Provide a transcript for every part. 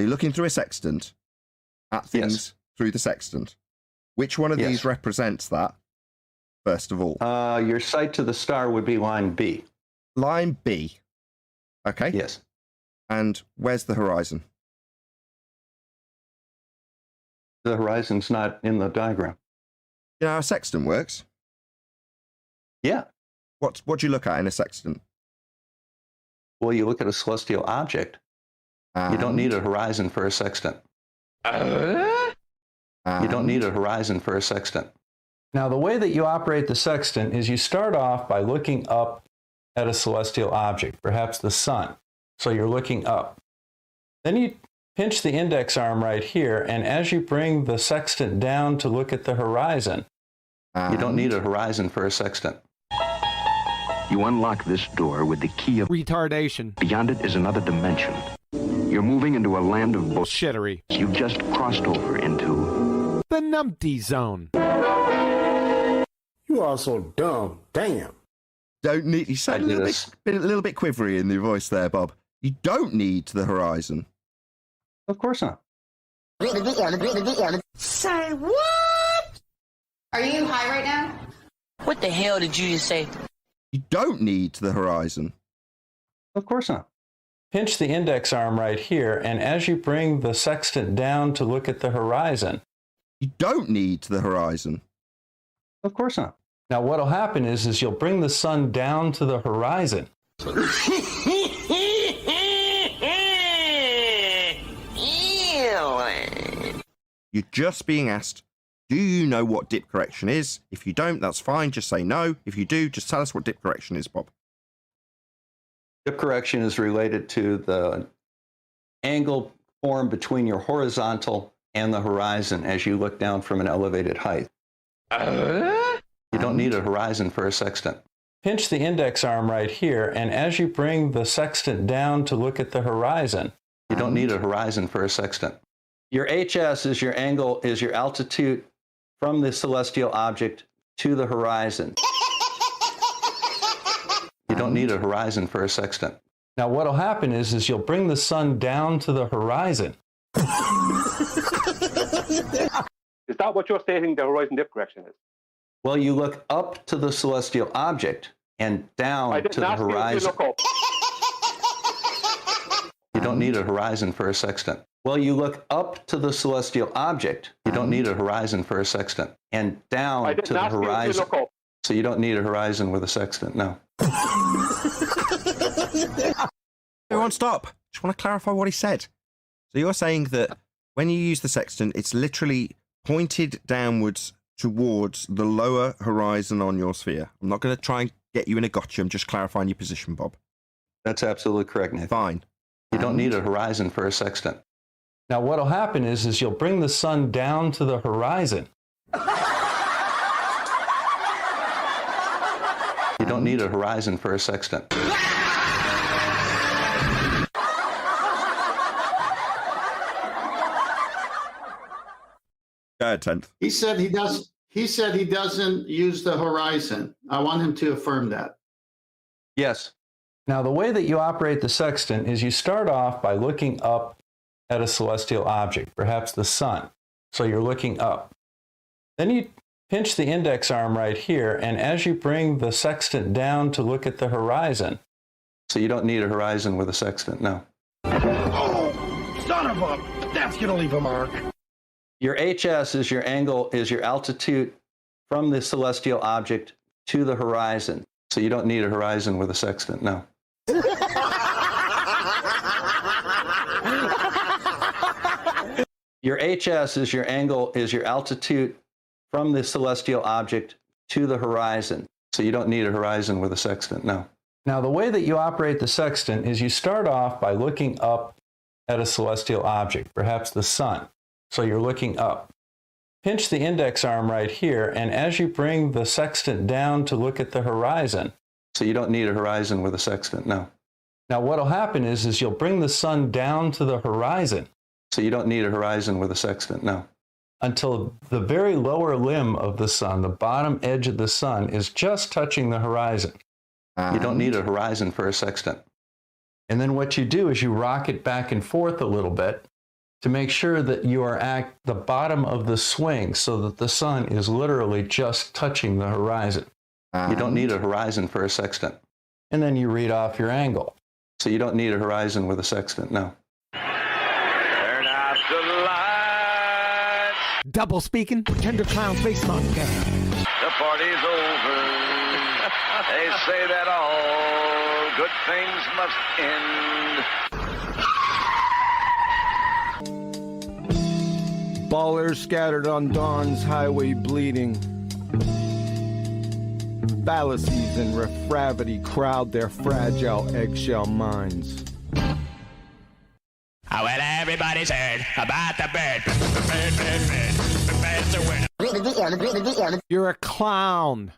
you're looking through a sextant at things through the sextant. Which one of these represents that, first of all? Your sight to the star would be line B. Line B. Okay. Yes. And where's the horizon? The horizon's not in the diagram. You know how a sextant works? Yeah. What do you look at in a sextant? Well, you look at a celestial object. You don't need a horizon for a sextant. You don't need a horizon for a sextant. Now, the way that you operate the sextant is you start off by looking up at a celestial object, perhaps the sun. So you're looking up. Then you pinch the index arm right here, and as you bring the sextant down to look at the horizon, you don't need a horizon for a sextant. You unlock this door with the key of retardation. Beyond it is another dimension. You're moving into a land of bullshittery. You just crossed over into the numpty zone. You are so dumb. Damn. Don't need. You sound a little bit quivery in the voice there, Bob. You don't need the horizon. Of course not. Say what? Are you high right now? What the hell did you just say? You don't need the horizon. Of course not. Pinch the index arm right here, and as you bring the sextant down to look at the horizon, you don't need the horizon. Of course not. Now what'll happen is you'll bring the sun down to the horizon. You're just being asked, do you know what dip correction is? If you don't, that's fine. Just say no. If you do, just tell us what dip correction is, Bob. Dip correction is related to the angle formed between your horizontal and the horizon as you look down from an elevated height. You don't need a horizon for a sextant. Pinch the index arm right here, and as you bring the sextant down to look at the horizon, you don't need a horizon for a sextant. Your HS is your angle, is your altitude from the celestial object to the horizon. You don't need a horizon for a sextant. Now what'll happen is you'll bring the sun down to the horizon. Is that what you're stating the horizon dip correction is? Well, you look up to the celestial object and down to the horizon. You don't need a horizon for a sextant. Well, you look up to the celestial object. You don't need a horizon for a sextant. And down to the horizon. So you don't need a horizon with a sextant, no. Everyone stop. Just want to clarify what he said. So you're saying that when you use the sextant, it's literally pointed downwards towards the lower horizon on your sphere. I'm not going to try and get you in a gotcha. I'm just clarifying your position, Bob. That's absolutely correct, Nathan. Fine. You don't need a horizon for a sextant. Now what'll happen is you'll bring the sun down to the horizon. You don't need a horizon for a sextant. Go ahead, Tenth. He said he doesn't use the horizon. I want him to affirm that. Yes. Now the way that you operate the sextant is you start off by looking up at a celestial object, perhaps the sun. So you're looking up. Then you pinch the index arm right here, and as you bring the sextant down to look at the horizon, so you don't need a horizon with a sextant, no. Oh, son of a, that's gonna leave a mark. Your HS is your angle, is your altitude from the celestial object to the horizon. So you don't need a horizon with a sextant, no. Your HS is your angle, is your altitude from the celestial object to the horizon. So you don't need a horizon with a sextant, no. Now the way that you operate the sextant is you start off by looking up at a celestial object, perhaps the sun. So you're looking up. Pinch the index arm right here, and as you bring the sextant down to look at the horizon, so you don't need a horizon with a sextant, no. Now what'll happen is you'll bring the sun down to the horizon, so you don't need a horizon with a sextant, no. Until the very lower limb of the sun, the bottom edge of the sun, is just touching the horizon. You don't need a horizon for a sextant. And then what you do is you rock it back and forth a little bit, to make sure that you are at the bottom of the swing so that the sun is literally just touching the horizon. You don't need a horizon for a sextant. And then you read off your angle. So you don't need a horizon with a sextant, no. Turn out the lights. Double speaking, tender clown face podcast. The party's over. They say that all good things must end. Ballers scattered on dawn's highway bleeding. Fallacies and refravity crowd their fragile eggshell minds. Well, everybody's heard about the bird. Bird's a winner. You're a clown.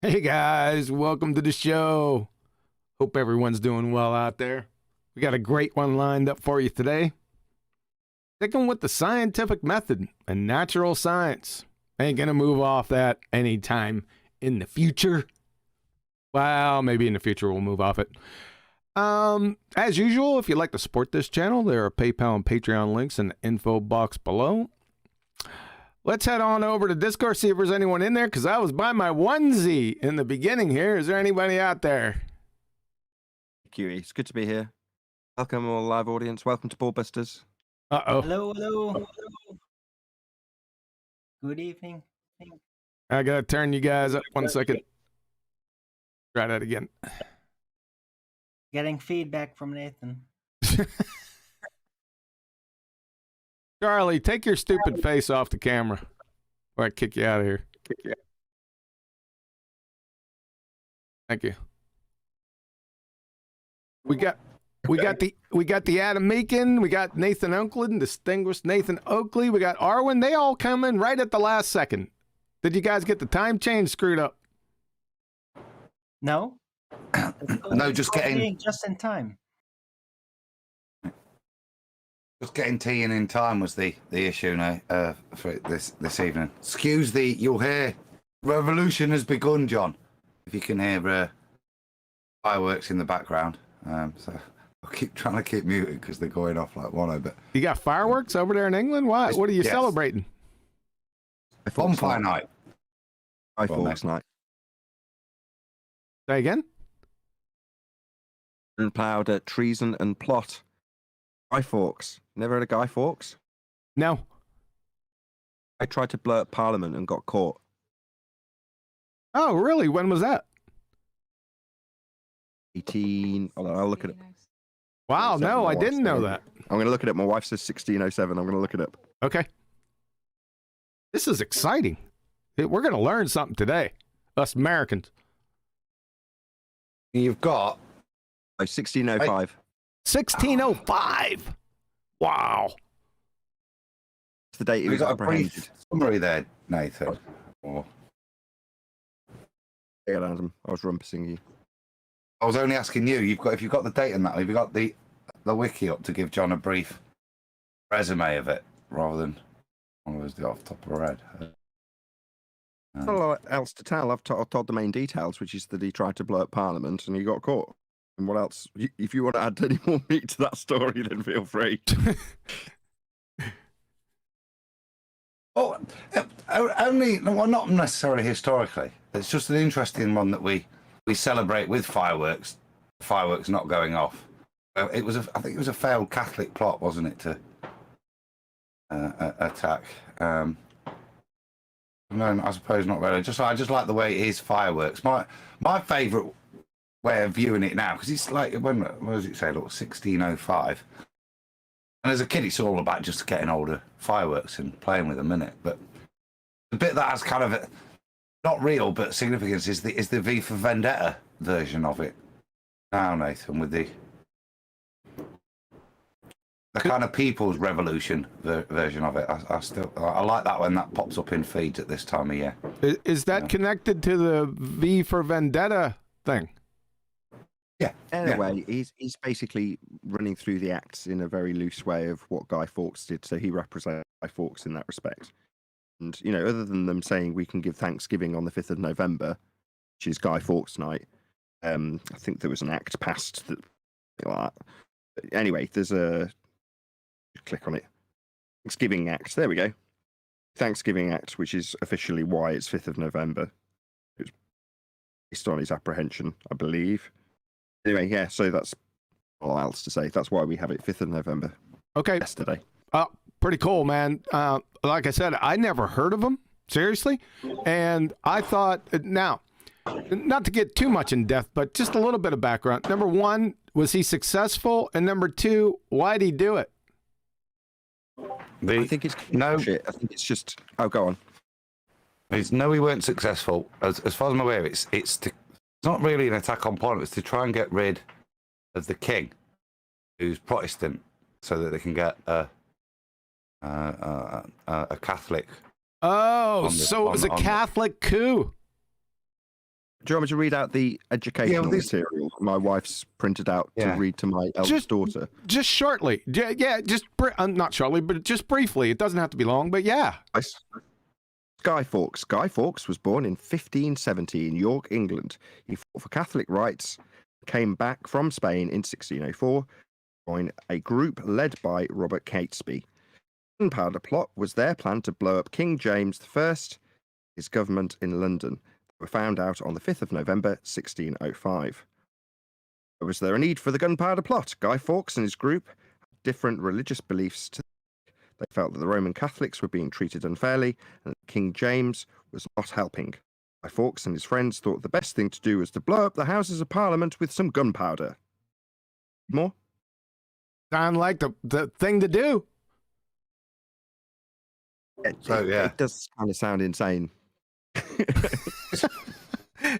Hey guys, welcome to the show. Hope everyone's doing well out there. We got a great one lined up for you today. Sticking with the scientific method and natural science. Ain't gonna move off that anytime in the future. Well, maybe in the future we'll move off it. As usual, if you'd like to support this channel, there are PayPal and Patreon links in the info box below. Let's head on over to Discord, see if there's anyone in there, because I was by my onesie in the beginning here. Is there anybody out there? QE, it's good to be here. Welcome, all live audience. Welcome to Ballbusters. Uh-oh. Hello. Good evening. I gotta turn you guys up 1 second. Try that again. Getting feedback from Nathan. Charlie, take your stupid face off the camera, or I kick you out of here. Thank you. We got the Adam Meakin, we got Nathan Oakland, distinguished Nathan Oakley, we got Arwen. They all come in right at the last second. Did you guys get the time change screwed up? No. No, just getting just in time. Just getting tea in time was the issue now for this evening. Excuse you'll hear revolution has begun, John. If you can hear fireworks in the background. So I'll keep trying to keep muted because they're going off like one. But you got fireworks over there in England? What are you celebrating? Bonfire night. I Fawkes night. Say again? Gunpowder, treason and plot. Guy Fawkes. Never heard of Guy Fawkes? No. I tried to blow up Parliament and got caught. Oh, really? When was that? 18. I'll look at it. Wow, no, I didn't know that. I'm going to look it up. My wife says 1607. I'm going to look it up. Okay. This is exciting. We're going to learn something today, us Americans. You've got 1605. 1605. Wow. It's the date he was got a apprehended. brief summary there, Nathan. Or... Yeah, Adam, I was rumpusing you. I was only asking you. If you've got the date and that, have you got the wiki up to give John a brief resume of it rather than one of us do off the top of our head? Not a lot else to tell. I've told the main details, which is that he tried to blow up Parliament and he got caught. And what else? If you want to add any more meat to that story, then feel free. Oh, only well, not necessarily historically. It's just an interesting one that we celebrate with fireworks. Fireworks not going off. I think it was a failed Catholic plot, wasn't it, to attack? No, I suppose not really. I just like the way it is fireworks. My favourite way of viewing it now, because it's like what does it say? Look, 1605. And as a kid, it's all about just getting hold of fireworks and playing with them, isn't it? But the bit that has kind of not real but significance is the V for Vendetta version of it. Now, Nathan, with the kind of People's Revolution version of it. I like that when that pops up in feeds at this time of year. Is that connected to the V for Vendetta thing? Yeah. Anyway, he's basically running through the acts in a very loose way of what Guy Fawkes did. So he represents Guy Fawkes in that respect. And, other than them saying we can give Thanksgiving on the 5th of November, which is Guy Fawkes night, I think there was an act passed that, like that. But anyway, there's a... Click on it. Thanksgiving Act. There we go. Thanksgiving Act, which is officially why it's 5th of November. It was based on his apprehension, I believe. Anyway, yeah, so that's all else to say. That's why we have it 5th of November. Okay. Yesterday. Pretty cool, man. Like I said, I never heard of him, seriously. And I thought, now, not to get too much in depth, but just a little bit of background. Number one, was he successful? And number two, why'd he do it? I think it's shit. I think it's just... Oh, go on. No, we weren't successful. As far as I'm aware, it's not really an attack on Parliament. It's to try and get rid of the king, who's Protestant, so that they can get a Catholic. Oh, so it was a Catholic coup. Do you want me to read out the educational material my wife's printed out to read to my eldest daughter? Just shortly. Yeah, not shortly, but just briefly. It doesn't have to be long, but yeah. Guy Fawkes. Guy Fawkes was born in 1570 in York, England. He fought for Catholic rights, came back from Spain in 1604, joined a group led by Robert Catesby. The Gunpowder plot was their plan to blow up King James I, his government in London. Were found out on the 5th of November, 1605. Was there a need for the Gunpowder plot? Guy Fawkes and his group had different religious beliefs. They felt that the Roman Catholics were being treated unfairly and that King James was not helping. Guy Fawkes and his friends thought the best thing to do was to blow up the Houses of Parliament with some gunpowder. More? Sound like the thing to do. It does kind of sound insane.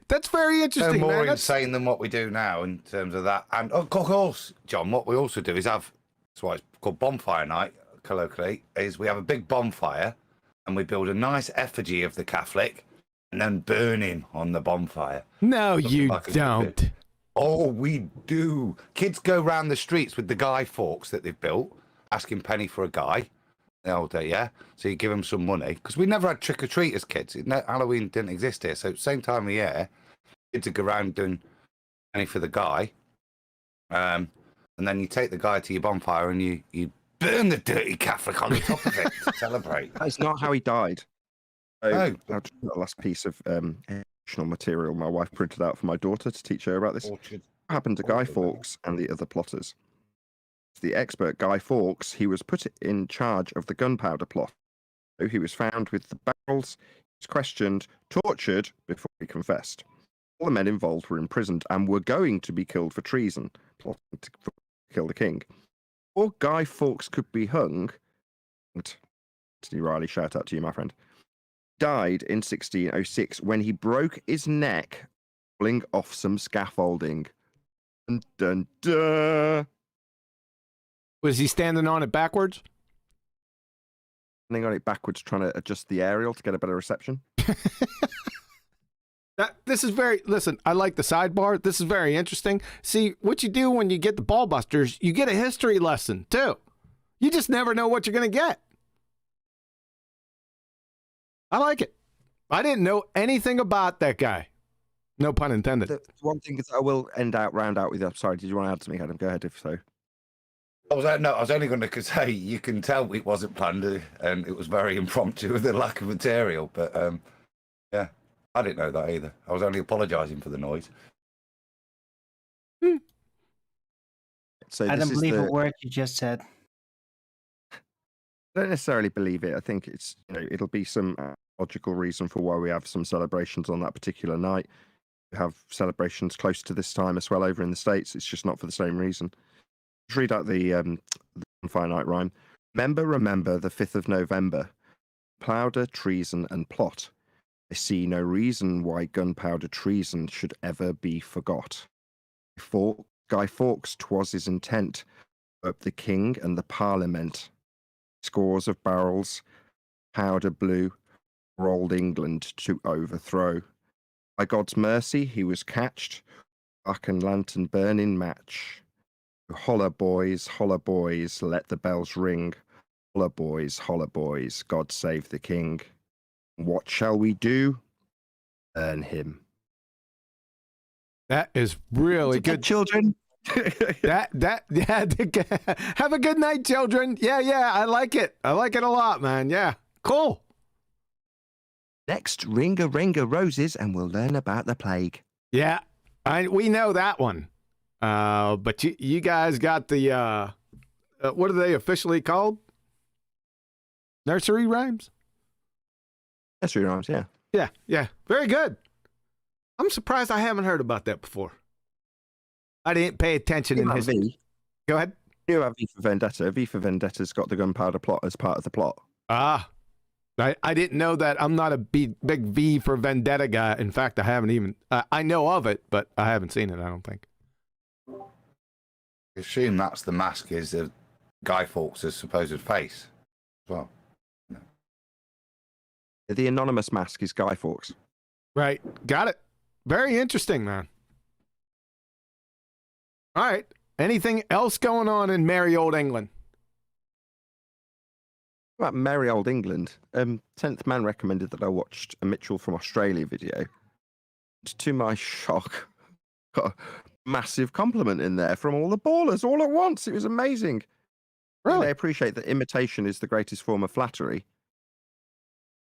That's very interesting. They're more insane than what we do now in terms of that. And of course, John, what we also do is that's why it's called bonfire night, colloquially, is we have a big bonfire and we build a nice effigy of the Catholic and then burn him on the bonfire. No, you don't. Oh, we do. Kids go round the streets with the Guy Fawkes that they've built asking penny for a guy. The old day, yeah. So you give him some money because we never had trick or treat as kids. Halloween didn't exist here. So same time of year, kids would go around doing penny for the guy. And then you take the guy to your bonfire and you burn the dirty Catholic on the top of it to celebrate. That's not how he died. So, No. I'll just put the last piece of educational material my wife printed out for my daughter to teach her about this. What happened to Guy Fawkes and the other plotters? The expert Guy Fawkes, he was put in charge of the gunpowder plot. So he was found with the barrels, he was questioned, tortured before he confessed. All the men involved were imprisoned and were going to be killed for treason, plotting to kill the king. Or Guy Fawkes could be hung. Anthony Riley, shout out to you, my friend. Died in 1606 when he broke his neck falling off some scaffolding. Dun, dun, dun. Was he standing on it backwards? Standing on it backwards, trying to adjust the aerial to get a better reception. This is very, listen, I like the sidebar. This is very interesting. See, what you do when you get the Ballbusters, you get a history lesson, too. You just never know what you're going to get. I like it. I didn't know anything about that guy. No pun intended. The one thing is I will round out with you. Sorry, did you want to add something, Adam? Go ahead if so. I was only going to say you can tell it wasn't planned and it was very impromptu with the lack of material. But yeah, I didn't know that either. I was only apologising for the noise. So I don't believe a word you just said. I don't necessarily believe it. I think it's it'll be some logical reason for why we have some celebrations on that particular night. We have celebrations close to this time as well over in the States. It's just not for the same reason. Let's read out the finite rhyme. Remember the 5th of November. Gunpowder, treason, and plot. I see no reason why gunpowder treason should ever be forgot. Guy Fawkes, 'twas his intent, up the king and the parliament. Scores of barrels, powder blue, rolled England to overthrow. By God's mercy he was catched, buck and lantern burning match. Holla boys, let the bells ring. Holla boys, God save the king. What shall we do? Burn him. That is really good, children. yeah. Have a good night, children. Yeah. I like it. I like it a lot, man. Yeah, cool. Next, ring a roses, and we'll learn about the plague. Yeah, we know that one. But you guys got the what are they officially called? Nursery rhymes? Nursery rhymes, yeah. Yeah. Very good. I'm surprised I haven't heard about that before. I didn't pay attention in his... Go ahead. You have V for Vendetta. V for Vendetta's got the gunpowder plot as part of the plot. Ah. I didn't know that. I'm not a big V for Vendetta guy. In fact, I haven't even... I know of it, but I haven't seen it, I don't think. I assume that's the mask is of Guy Fawkes' supposed face as well. No. The anonymous mask is Guy Fawkes. Right. Got it. Very interesting, man. All right. Anything else going on in merry old England? About merry old England, 10th Man recommended that I watched a Mitchell from Australia video. To my shock, got a massive compliment in there from all the ballers all at once. It was amazing. Really? They appreciate that imitation is the greatest form of flattery.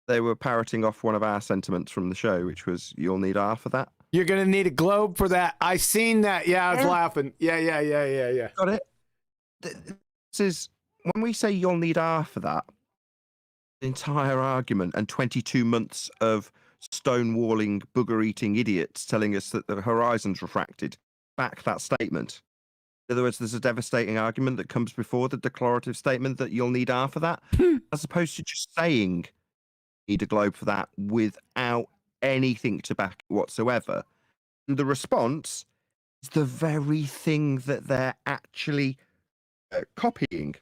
They were parroting off one of our sentiments from the show, which was, you'll need R for that. You're going to need a globe for that. I seen that. Yeah, I was laughing. Yeah. Got it. This is, when we say you'll need R for that, the entire argument and 22 months of stonewalling, booger-eating idiots telling us that the horizon's refracted back that statement. In other words, there's a devastating argument that comes before the declarative statement that you'll need R for that, as opposed to just saying need a globe for that without anything to back it whatsoever. And the response is the very thing that they're actually copying.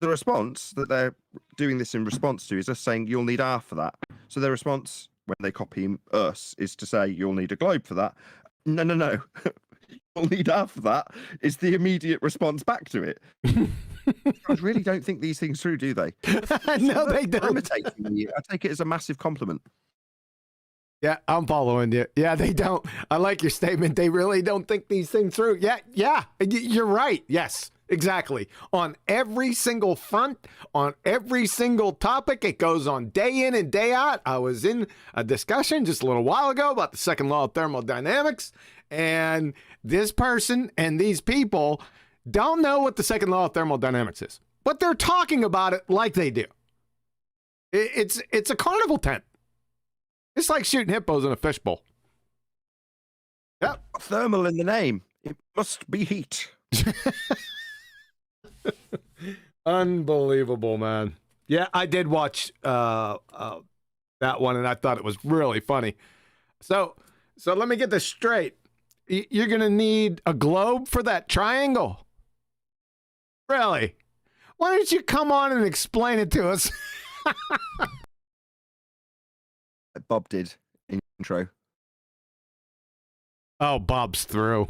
The response that they're doing this in response to is us saying you'll need R for that. So their response when they copy us is to say you'll need a globe for that. No. You'll need R for that is the immediate response back to it. Guys really don't think these things through, do they? No, they They're don't. imitating you. I take it as a massive compliment. Yeah, I'm following you. Yeah, they don't. I like your statement. They really don't think these things through. Yeah, you're right. Yes, exactly. On every single front, on every single topic, it goes on day in and day out. I was in a discussion just a little while ago about the second law of thermodynamics, and this person and these people don't know what the second law of thermodynamics is, but they're talking about it like they do. It's a carnival tent. It's like shooting hippos in a fishbowl. Yep. Thermal in the name. It must be heat. Unbelievable, man. Yeah, I did watch that one, and I thought it was really funny. So let me get this straight. You're going to need a globe for that triangle. Really? Why don't you come on and explain it to us? Bob did in the intro. Oh, Bob's through.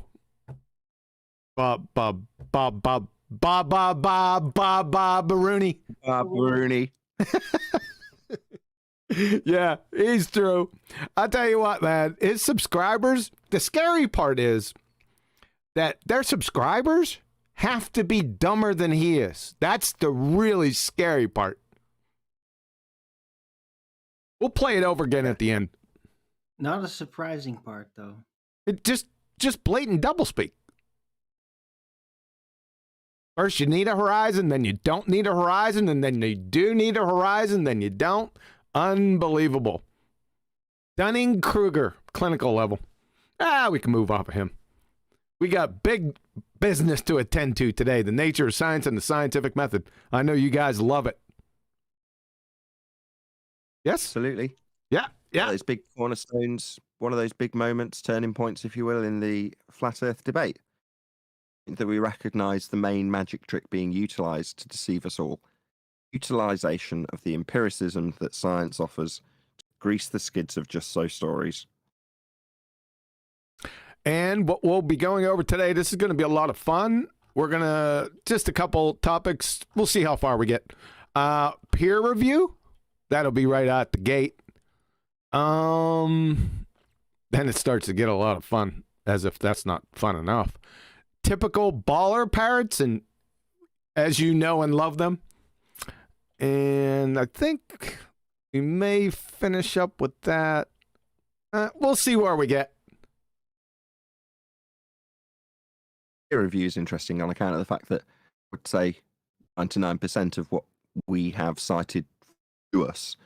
Bob Rooney. Bob Rooney. Yeah, he's through. I'll tell you what, man, his subscribers, the scary part is that their subscribers have to be dumber than he is. That's the really scary part. We'll play it over again at the end. Not a surprising part, though. It just blatant doublespeak. First you need a horizon, then you don't need a horizon, and then you do need a horizon, then you don't. Unbelievable. Dunning-Kruger, clinical level. We can move off of him. We got big business to attend to today. The nature of science and the scientific method. I know you guys love it. Yes? Absolutely. Yeah. One of those big cornerstones, one of those big moments, turning points, if you will, in the flat Earth debate. That we recognise the main magic trick being utilised to deceive us all. Utilisation of the empiricism that science offers to grease the skids of just so stories. And what we'll be going over today, this is going to be a lot of fun. We're going to, just a couple topics. We'll see how far we get. Peer review. That'll be right out the gate. Then it starts to get a lot of fun, as if that's not fun enough. Typical baller parrots, and as you know and love them. And I think we may finish up with that. We'll see where we get. Peer review is interesting on account of the fact that I would say 99% of what we have cited to us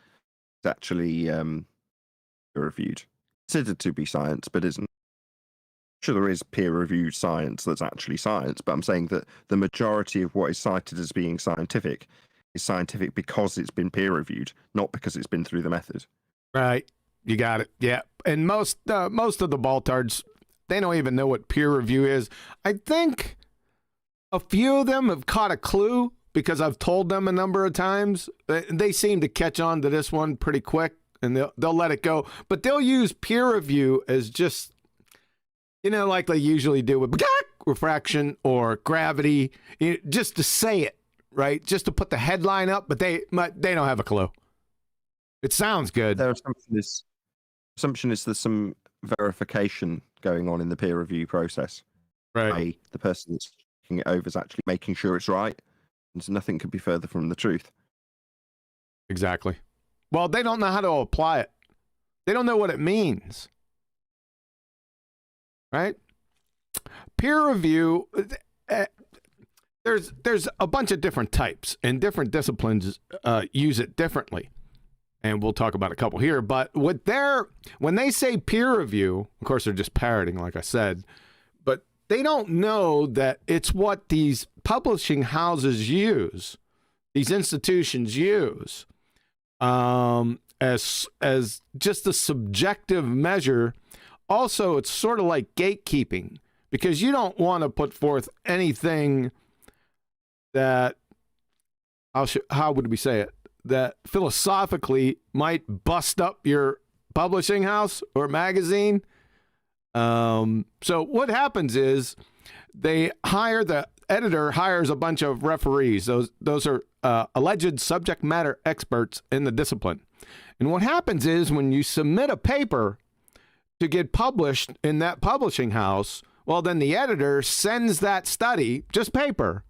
is actually peer-reviewed, considered to be science, but isn't. Sure, there is peer-reviewed science that's actually science, but I'm saying that the majority of what is cited as being scientific is scientific because it's been peer-reviewed, not because it's been through the method. Right, you got it. Yeah, and most of the baltards, they don't even know what peer review is. I think a few of them have caught a clue because I've told them a number of times. They seem to catch on to this one pretty quick, and they'll let it go. But they'll use peer review as just, like they usually do with refraction or gravity, just to say it, right? Just to put the headline up, but they don't have a clue. It sounds good. Their assumption is there's some verification going on in the peer review process. Right. The person that's checking it over is actually making sure it's right. And so nothing could be further from the truth. Exactly. Well, they don't know how to apply it. They don't know what it means. Right? Peer review, there's a bunch of different types, and different disciplines use it differently. And we'll talk about a couple here. But when they say peer review, of course, they're just parroting, like I said, but they don't know that it's what these publishing houses use, these institutions use, as just a subjective measure. Also, it's sort of like gatekeeping, because you don't want to put forth anything that, how would we say it, that philosophically might bust up your publishing house or magazine. So what happens is they hire the editor hires a bunch of referees. Those are alleged subject matter experts in the discipline. And what happens is when you submit a paper to get published in that publishing house, well, then the editor sends that study, just paper,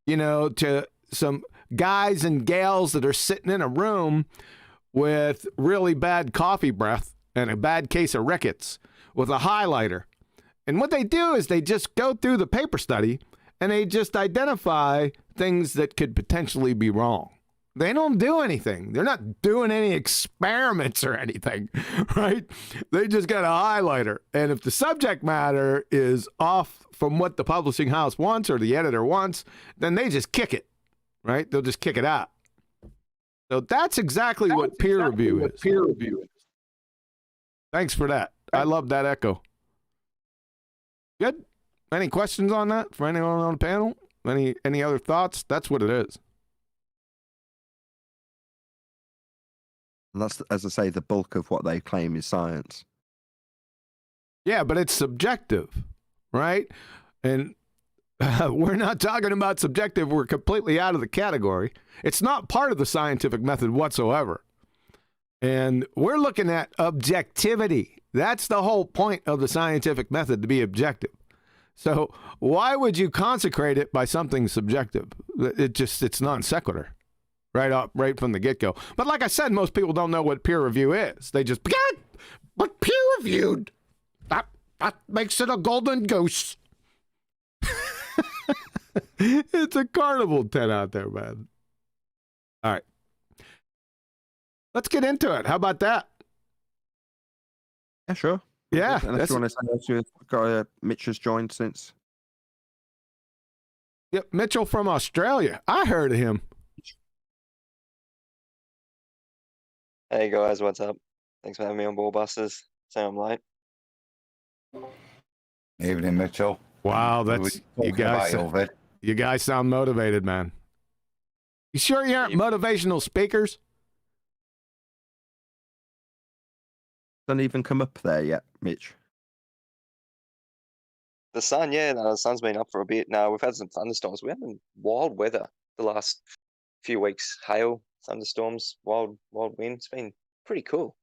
to some guys and gals that are sitting in a room with really bad coffee breath and a bad case of rickets with a highlighter. And what they do is they just go through the paper study and they just identify things that could potentially be wrong. They don't do anything. They're not doing any experiments or anything, right? They just got a highlighter. And if the subject matter is off from what the publishing house wants or the editor wants, then they just kick it, right? They'll just kick it out. So that's exactly what peer review is. Thanks for that. I love that echo. Good. Any questions on that for anyone on the panel? Any other thoughts? That's what it is. And that's, as I say, the bulk of what they claim is science. Yeah, but it's subjective, right? And we're not talking about subjective. We're completely out of the category. It's not part of the scientific method whatsoever. And we're looking at objectivity. That's the whole point of the scientific method, to be objective. So why would you consecrate it by something subjective? It's non sequitur. Right from the get-go. But like I said, most people don't know what peer review is. They just, but peer-reviewed, that makes it a golden goose. It's a carnival tent out there, man. All right. Let's get into it. How about that? Yeah, sure. Yeah. Unless you want to say Mitch has joined since. Yep, Mitchell from Australia. I heard of him. Hey guys, what's up? Thanks for having me on Ballbusters. Sorry I'm late. Evening, Mitchell. Wow, that's you guys sound motivated, man. You sure you aren't motivational speakers? Doesn't even come up there yet, Mitch. The sun, yeah, no, the sun's been up for a bit. No, we've had some thunderstorms. We're having wild weather the last few weeks. Hail, thunderstorms, wild wind. It's been pretty cool.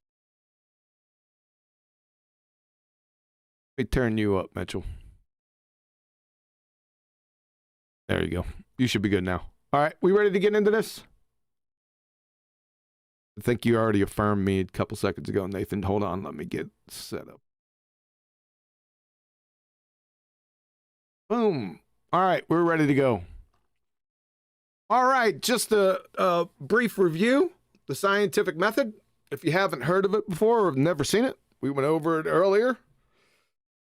Let me turn you up, Mitchell. There you go. You should be good now. All right, we ready to get into this? I think you already affirmed me a couple seconds ago, Nathan. Hold on, let me get set up. Boom. All right, we're ready to go. All right, just a brief review. The scientific method. If you haven't heard of it before or have never seen it, we went over it earlier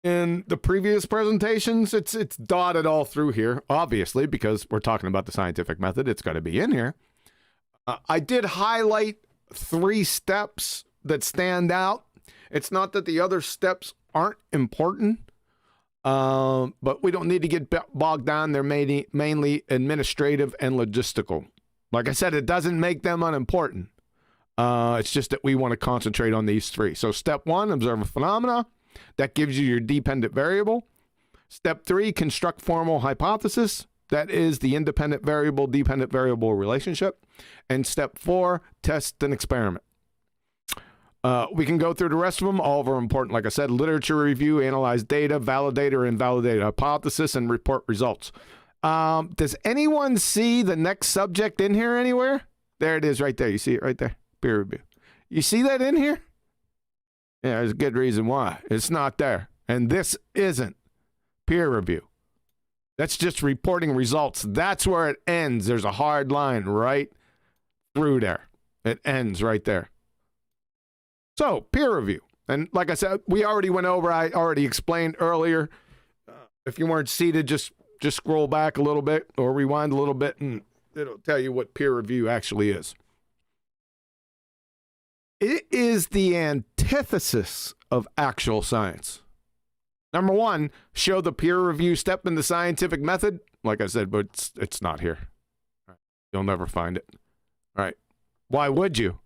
in the previous presentations. It's dotted all through here, obviously, because we're talking about the scientific method. It's got to be in here. I did highlight 3 steps that stand out. It's not that the other steps aren't important, but we don't need to get bogged down. They're mainly administrative and logistical. Like I said, it doesn't make them unimportant. It's just that we want to concentrate on these 3. So step 1, observe a phenomena. That gives you your dependent variable. Step 3, construct formal hypothesis. That is the independent variable, dependent variable relationship. And step 4, test an experiment. We can go through the rest of them. All of them are important. Like I said, literature review, analyze data, validate or invalidate hypothesis, and report results. Does anyone see the next subject in here anywhere? There it is right there. You see it right there? Peer review. You see that in here? Yeah, there's a good reason why. It's not there. And this isn't peer review. That's just reporting results. That's where it ends. There's a hard line right through there. It ends right there. So, peer review. And like I said, we already went over, I already explained earlier. If you weren't seated, just scroll back a little bit or rewind a little bit and it'll tell you what peer review actually is. It is the antithesis of actual science. Number 1, show the peer review step in the scientific method. Like I said, but it's not here. You'll never find it. All right. Why would you?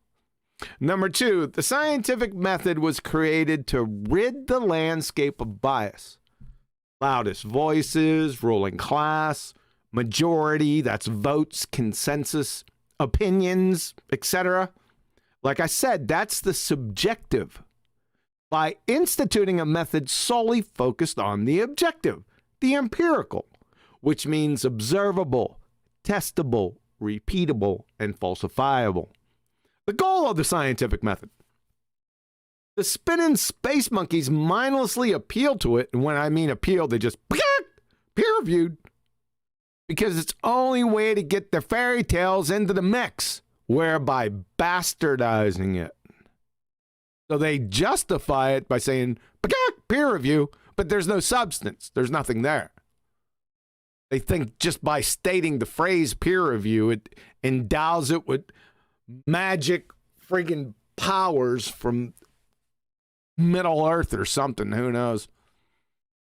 Number 2, the scientific method was created to rid the landscape of bias. Loudest voices, ruling class, majority, that's votes, consensus, opinions, etc. Like I said, that's the subjective. By instituting a method solely focused on the objective, the empirical, which means observable, testable, repeatable, and falsifiable. The goal of the scientific method. The spinning space monkeys mindlessly appeal to it, and when I mean appeal, they just peer-reviewed, because it's the only way to get their fairy tales into the mix, whereby bastardizing it. So they justify it by saying peer review, but there's no substance. There's nothing there. They think just by stating the phrase peer review, it endows it with magic friggin' powers from Middle Earth or something. Who knows?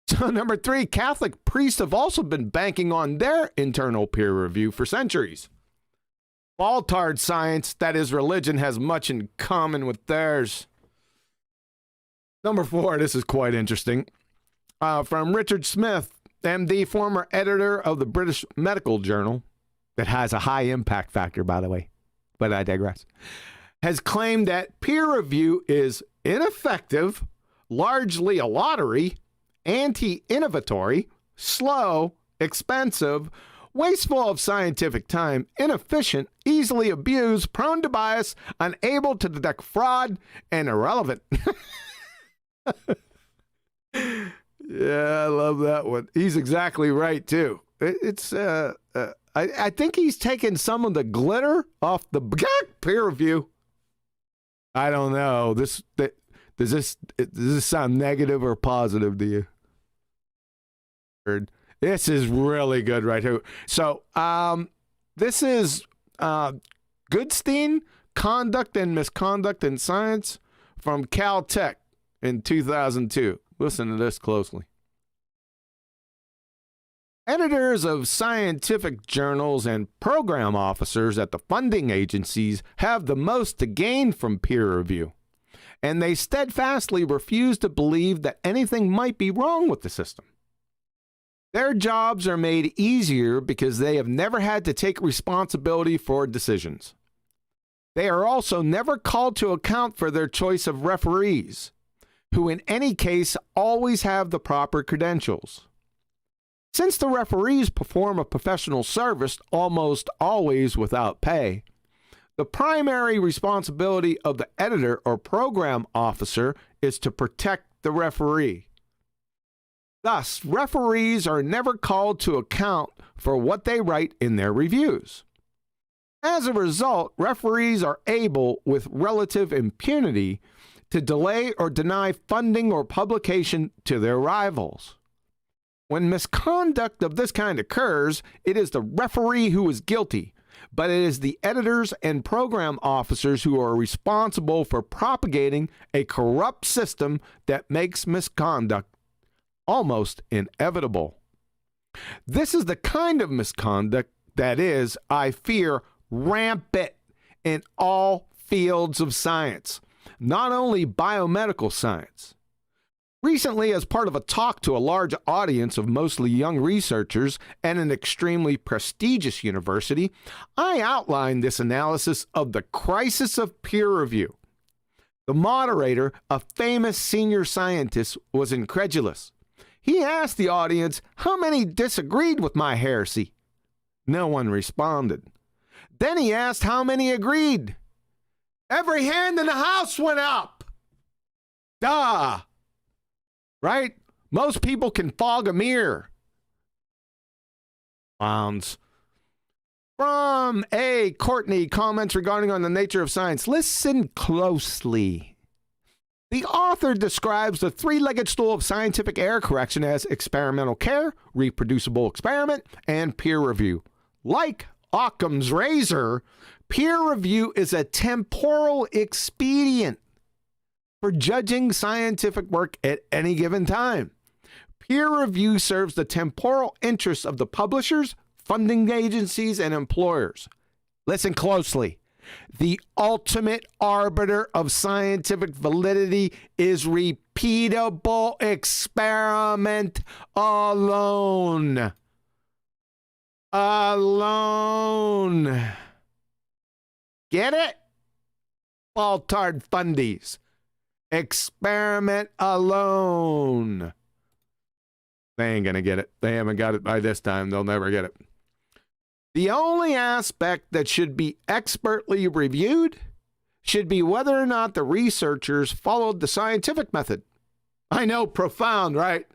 So number 3, Catholic priests have also been banking on their internal peer review for centuries. Baltard science, that is religion, has much in common with theirs. Number 4, this is quite interesting. From Richard Smith, MD, former editor of the British Medical Journal, that has a high impact factor, by the way, but I digress, has claimed that peer review is ineffective, largely a lottery, anti-innovatory, slow, expensive, wasteful of scientific time, inefficient, easily abused, prone to bias, unable to detect fraud, and irrelevant. Yeah, I love that one. He's exactly right, too. I think he's taken some of the glitter off the peer review. I don't know. Does this sound negative or positive to you? This is really good right here. So this is Goodstein, Conduct and Misconduct in Science from Caltech in 2002. Listen to this closely. Editors of scientific journals and program officers at the funding agencies have the most to gain from peer review, and they steadfastly refuse to believe that anything might be wrong with the system. Their jobs are made easier because they have never had to take responsibility for decisions. They are also never called to account for their choice of referees, who in any case always have the proper credentials. Since the referees perform a professional service almost always without pay, the primary responsibility of the editor or program officer is to protect the referee. Thus, referees are never called to account for what they write in their reviews. As a result, referees are able, with relative impunity, to delay or deny funding or publication to their rivals. When misconduct of this kind occurs, it is the referee who is guilty, but it is the editors and program officers who are responsible for propagating a corrupt system that makes misconduct almost inevitable. This is the kind of misconduct that is, I fear, rampant in all fields of science, not only biomedical science. Recently, as part of a talk to a large audience of mostly young researchers at an extremely prestigious university, I outlined this analysis of the crisis of peer review. The moderator, a famous senior scientist, was incredulous. He asked the audience how many disagreed with my heresy. No one responded. Then he asked how many agreed. Every hand in the house went up. Duh. Right? Most people can fog a mirror. Clowns. From A. Courtney, comments regarding on the nature of science. Listen closely. The author describes the three-legged stool of scientific error correction as experimental care, reproducible experiment, and peer review. Like Occam's razor, peer review is a temporal expedient for judging scientific work at any given time. Peer review serves the temporal interests of the publishers, funding agencies, and employers. Listen closely. The ultimate arbiter of scientific validity is repeatable experiment alone. Alone. Get it? Ball-tard fundies. Experiment alone. They ain't gonna get it. They haven't got it by this time. They'll never get it. The only aspect that should be expertly reviewed should be whether or not the researchers followed the scientific method. I know, profound, right?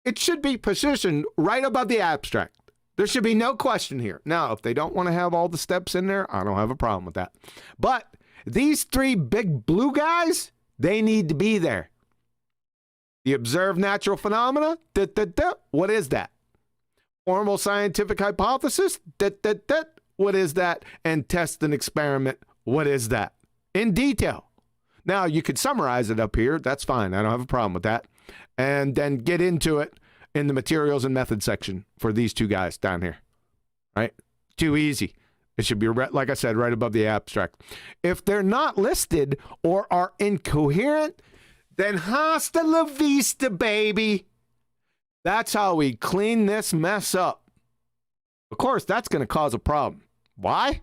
It should be positioned right above the abstract. There should be no question here. Now, if they don't want to have all the steps in there, I don't have a problem with that. But these three big blue guys, they need to be there. The observed natural phenomena, what is that? Formal scientific hypothesis, what is that? And test an experiment, what is that? In detail. Now, you could summarize it up here. That's fine. I don't have a problem with that. And then get into it in the materials and methods section for these two guys down here. Right? Too easy. It should be, like I said, right above the abstract. If they're not listed or are incoherent, then hasta la vista, baby. That's how we clean this mess up. Of course, that's going to cause a problem. Why?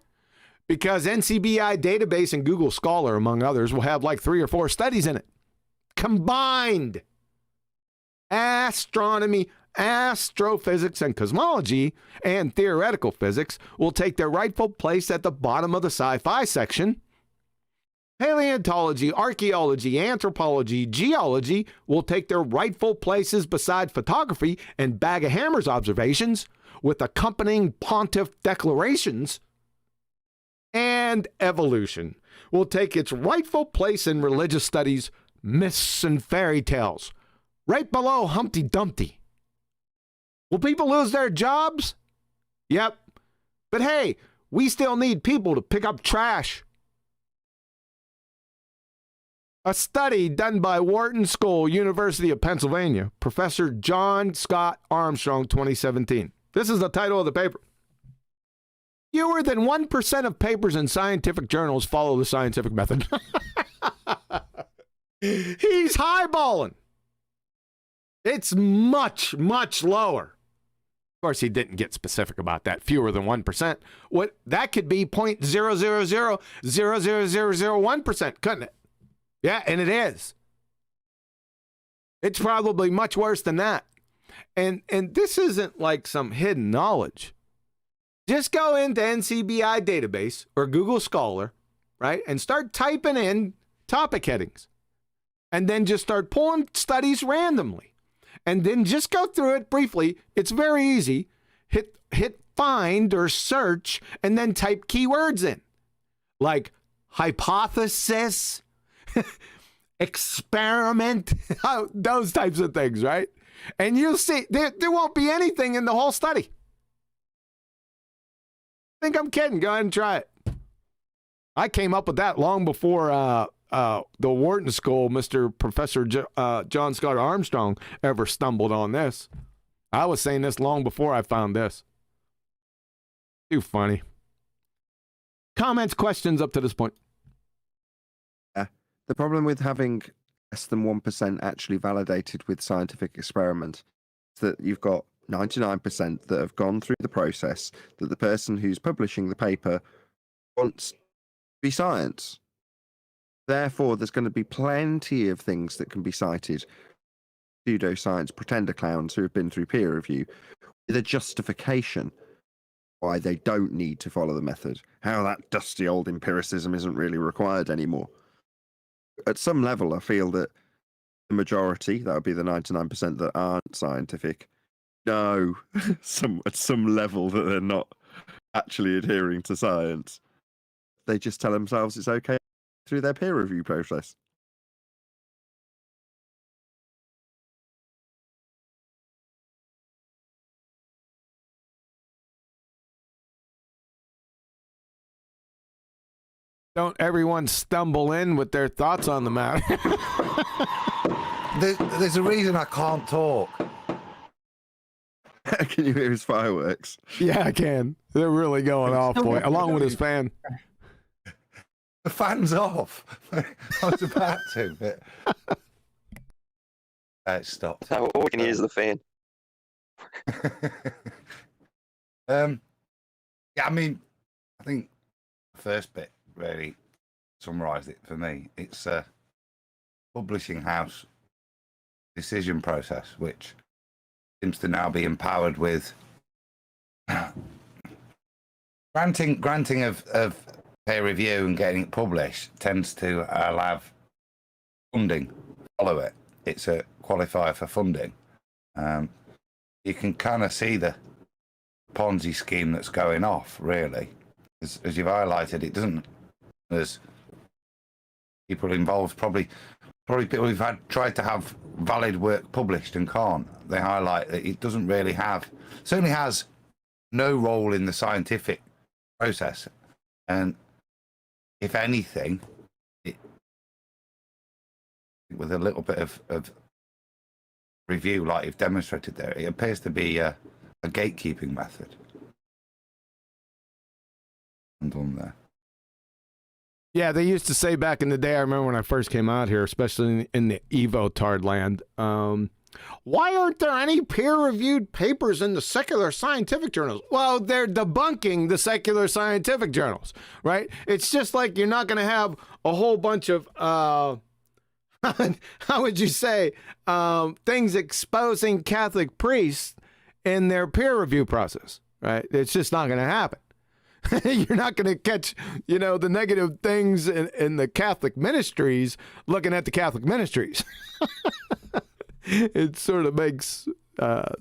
Because NCBI database and Google Scholar, among others, will have like 3 or 4 studies in it. Combined. Astronomy, astrophysics, and cosmology, and theoretical physics will take their rightful place at the bottom of the sci-fi section. Paleontology, archaeology, anthropology, geology will take their rightful places beside photography and Bag of Hammers observations with accompanying pontiff declarations. And evolution will take its rightful place in religious studies, myths, and fairy tales, right below Humpty Dumpty. Will people lose their jobs? Yep. But hey, we still need people to pick up trash. A study done by Wharton School, University of Pennsylvania, Professor John Scott Armstrong, 2017. This is the title of the paper. Fewer than 1% of papers in scientific journals follow the scientific method. He's highballing. It's much, much lower. Of course, he didn't get specific about that. Fewer than 1%. What that could be 0.0000001%, couldn't it? Yeah, and it is. It's probably much worse than that. And this isn't like some hidden knowledge. Just go into NCBI database or Google Scholar, right? And start typing in topic headings. And then just start pulling studies randomly. And then just go through it briefly. It's very easy. Hit find or search and then type keywords in. Like hypothesis, experiment, those types of things, right? And you'll see there won't be anything in the whole study. I think I'm kidding. Go ahead and try it. I came up with that long before the Wharton School, Professor John Scott Armstrong ever stumbled on this. I was saying this long before I found this. Too funny. Comments, questions up to this point? The problem with having less than 1% actually validated with scientific experiment is that you've got 99% that have gone through the process that the person who's publishing the paper wants to be science. Therefore, there's going to be plenty of things that can be cited. Pseudoscience pretender clowns who have been through peer review with a justification why they don't need to follow the method. How that dusty old empiricism isn't really required anymore. At some level, I feel that the majority, that would be the 99% that aren't scientific, know at some level that they're not actually adhering to science. They just tell themselves it's okay through their peer review process. Don't everyone stumble in with their thoughts on the matter. There's a reason I can't talk. Can you hear his fireworks? Yeah, I can. They're really going off, boy, along with his fan. The fan's off. I was about to, but it stopped. All we can hear is the fan. Yeah, I mean, I think the first bit really summarised it for me. It's a publishing house decision process, which seems to now be empowered with granting of peer review and getting it published tends to allow funding follow it. It's a qualifier for funding. You can kind of see the Ponzi scheme that's going off, really. As you've highlighted, it doesn't. There's people involved, probably people who've tried to have valid work published and can't. They highlight that it doesn't really certainly has no role in the scientific process, and if anything, with a little bit of review, like you've demonstrated there, it appears to be a gatekeeping method. And on there. Yeah, they used to say back in the day, I remember when I first came out here, especially in the Evo-tard land, why aren't there any peer-reviewed papers in the secular scientific journals? Well, they're debunking the secular scientific journals, right? It's just like you're not going to have a whole bunch of, how would you say, things exposing Catholic priests in their peer review process, right? It's just not going to happen. You're not going to catch, the negative things in the Catholic ministries looking at the Catholic ministries. It sort of makes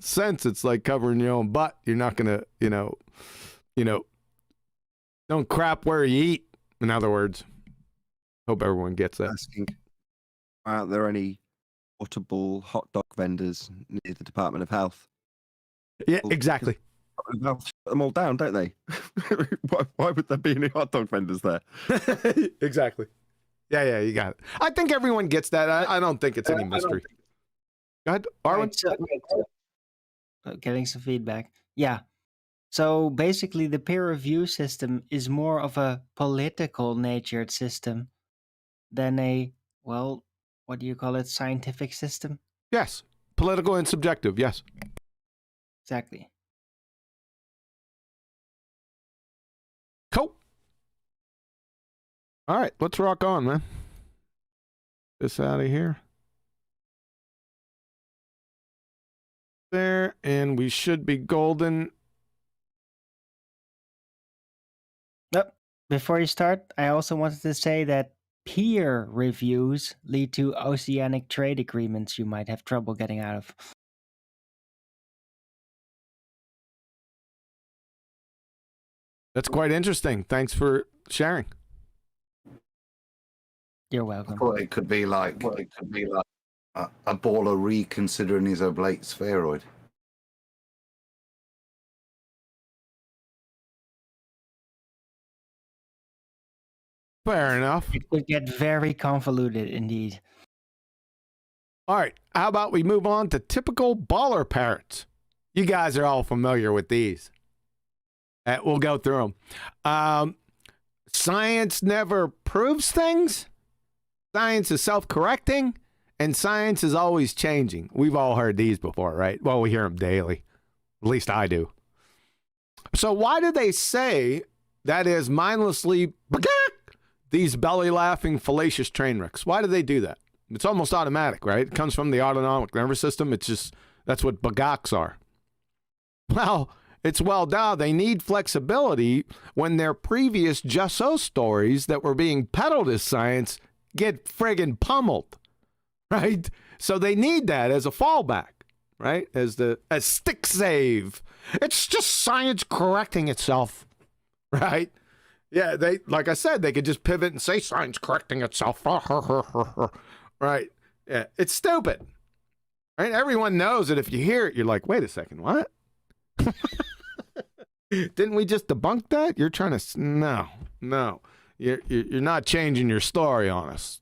sense. It's like covering your own butt. You're not going to, don't crap where you eat. In other words, hope everyone gets that. Asking, are there any portable hot dog vendors near the Department of Health? Yeah, exactly. They'll shut them all down, don't they? Why would there be any hot dog vendors there? Exactly. Yeah, you got it. I think everyone gets that. I don't think it's any mystery. Go ahead, Arwen. Getting some feedback. Yeah. So basically, the peer review system is more of a political natured system than a, well, what do you call it, scientific system? Yes. Political and subjective, yes. Exactly. Cool. All right, let's rock on, man. This out of here. There, and we should be golden. Yep. Before you start, I also wanted to say that peer reviews lead to oceanic trade agreements you might have trouble getting out of. That's quite interesting. Thanks for sharing. You're welcome. I thought it could be like a baller reconsidering his oblate spheroid. Fair enough. It could get very convoluted indeed. All right. How about we move on to typical baller parrots? You guys are all familiar with these. We'll go through them. Science never proves things. Science is self-correcting. And science is always changing. We've all heard these before, right? Well, we hear them daily. At least I do. So why do they say that is mindlessly these belly-laughing fallacious train wrecks? Why do they do that? It's almost automatic, right? It comes from the autonomic nervous system. It's just, that's what bagaks are. Well, it's they need flexibility when their previous just-so stories that were being peddled as science get friggin' pummeled. Right? So they need that as a fallback, right? As stick save. It's just science correcting itself, right? Yeah, they, like I said, they could just pivot and say science correcting itself. Right? Yeah, it's stupid. Right? Everyone knows that if you hear it, you're like, wait a second, what? Didn't we just debunk that? You're trying to, no. You're not changing your story on us.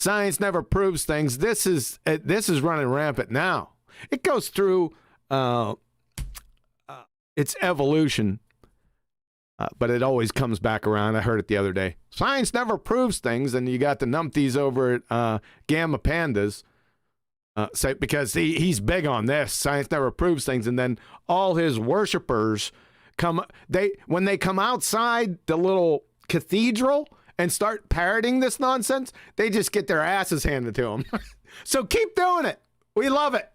Science never proves things. This is running rampant now. It goes through its evolution But it always comes back around. I heard it the other day. Science never proves things, and you got the numpties over at Gamma Pandas. Because he's big on this. Science never proves things, and then all his worshipers when they come outside the little cathedral and start parroting this nonsense, they just get their asses handed to them. So keep doing it. We love it.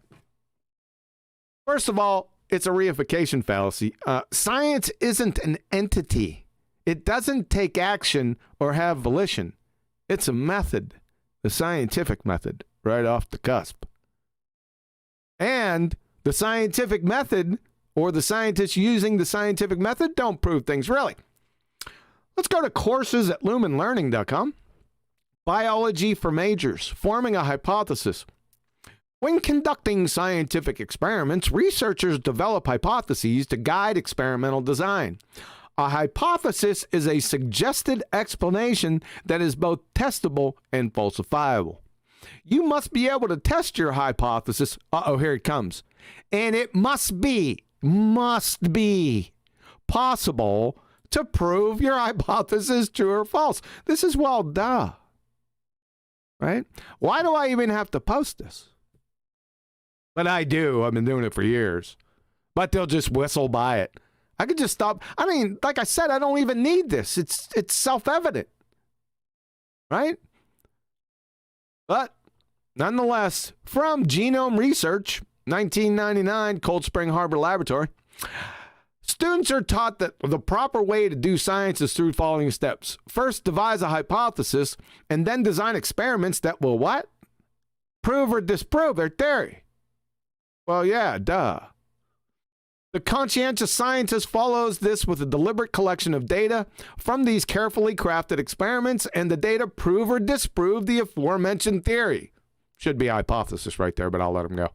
First of all, it's a reification fallacy. Science isn't an entity. It doesn't take action or have volition. It's a method, the scientific method, right off the cusp. And the scientific method, or the scientists using the scientific method, don't prove things, really. Let's go to courses at lumenlearning.com. Biology for majors, forming a hypothesis. When conducting scientific experiments, researchers develop hypotheses to guide experimental design. A hypothesis is a suggested explanation that is both testable and falsifiable. You must be able to test your hypothesis. Here it comes. And it must be possible to prove your hypothesis true or false. This is duh. Right? Why do I even have to post this? But I do. I've been doing it for years. But they'll just whistle by it. I could just stop. I mean, like I said, I don't even need this. It's self-evident. Right? But nonetheless, from Genome Research, 1999, Cold Spring Harbor Laboratory, students are taught that the proper way to do science is through following steps. First, devise a hypothesis, and then design experiments that will what? Prove or disprove their theory. Well, yeah, duh. The conscientious scientist follows this with a deliberate collection of data from these carefully crafted experiments, and the data prove or disprove the aforementioned theory. Should be a hypothesis right there, but I'll let him go.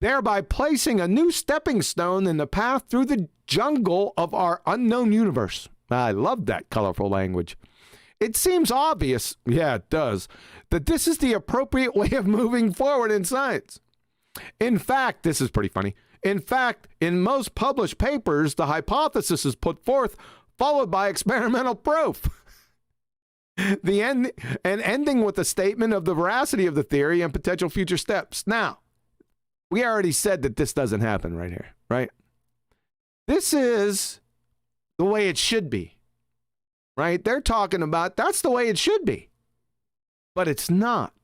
Thereby placing a new stepping stone in the path through the jungle of our unknown universe. I love that colorful language. It seems obvious, yeah, it does, that this is the appropriate way of moving forward in science. In fact, this is pretty funny. In fact, in most published papers, the hypothesis is put forth, followed by experimental proof. Ending with a statement of the veracity of the theory and potential future steps. Now, we already said that this doesn't happen right here, right? This is the way it should be, right? They're talking about that's the way it should be, but it's not.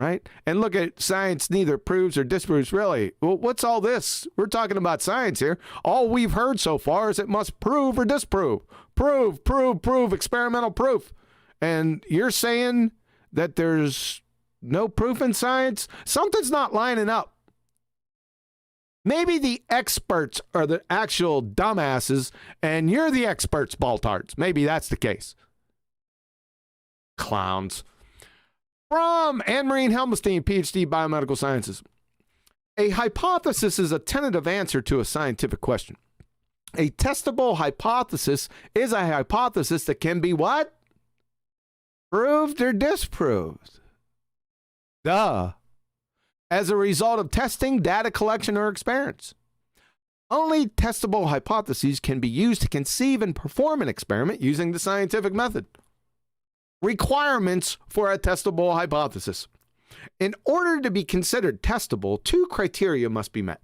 Right? And look at science neither proves or disproves, really. Well, what's all this? We're talking about science here. All we've heard so far is it must prove or disprove. Prove, experimental proof. And you're saying that there's no proof in science? Something's not lining up. Maybe the experts are the actual dumbasses, and you're the experts, baltards. Maybe that's the case. Clowns. From Anne-Marie Helmstein, PhD, Biomedical Sciences. A hypothesis is a tentative answer to a scientific question. A testable hypothesis is a hypothesis that can be what? Proved or disproved. Duh. As a result of testing, data collection, or experiments. Only testable hypotheses can be used to conceive and perform an experiment using the scientific method. Requirements for a testable hypothesis. In order to be considered testable, two criteria must be met.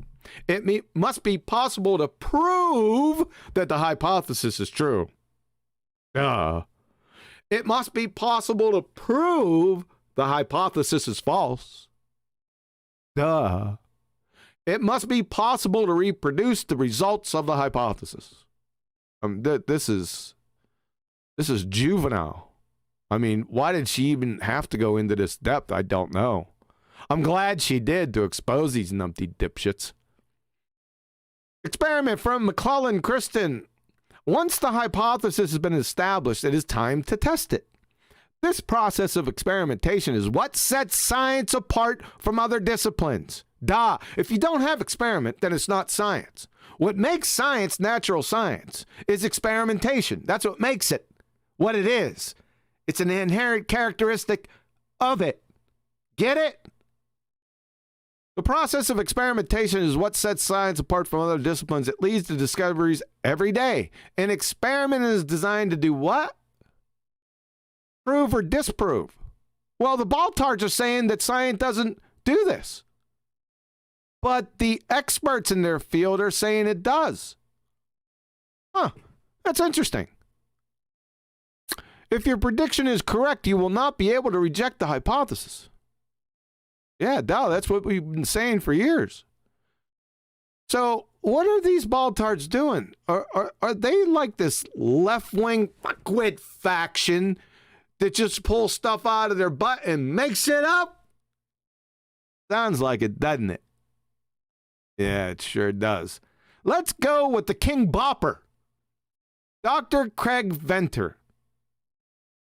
It must be possible to prove that the hypothesis is true. It must be possible to prove the hypothesis is false. It must be possible to reproduce the results of the hypothesis. This is juvenile. I mean, why did she even have to go into this depth? I don't know. I'm glad she did to expose these numpty dipshits. Experiment from McClellan Kristen. Once the hypothesis has been established, it is time to test it. This process of experimentation is what sets science apart from other disciplines. If you don't have experiment, then it's not science. What makes science natural science is experimentation. That's what makes it what it is. It's an inherent characteristic of it. Get it? The process of experimentation is what sets science apart from other disciplines. It leads to discoveries every day. An experiment is designed to do what? Prove or disprove. Well, the Baltards are saying that science doesn't do this. But the experts in their field are saying it does. Huh, that's interesting. If your prediction is correct, you will not be able to reject the hypothesis. Yeah, duh, that's what we've been saying for years. So what are these Baltards doing? Are they like this left-wing fuckwit faction that just pulls stuff out of their butt and makes it up? Sounds like it, doesn't it? Yeah, it sure does. Let's go with the King Bopper, Dr. Craig Venter,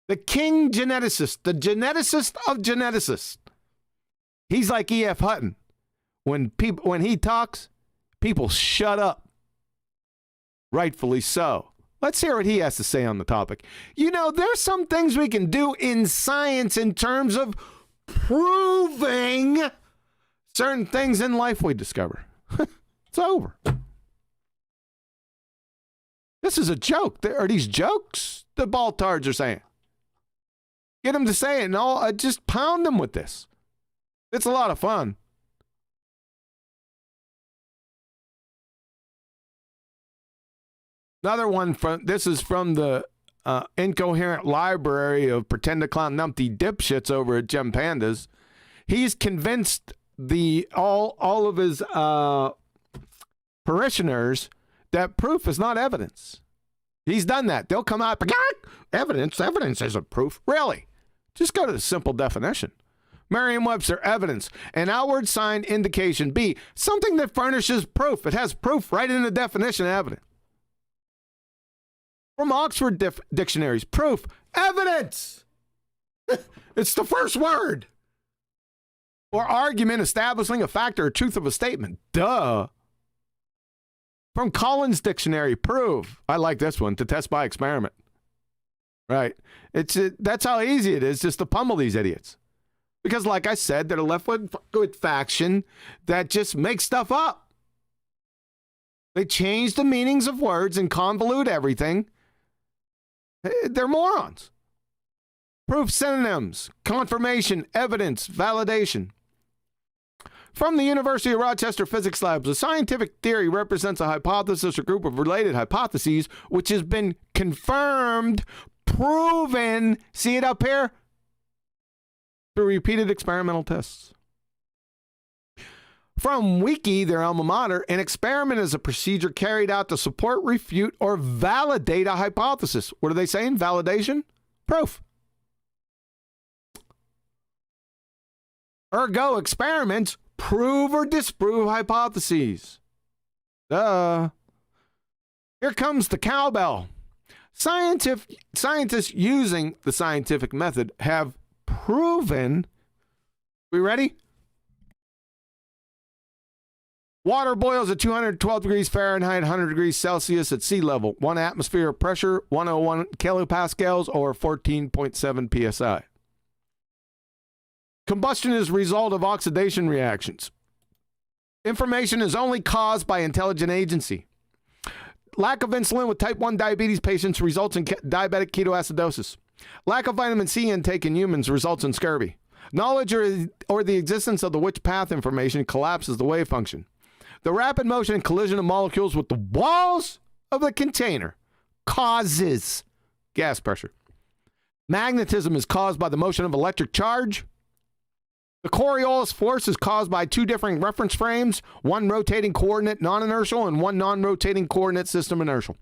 the King geneticist, the geneticist of geneticists. He's like E.F. Hutton. When he talks, people shut up. Rightfully so. Let's hear what he has to say on the topic. You know, there's some things we can do in science in terms of proving certain things in life we discover. It's over. This is a joke. Are these jokes the Baltards are saying? Get them to say it and I'll just pound them with this. It's a lot of fun. Another one this is from the Incoherent library of pretend to clown numpty dipshits over at Gem Pandas. He's convinced all of his parishioners that proof is not evidence. He's done that. They'll come out, evidence isn't proof. Really? Just go to the simple definition. Merriam-Webster, evidence, an outward sign, indication. B, something that furnishes proof. It has proof right in the definition of evidence. From Oxford dictionaries, proof, evidence. It's the first word. Or argument establishing a fact or truth of a statement. Duh. From Collins Dictionary, prove. I like this one, to test by experiment. Right. That's how easy it is just to pummel these idiots. Because like I said, they're a left-wing faction that just makes stuff up. They change the meanings of words and convolute everything. They're morons. Proof, synonyms, confirmation, evidence, validation. From the University of Rochester Physics Labs, a scientific theory represents a hypothesis or group of related hypotheses which has been confirmed, proven, see it up here, through repeated experimental tests. From Wiki, their alma mater, an experiment is a procedure carried out to support, refute, or validate a hypothesis. What are they saying? Validation? Proof. Ergo, experiments prove or disprove hypotheses. Duh. Here comes the cowbell. Scientists using the scientific method have proven, we ready? Water boils at 212 degrees Fahrenheit, 100 degrees Celsius at sea level. 1 atmosphere of pressure, 101 kilopascals, or 14.7 psi. Combustion is a result of oxidation reactions. Information is only caused by intelligent agency. Lack of insulin with type 1 diabetes patients results in diabetic ketoacidosis. Lack of vitamin C intake in humans results in scurvy. Knowledge or the existence of the witch path information collapses the wave function. The rapid motion and collision of molecules with the walls of the container causes gas pressure. Magnetism is caused by the motion of electric charge. The Coriolis force is caused by 2 different reference frames, one rotating coordinate non-inertial and one non-rotating coordinate system inertial.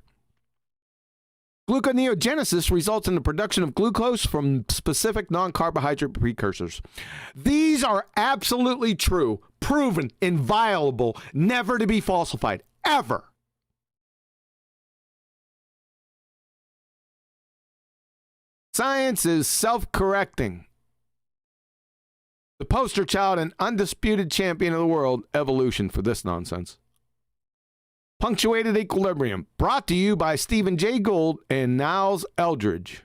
Gluconeogenesis results in the production of glucose from specific non-carbohydrate precursors. These are absolutely true, proven, inviolable, never to be falsified, ever. Science is self-correcting. The poster child and undisputed champion of the world, evolution, for this nonsense. Punctuated Equilibrium, brought to you by Stephen Jay Gould and Niles Eldridge.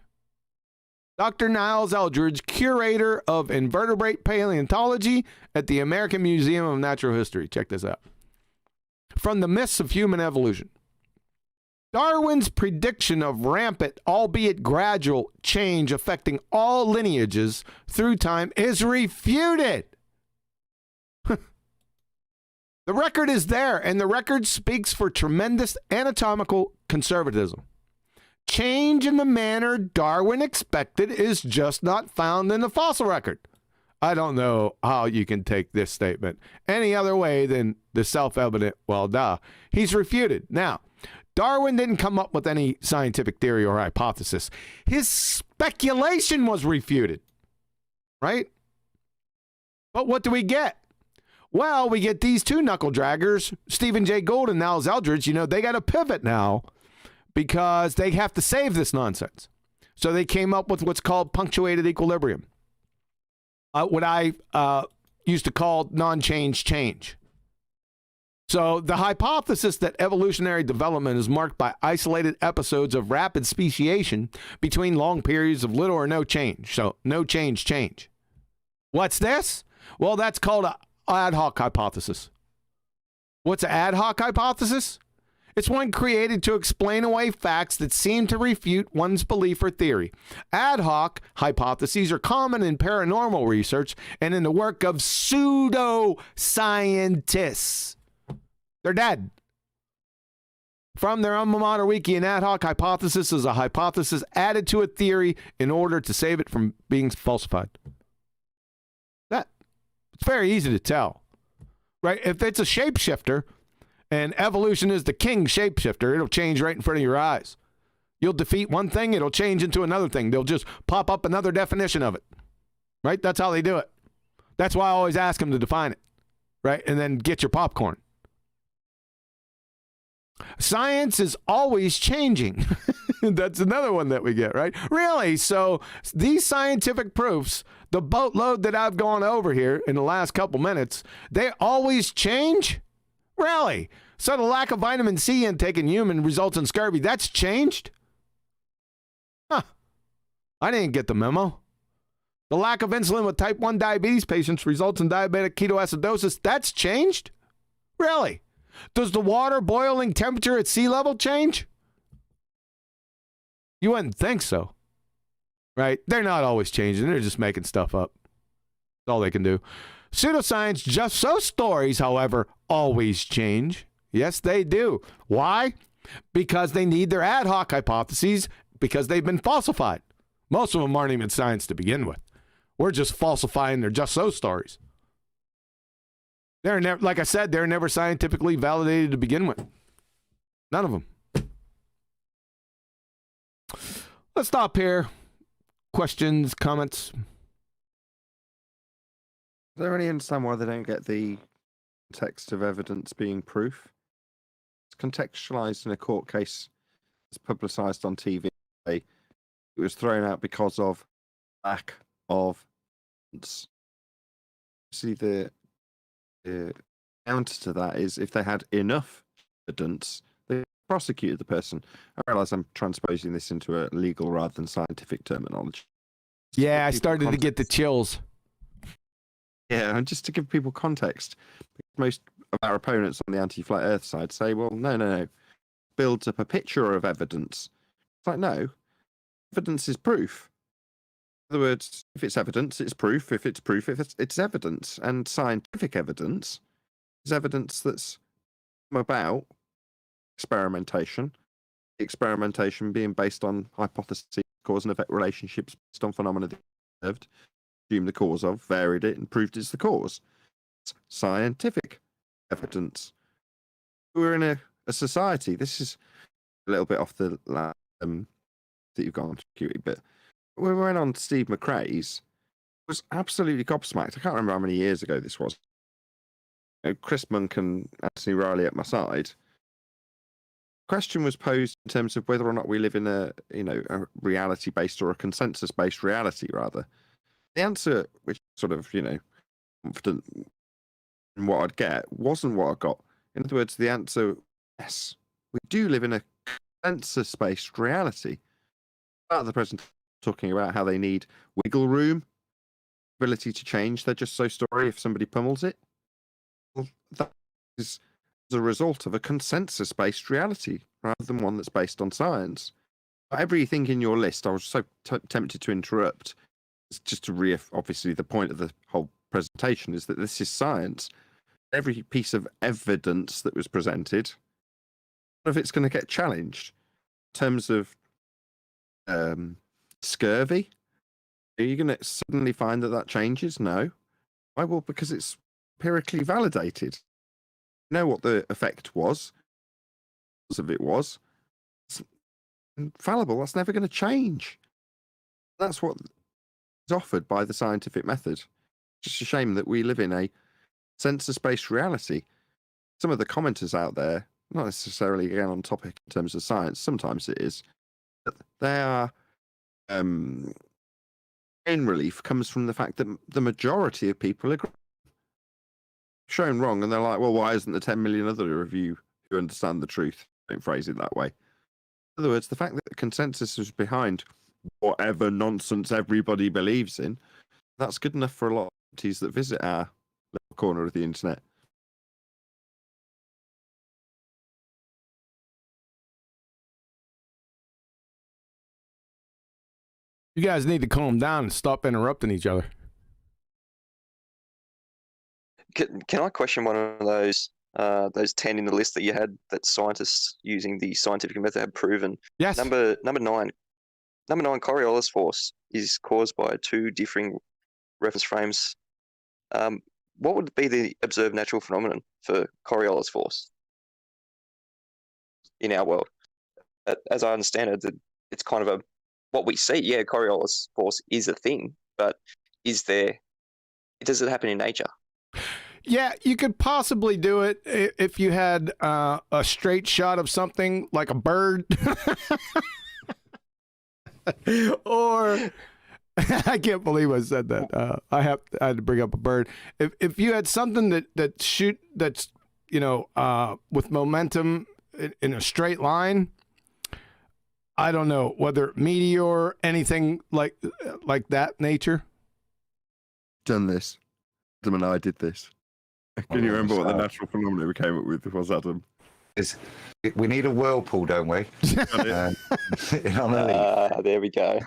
Dr. Niles Eldredge, curator of invertebrate paleontology at the American Museum of Natural History. Check this out. From the myths of human evolution. Darwin's prediction of rampant, albeit gradual, change affecting all lineages through time is refuted. The record is there, and the record speaks for tremendous anatomical conservatism. Change in the manner Darwin expected is just not found in the fossil record. I don't know how you can take this statement any other way than the self-evident, well, duh. He's refuted. Now, Darwin didn't come up with any scientific theory or hypothesis. His speculation was refuted, right? But what do we get? Well, we get these two knuckle draggers, Stephen Jay Gould and Niles Eldredge. You know, they got to pivot now because they have to save this nonsense. So they came up with what's called punctuated equilibrium. What I used to call non-change change. So the hypothesis that evolutionary development is marked by isolated episodes of rapid speciation between long periods of little or no change. So no change change. What's this? Well, that's called a ad hoc hypothesis. What's an ad hoc hypothesis? It's one created to explain away facts that seem to refute one's belief or theory. Ad hoc hypotheses are common in paranormal research and in the work of pseudoscientists. They're dead. From their alma mater wiki, an ad hoc hypothesis is a hypothesis added to a theory in order to save it from being falsified. It's very easy to tell, right? If it's a shapeshifter and evolution is the king shapeshifter, it'll change right in front of your eyes. You'll defeat one thing, it'll change into another thing. They'll just pop up another definition of it, right? That's how they do it. That's why I always ask them to define it, right? And then get your popcorn. Science is always changing. That's another one that we get, right? Really? So these scientific proofs, the boatload that I've gone over here in the last couple minutes, they always change? Really? So the lack of vitamin C intake in human results in scurvy, that's changed? Huh. I didn't get the memo. The lack of insulin with type 1 diabetes patients results in diabetic ketoacidosis, that's changed? Really? Does the water boiling temperature at sea level change? You wouldn't think so, right? They're not always changing. They're just making stuff up. That's all they can do. Pseudoscience just so stories, however, always change. Yes, they do. Why? Because they need their ad hoc hypotheses because they've been falsified. Most of them aren't even science to begin with. We're just falsifying their just so stories. They're never, like I said, they're never scientifically validated to begin with. None of them. Let's stop here. Questions, comments? I don't really understand why they don't get the context of evidence being proof. It's contextualized in a court case. It's publicized on TV. It was thrown out because of lack of evidence. See, the counter to that is if they had enough evidence, they prosecuted the person. I realize I'm transposing this into a legal rather than scientific terminology. Yeah, I started to get the chills. Yeah, and just to give people context, most of our opponents on the anti-flat Earth side say, well, no. Builds up a picture of evidence. It's like, no, evidence is proof. In other words, if it's evidence, it's proof. If it's proof, it's evidence. And scientific evidence is evidence that's come about experimentation. Experimentation being based on hypotheses, cause and effect relationships based on phenomena that observed, assumed the cause of, varied it, and proved it's the cause. It's scientific evidence. We're in a society. This is a little bit off the that you've gone on to, but we went on Steve McRae's. It was absolutely gobsmacked. I can't remember how many years ago this was. Chris Monk and Anthony Riley at my side. Question was posed in terms of whether or not we live in a reality-based or a consensus-based reality, rather. The answer, which sort of, confident in what I'd get, wasn't what I got. In other words, the answer, yes, we do live in a consensus-based reality. At the present talking about how they need wiggle room, ability to change their just so story if somebody pummels it. Well, that is as a result of a consensus-based reality rather than one that's based on science. Everything in your list, I was so tempted to interrupt. It's just to obviously the point of the whole presentation is that this is science. Every piece of evidence that was presented, none of it's going to get challenged. In terms of scurvy, are you going to suddenly find that changes? No. Why? Well, because it's empirically validated. You know what the effect was. Of it was. It's infallible. That's never going to change. That's what is offered by the scientific method. Just a shame that we live in a census-based reality. Some of the commenters out there, not necessarily again on topic in terms of science, sometimes it is, but they are in relief comes from the fact that the majority of people are shown wrong, and they're like, well, why isn't the 10 million other of you who understand the truth? Don't phrase it that way. In other words, the fact that the consensus is behind whatever nonsense everybody believes in, that's good enough for a lot of entities that visit our little corner of the internet. You guys need to calm down and stop interrupting each other. Can I question one of those 10 in the list that you had that scientists using the scientific method have proven? Yes. Number 9. Number 9, Coriolis force is caused by 2 differing reference frames. What would be the observed natural phenomenon for Coriolis force in our world? As I understand it, it's kind of what we see. Yeah, Coriolis force is a thing, but does it happen in nature? Yeah, you could possibly do it if you had a straight shot of something like a bird. Or I can't believe I said that. I had to bring up a bird. If you had something that's with momentum in a straight line, I don't know whether meteor, anything like that nature. Done this. Adam and I did this. Can you remember what the natural phenomenon we came up with was, Adam? We need a whirlpool, don't we? There we go.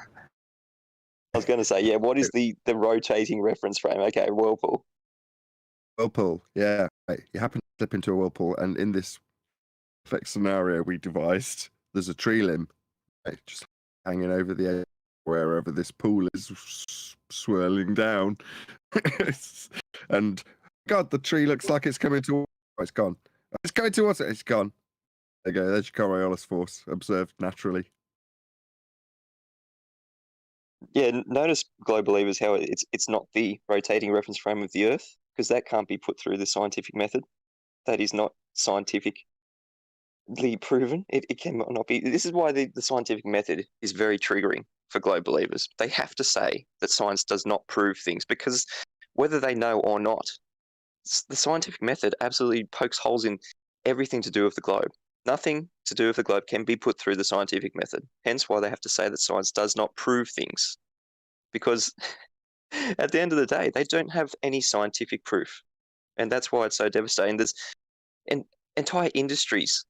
I was going to say, yeah, what is the rotating reference frame? Okay, whirlpool. Whirlpool, yeah. You happen to slip into a whirlpool, and in this perfect scenario we devised, there's a tree limb just hanging over the edge wherever this pool is swirling down. And God, the tree looks like it's coming towards. Oh, it's gone. It's coming towards it. It's gone. There you go. There's your Coriolis force observed naturally. Yeah, notice, Globe Believers, how it's not the rotating reference frame of the Earth, because that can't be put through the scientific method. That is not scientifically proven. It cannot be. This is why the scientific method is very triggering for Globe Believers. They have to say that science does not prove things, because whether they know or not, the scientific method absolutely pokes holes in everything to do with the globe. Nothing to do with the globe can be put through the scientific method. Hence why they have to say that science does not prove things. Because at the end of the day, they don't have any scientific proof. And that's why it's so devastating. There's entire industries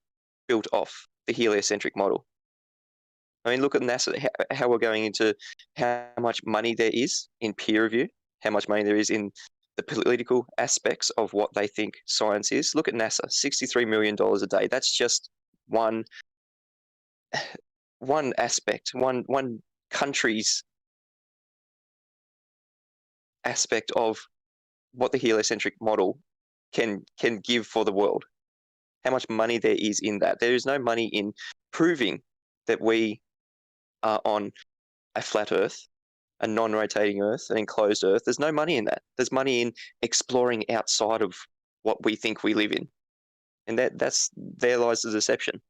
built off the heliocentric model. I mean, look at NASA, how we're going into how much money there is in peer review, how much money there is in the political aspects of what they think science is. Look at NASA, $63 million a day. That's just one aspect, one country's aspect of what the heliocentric model can give for the world. How much money there is in that. There is no money in proving that we are on a flat Earth, a non-rotating Earth, an enclosed Earth. There's no money in that. There's money in exploring outside of what we think we live in. And there lies the deception.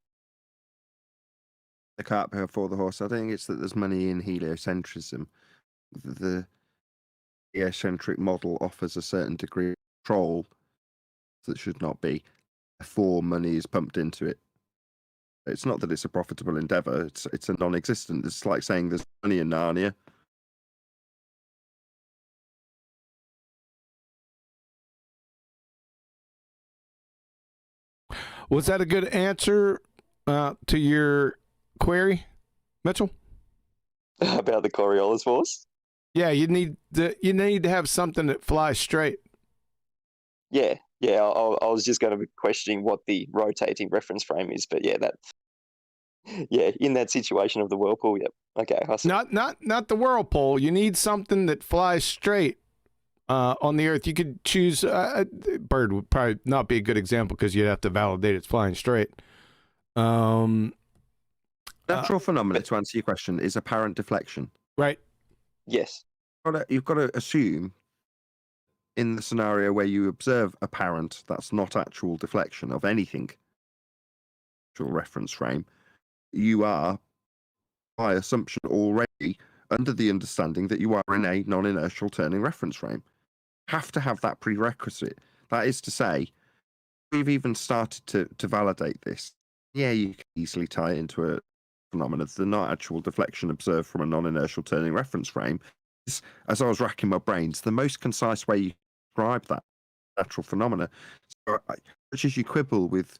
The cart before the horse. I think it's that there's money in heliocentrism. The heliocentric model offers a certain degree of control that should not be. Therefore, money is pumped into it. It's not that it's a profitable endeavor. It's a non-existent. It's like saying there's money in Narnia. Was that a good answer to your query, Mitchell? About the Coriolis force? Yeah, you need to have something that flies straight. Yeah. I was just going to be questioning what the rotating reference frame is, but in that situation of the whirlpool, yep. Okay. Not the whirlpool. You need something that flies straight on the Earth. You could choose a bird would probably not be a good example because you'd have to validate it's flying straight. Natural phenomena, to answer your question, is apparent deflection. Right. Yes. You've got to assume in the scenario where you observe apparent, that's not actual deflection of anything, actual reference frame, you are, by assumption, already under the understanding that you are in a non-inertial turning reference frame. Have to have that prerequisite. That is to say, we've even started to validate this. Yeah, you can easily tie it into a phenomenon. The not actual deflection observed from a non-inertial turning reference frame is, as I was racking my brains, the most concise way you describe that natural phenomena. So, much as you quibble with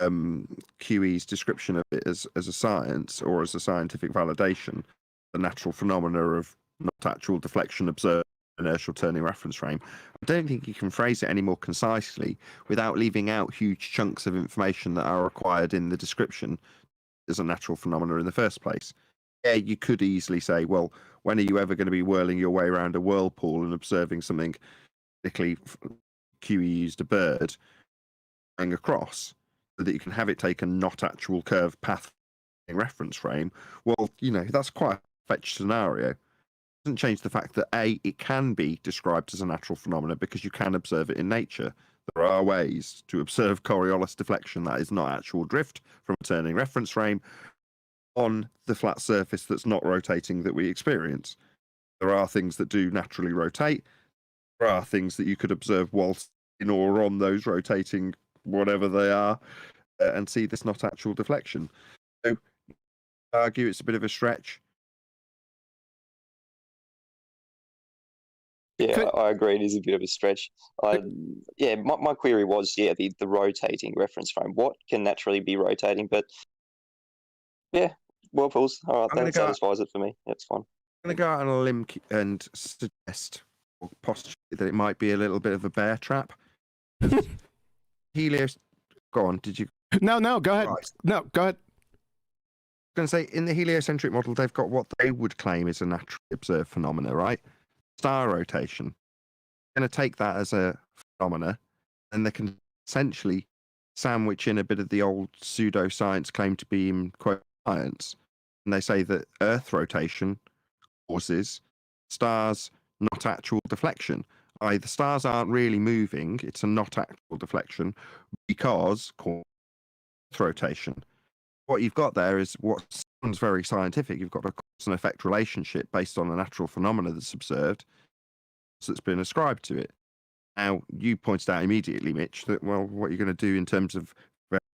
QE's description of it as a science or as a scientific validation, the natural phenomena of not actual deflection observed in inertial turning reference frame, I don't think you can phrase it any more concisely without leaving out huge chunks of information that are required in the description as a natural phenomena in the first place. Yeah, you could easily say, well, when are you ever going to be whirling your way around a whirlpool and observing something, particularly QE used a bird going across, so that you can have it take a not actual curved path reference frame? Well, that's quite a fetched scenario. It doesn't change the fact that it can be described as a natural phenomenon because you can observe it in nature. There are ways to observe Coriolis deflection that is not actual drift from a turning reference frame on the flat surface that's not rotating that we experience. There are things that do naturally rotate. There are things that you could observe whilst in or on those rotating, whatever they are, and see this not actual deflection. So I argue it's a bit of a stretch. Yeah, I agree. It is a bit of a stretch. My query was, the rotating reference frame. What can naturally be rotating? But yeah, whirlpools. All right, that satisfies it for me. That's fine. I'm going to go out on a limb and suggest or postulate that it might be a little bit of a bear trap. Helios, go on. Did you? No, go ahead. Right. No, go ahead. I was going to say, in the heliocentric model, they've got what they would claim is a naturally observed phenomena, right? Star rotation. They're going to take that as a phenomena, and they can essentially sandwich in a bit of the old pseudoscience claim to be in quote science. And they say that Earth rotation causes stars not actual deflection. The stars aren't really moving, it's a not actual deflection because Earth rotation. What you've got there is what sounds very scientific. You've got a cause and effect relationship based on a natural phenomena that's observed, that's been ascribed to it. Now, you pointed out immediately, Mitch, that, well, what you're going to do in terms of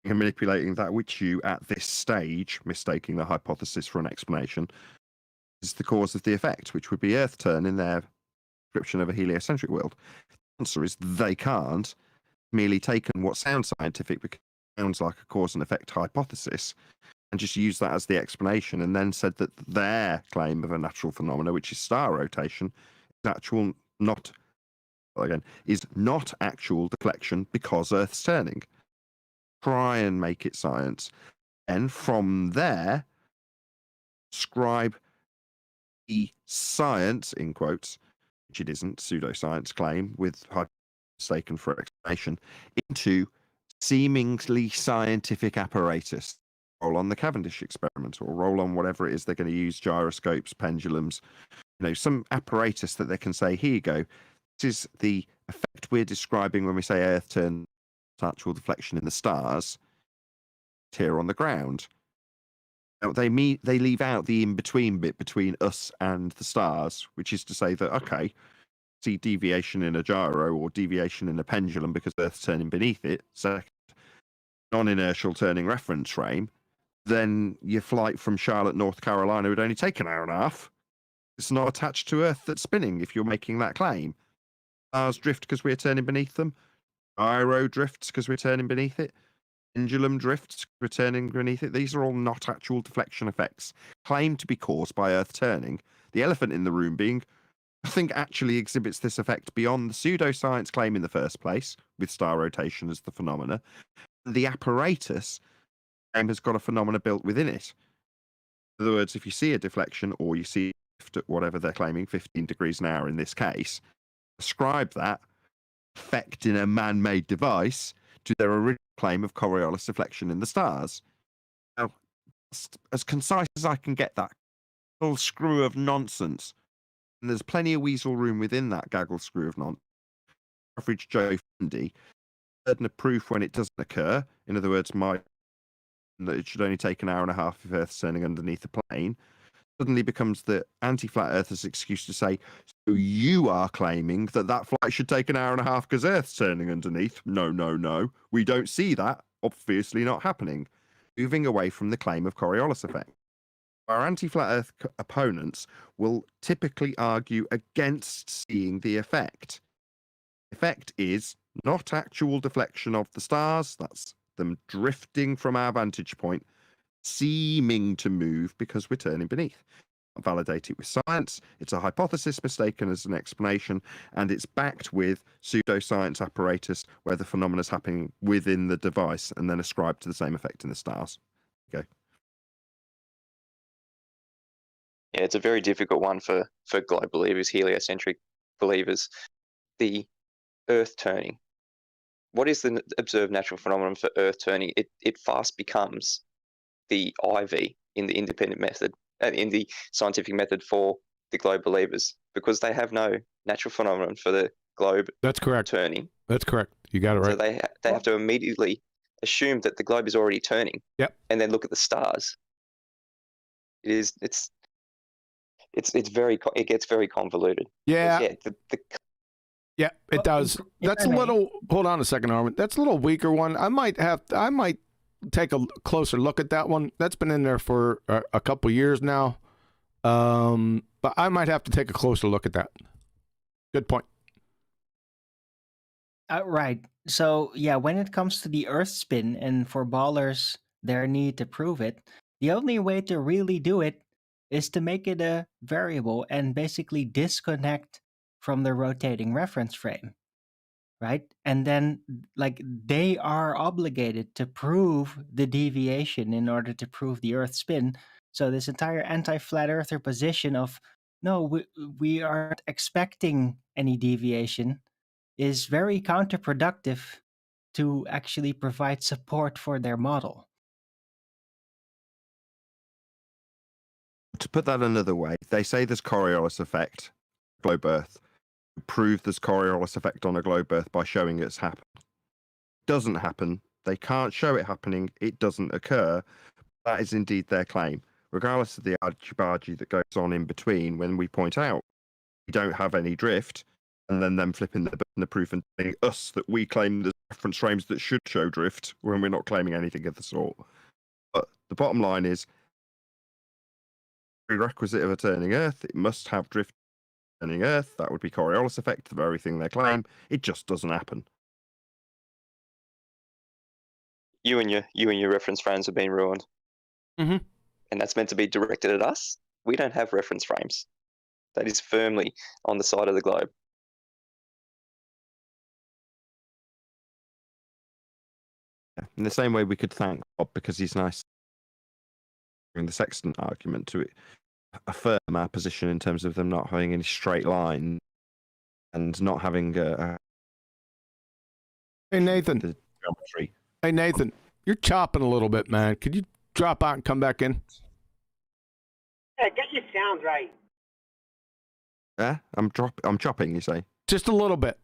manipulating that, which you at this stage, mistaking the hypothesis for an explanation, is the cause of the effect, which would be Earth turn in their description of a heliocentric world. The answer is they can't merely taken what sounds scientific because it sounds like a cause and effect hypothesis and just use that as the explanation, and then said that their claim of a natural phenomena, which is star rotation, is not actual deflection because Earth's turning. Try and make it science. And from there, ascribe the science, in quotes, which it isn't, pseudoscience claim with mistaken for explanation, into seemingly scientific apparatus. Roll on the Cavendish experiment or roll on whatever it is they're going to use, gyroscopes, pendulums, some apparatus that they can say, here you go. This is the effect we're describing when we say Earth turns actual deflection in the stars here on the ground. Now, they leave out the in-between bit between us and the stars, which is to say that, okay, see deviation in a gyro or deviation in a pendulum because Earth's turning beneath it. Second, non-inertial turning reference frame. then your flight from Charlotte, North Carolina would only take an hour and a half. It's not attached to Earth that's spinning if you're making that claim. Stars drift because we're turning beneath them. Gyro drifts because we're turning beneath it. Pendulum drifts, we're turning beneath it. These are all not actual deflection effects claimed to be caused by Earth turning. The elephant in the room being nothing actually exhibits this effect beyond the pseudoscience claim in the first place, with star rotation as the phenomena. The apparatus claim has got a phenomena built within it. In other words, if you see a deflection or you see at whatever they're claiming, 15 degrees an hour in this case, ascribe that effect in a man-made device to their original claim of Coriolis deflection in the stars. Now, as concise as I can get that little screw of nonsense, and there's plenty of weasel room within that gaggle screw of nonsense. Average Joe Fundy, burden of proof when it doesn't occur. In other words, that it should only take an hour and a half if Earth's turning underneath the plane, suddenly becomes the anti-flat earthers' excuse to say, so you are claiming that that flight should take an hour and a half because Earth's turning underneath. No, no, no. We don't see that. Obviously not happening. Moving away from the claim of Coriolis effect. Our anti-flat earth opponents will typically argue against seeing the effect. The effect is not actual deflection of the stars. That's them drifting from our vantage point, seeming to move because we're turning beneath. Validate it with science. It's a hypothesis mistaken as an explanation, and it's backed with pseudoscience apparatus where the phenomena is happening within the device and then ascribed to the same effect in the stars. Okay. Yeah, it's a very difficult one for globe believers, heliocentric believers. The Earth turning. What is the observed natural phenomenon for Earth turning? It fast becomes the IV in the independent method, in the scientific method for the globe believers, because they have no natural phenomenon for the globe. That's correct. Turning. That's correct. You got it right. So they have to immediately assume that the globe is already turning. Yep. And then look at the stars. It gets very convoluted. Yeah. Yeah. Yeah, it does. That's a little. Hold on a second, Armin. That's a little weaker one. I might take a closer look at that one. That's been in there for a couple years now, but I might have to take a closer look at that. Good point. Right. So yeah, when it comes to the Earth spin and for ballers their need to prove it, the only way to really do it is to make it a variable and basically disconnect from the rotating reference frame, right? And then like they are obligated to prove the deviation in order to prove the Earth spin. So this entire anti-flat earther position of no, we aren't expecting any deviation is very counterproductive to actually provide support for their model. To put that another way, they say there's Coriolis effect, globe Earth. Prove there's Coriolis effect on a globe Earth by showing it's happened. Doesn't happen. They can't show it happening. It doesn't occur. That is indeed their claim. Regardless of the argy-bargy that goes on in between, when we point out we don't have any drift, and then them flipping the proof and telling us that we claim there's reference frames that should show drift when we're not claiming anything of the sort. But the bottom line is, prerequisite of a turning Earth, it must have drift turning Earth. That would be Coriolis effect, the very thing they claim. It just doesn't happen. You and your reference frames have been ruined. Mm-hmm. And that's meant to be directed at us. We don't have reference frames. That is firmly on the side of the globe. Yeah. In the same way we could thank Bob because he's nice during the sextant argument to affirm our position in terms of them not having any straight line and not having Hey Nathan. the geometry. Hey Nathan, you're chopping a little bit, man. Could you drop out and come back in? Yeah, get your sound right. Yeah, I'm chopping, you say? Just a little bit.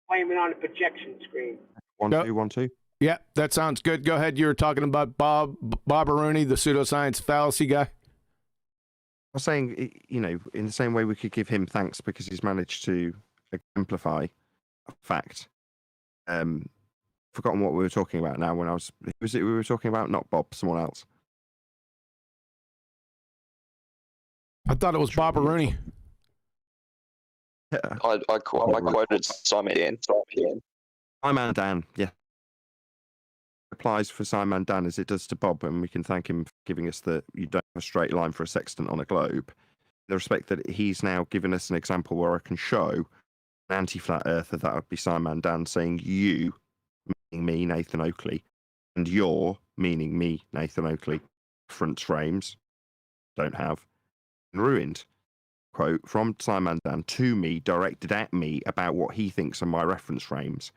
Blaming on the projection screen. 1 2 1 2. Yeah, that sounds good. Go ahead. You were talking about Bob Aruni, the pseudoscience fallacy guy. I was saying, in the same way we could give him thanks because he's managed to exemplify fact. Forgotten what we were talking about now. When who was it we were talking about? Not Bob, someone else. I thought it was Bob Rooney. Yeah. I quoted Simon Dan. Simon Dan, yeah. Applies for Simon Dan as it does to Bob, and we can thank him for giving us that you don't have a straight line for a sextant on a globe. In the respect that he's now given us an example where I can show an anti-flat earther, that would be Simon Dan, saying you, meaning me, Nathan Oakley, and you're, meaning me, Nathan Oakley, reference frames, don't have, and ruined. Quote from Simon Dan to me, directed at me about what he thinks are my reference frames.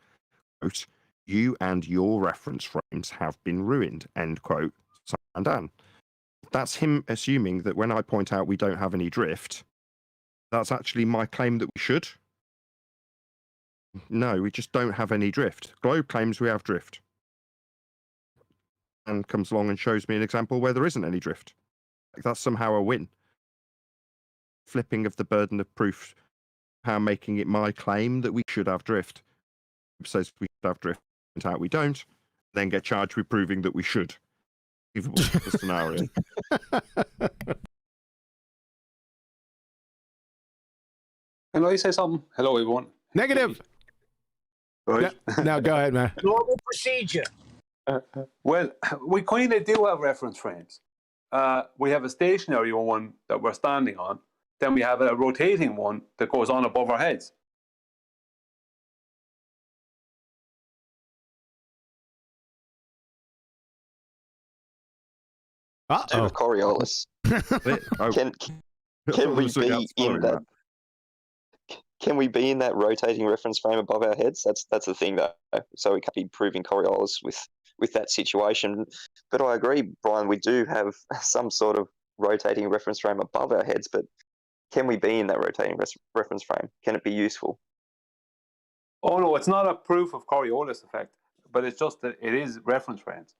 Quote, you and your reference frames have been ruined. End quote. Simon Dan. That's him assuming that when I point out we don't have any drift, that's actually my claim that we should. No, we just don't have any drift. Globe claims we have drift. And comes along and shows me an example where there isn't any drift. Like that's somehow a win. Flipping of the burden of proof, how making it my claim that we should have drift. Says we should have drift, turns out we don't, then get charged with proving that we should. The scenario. Can I say something? Hello, everyone. Negative. Right. No, go ahead, man. Normal procedure. Well, we kind of do have reference frames. We have a stationary one that we're standing on. Then we have a rotating one that goes on above our heads. With Coriolis. Can we be in that? Can we be in that rotating reference frame above our heads? That's the thing, though. So we can't be proving Coriolis with that situation. But I agree, Brian. We do have some sort of rotating reference frame above our heads, but can we be in that rotating reference frame? Can it be useful? Oh no, it's not a proof of Coriolis effect, but it's just that it is reference frames.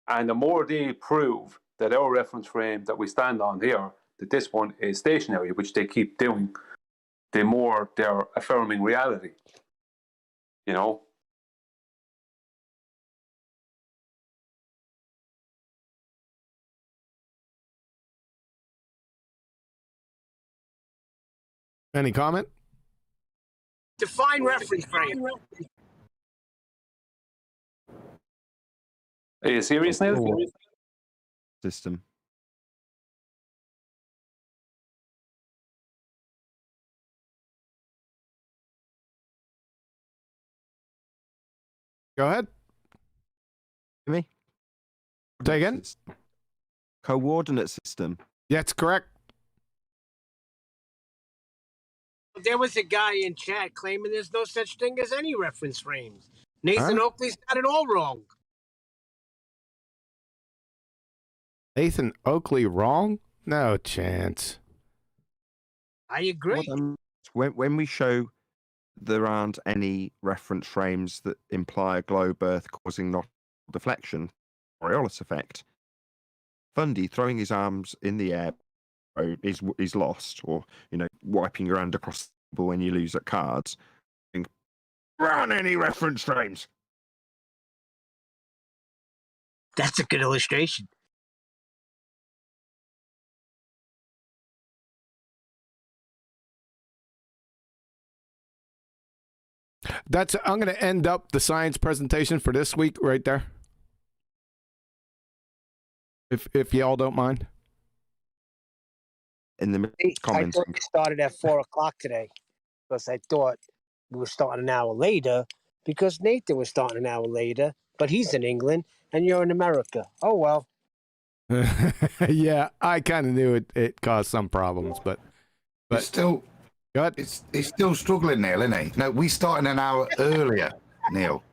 And the more they prove that our reference frame that we stand on here, that this one is stationary, which they keep doing, the more they're affirming reality. You know? Any comment? Define reference frame. Are you serious, Neil? System. Go ahead. Me? Say again? Coordinate system. Yeah, it's correct. There was a guy in chat claiming there's no such thing as any reference frames. Nathan Oakley's got it all wrong. Nathan Oakley wrong? No chance. I agree. When we show there aren't any reference frames that imply a globe Earth causing not deflection, Coriolis effect, Fundy throwing his arms in the air is lost, or wiping your hand across the table when you lose at cards. Run any reference frames. That's a good illustration. I'm going to end up the science presentation for this week right there. If y'all don't mind. In the comments. I thought we started at 4:00 today because I thought we were starting an hour later because Nathan was starting an hour later, but he's in England and you're in America. Oh, well. Yeah, I kind of knew it caused some problems, but it's still... It's still struggling, Neil, isn't he? No, we started an hour earlier, Neil.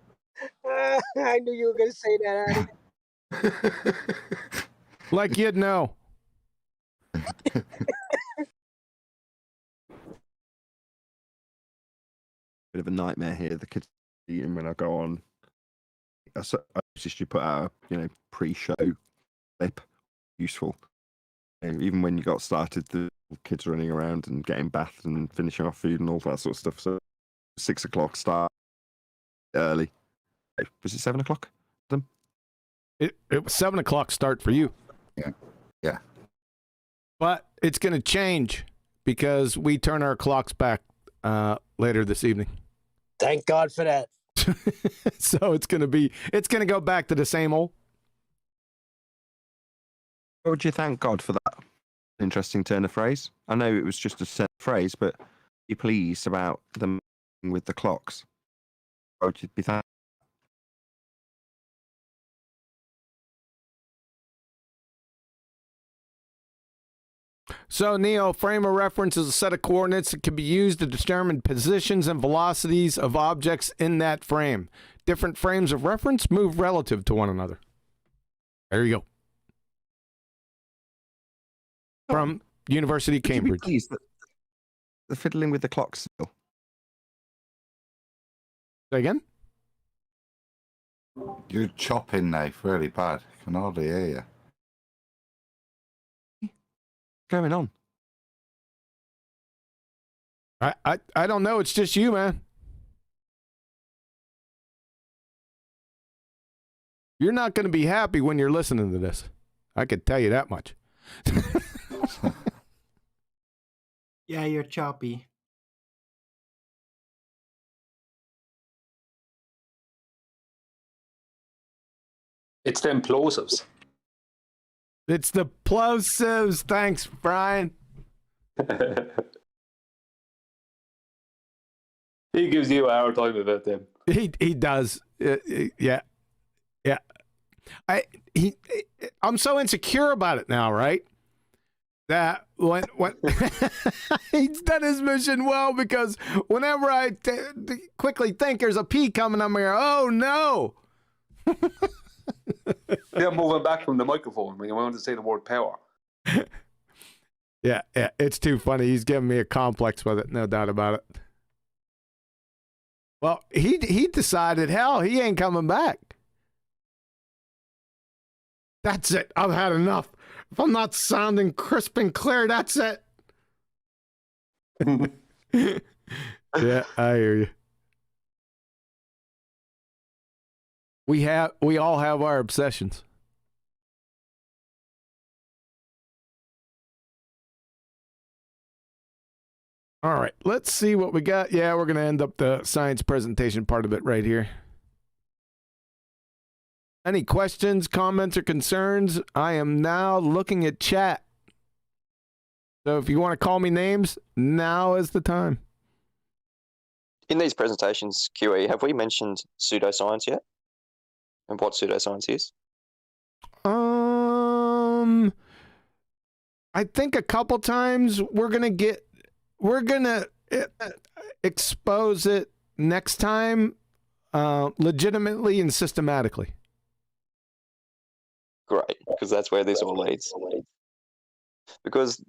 I knew you were going to say that, Andy. Like you'd know. Bit of a nightmare here. The kids eating when I go on. I just you put out a pre-show clip. Useful. And even when you got started, the kids running around and getting bathed and finishing off food and all that sort of stuff. So 6 o'clock start early. Was it 7 o'clock? It was 7 o'clock start for you. Yeah. But it's going to change because we turn our clocks back later this evening. Thank God for that. So it's going to go back to the same old. Would you thank God for that interesting turn of phrase? I know it was just a set phrase, but be pleased about them with the clocks. Or would you be thankful? So, Neo, frame of reference is a set of coordinates that can be used to determine positions and velocities of objects in that frame. Different frames of reference move relative to one another. There you go. From University of Cambridge. Please, the fiddling with the clocks still. Say again? You're chopping now, really bad. I can hardly hear you. Going on? I don't know. It's just you, man. You're not going to be happy when you're listening to this. I can tell you that much. Yeah, you're choppy. It's the implosives. It's the plosives. Thanks, Brian. He gives you a hard time about them. He does. Yeah. I'm so insecure about it now, right? That when he's done his mission well, because whenever I quickly think there's a P coming, I'm here. Oh no! They're moving back from the microphone when you want to say the word power. Yeah, it's too funny. He's giving me a complex with it, no doubt about it. Well, he decided, hell, he ain't coming back. That's it. I've had enough. If I'm not sounding crisp and clear, that's it. Yeah, I hear you. We all have our obsessions. All right, let's see what we got. Yeah, we're going to end up the science presentation part of it right here. Any questions, comments, or concerns? I am now looking at chat. So if you want to call me names, now is the time. In these presentations, QE, have we mentioned pseudoscience yet? And what pseudoscience is? I think a couple times we're gonna expose it next time, legitimately and systematically. Great, because that's where this all leads. Because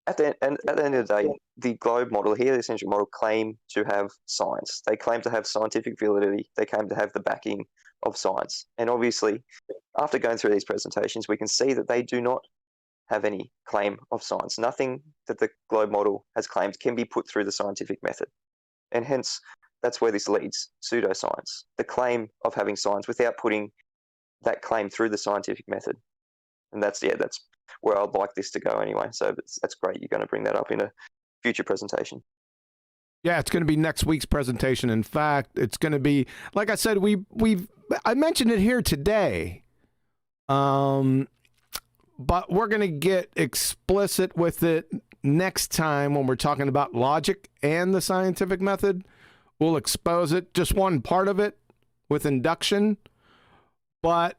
at the end of the day, the globe model, the heliocentric model, claim to have science. They claim to have scientific validity. They claim to have the backing of science. And obviously, after going through these presentations, we can see that they do not have any claim of science. Nothing that the globe model has claimed can be put through the scientific method. And hence, that's where this leads, pseudoscience. The claim of having science without putting that claim through the scientific method. And that's where I'd like this to go anyway. So that's great. You're going to bring that up in a future presentation. Yeah, it's going to be next week's presentation. In fact, it's going to be, like I said, I mentioned it here today, but we're going to get explicit with it next time when we're talking about logic and the scientific method. We'll expose it, just one part of it with induction, but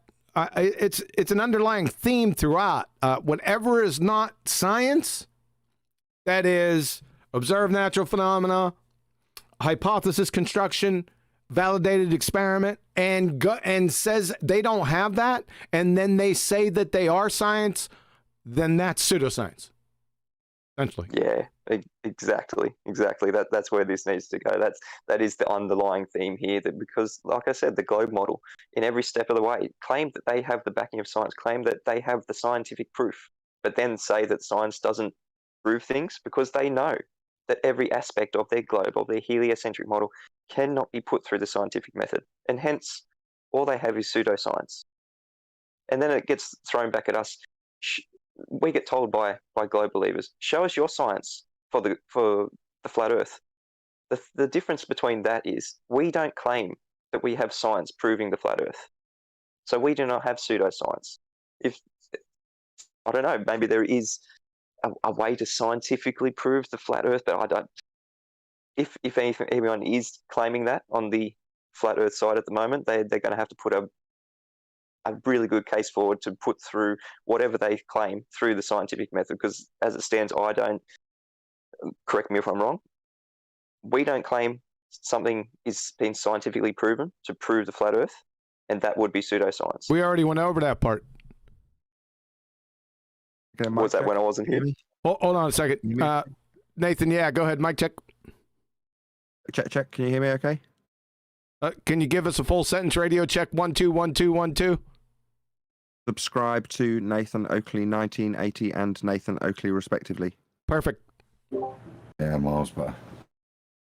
it's an underlying theme throughout. Whatever is not science, that is observed natural phenomena, hypothesis construction, validated experiment, and says they don't have that, and then they say that they are science, then that's pseudoscience. Essentially. Yeah, exactly. That's where this needs to go. That is the underlying theme here. That because, like I said, the globe model, in every step of the way, claim that they have the backing of science, claim that they have the scientific proof, but then say that science doesn't prove things because they know that every aspect of their globe, of their heliocentric model, cannot be put through the scientific method. And hence, all they have is pseudoscience. And then it gets thrown back at us. We get told by globe believers, show us your science for the flat Earth. The difference between that is we don't claim that we have science proving the flat Earth. So we do not have pseudoscience. I don't know, maybe there is a way to scientifically prove the flat Earth, but I don't. If anyone is claiming that on the flat Earth side at the moment, they're going to have to put a really good case forward to put through whatever they claim through the scientific method, because as it stands, I don't, correct me if I'm wrong, we don't claim something is being scientifically proven to prove the flat Earth, and that would be pseudoscience. We already went over that part. Okay, was that when I wasn't here? Hold on a second. Nathan, yeah, go ahead. Mic check. Check. Can you hear me okay? Can you give us a full sentence radio check? 1 2 1 2 1 2. Subscribe to Nathan Oakley 1980 and Nathan Oakley respectively. Perfect. Yeah, miles better.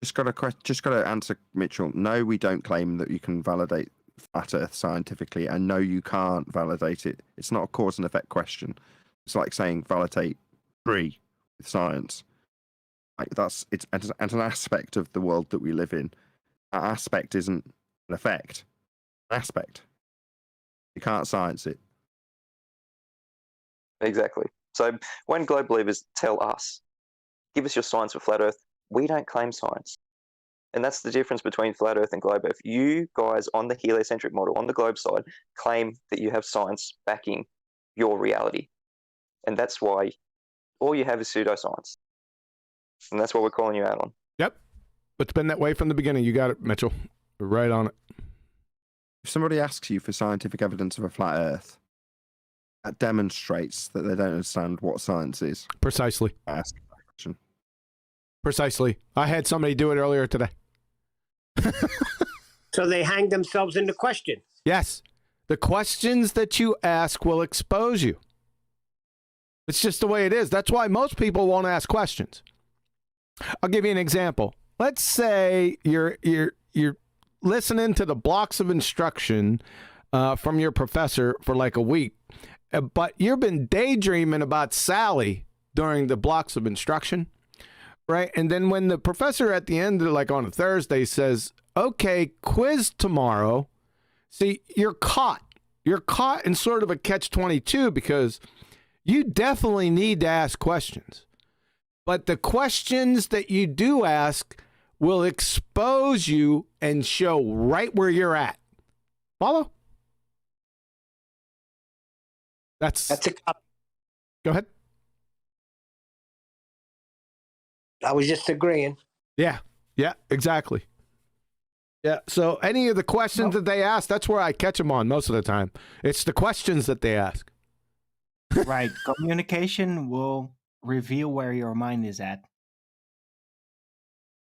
Just got to answer Mitchell. No, we don't claim that you can validate flat Earth scientifically, and no, you can't validate it. It's not a cause and effect question. It's like saying validate tree with science. Like it's an aspect of the world that we live in. That aspect isn't an effect. An aspect. You can't science it. Exactly. So when globe believers tell us, give us your science for flat Earth, we don't claim science. And that's the difference between flat Earth and globe Earth. You guys on the heliocentric model, on the globe side, claim that you have science backing your reality. And that's why all you have is pseudoscience. And that's what we're calling you out on. Yep. It's been that way from the beginning. You got it, Mitchell. We're right on it. If somebody asks you for scientific evidence of a flat Earth, that demonstrates that they don't understand what science is. Precisely. Ask that question. Precisely. I had somebody do it earlier today. So they hang themselves in the question. Yes. The questions that you ask will expose you. It's just the way it is. That's why most people won't ask questions. I'll give you an example. Let's say you're listening to the blocks of instruction from your professor for like a week, but you've been daydreaming about Sally during the blocks of instruction, right? And then when the professor at the end, like on a Thursday, says, okay, quiz tomorrow, see, you're caught. You're caught in sort of a catch-22 because you definitely need to ask questions. But the questions that you do ask will expose you and show right where you're at. Follow? That's a cop. Go ahead. I was just agreeing. Yeah, exactly. Yeah, so any of the questions that they ask, that's where I catch them on most of the time. It's the questions that they ask. Right. Communication will reveal where your mind is at.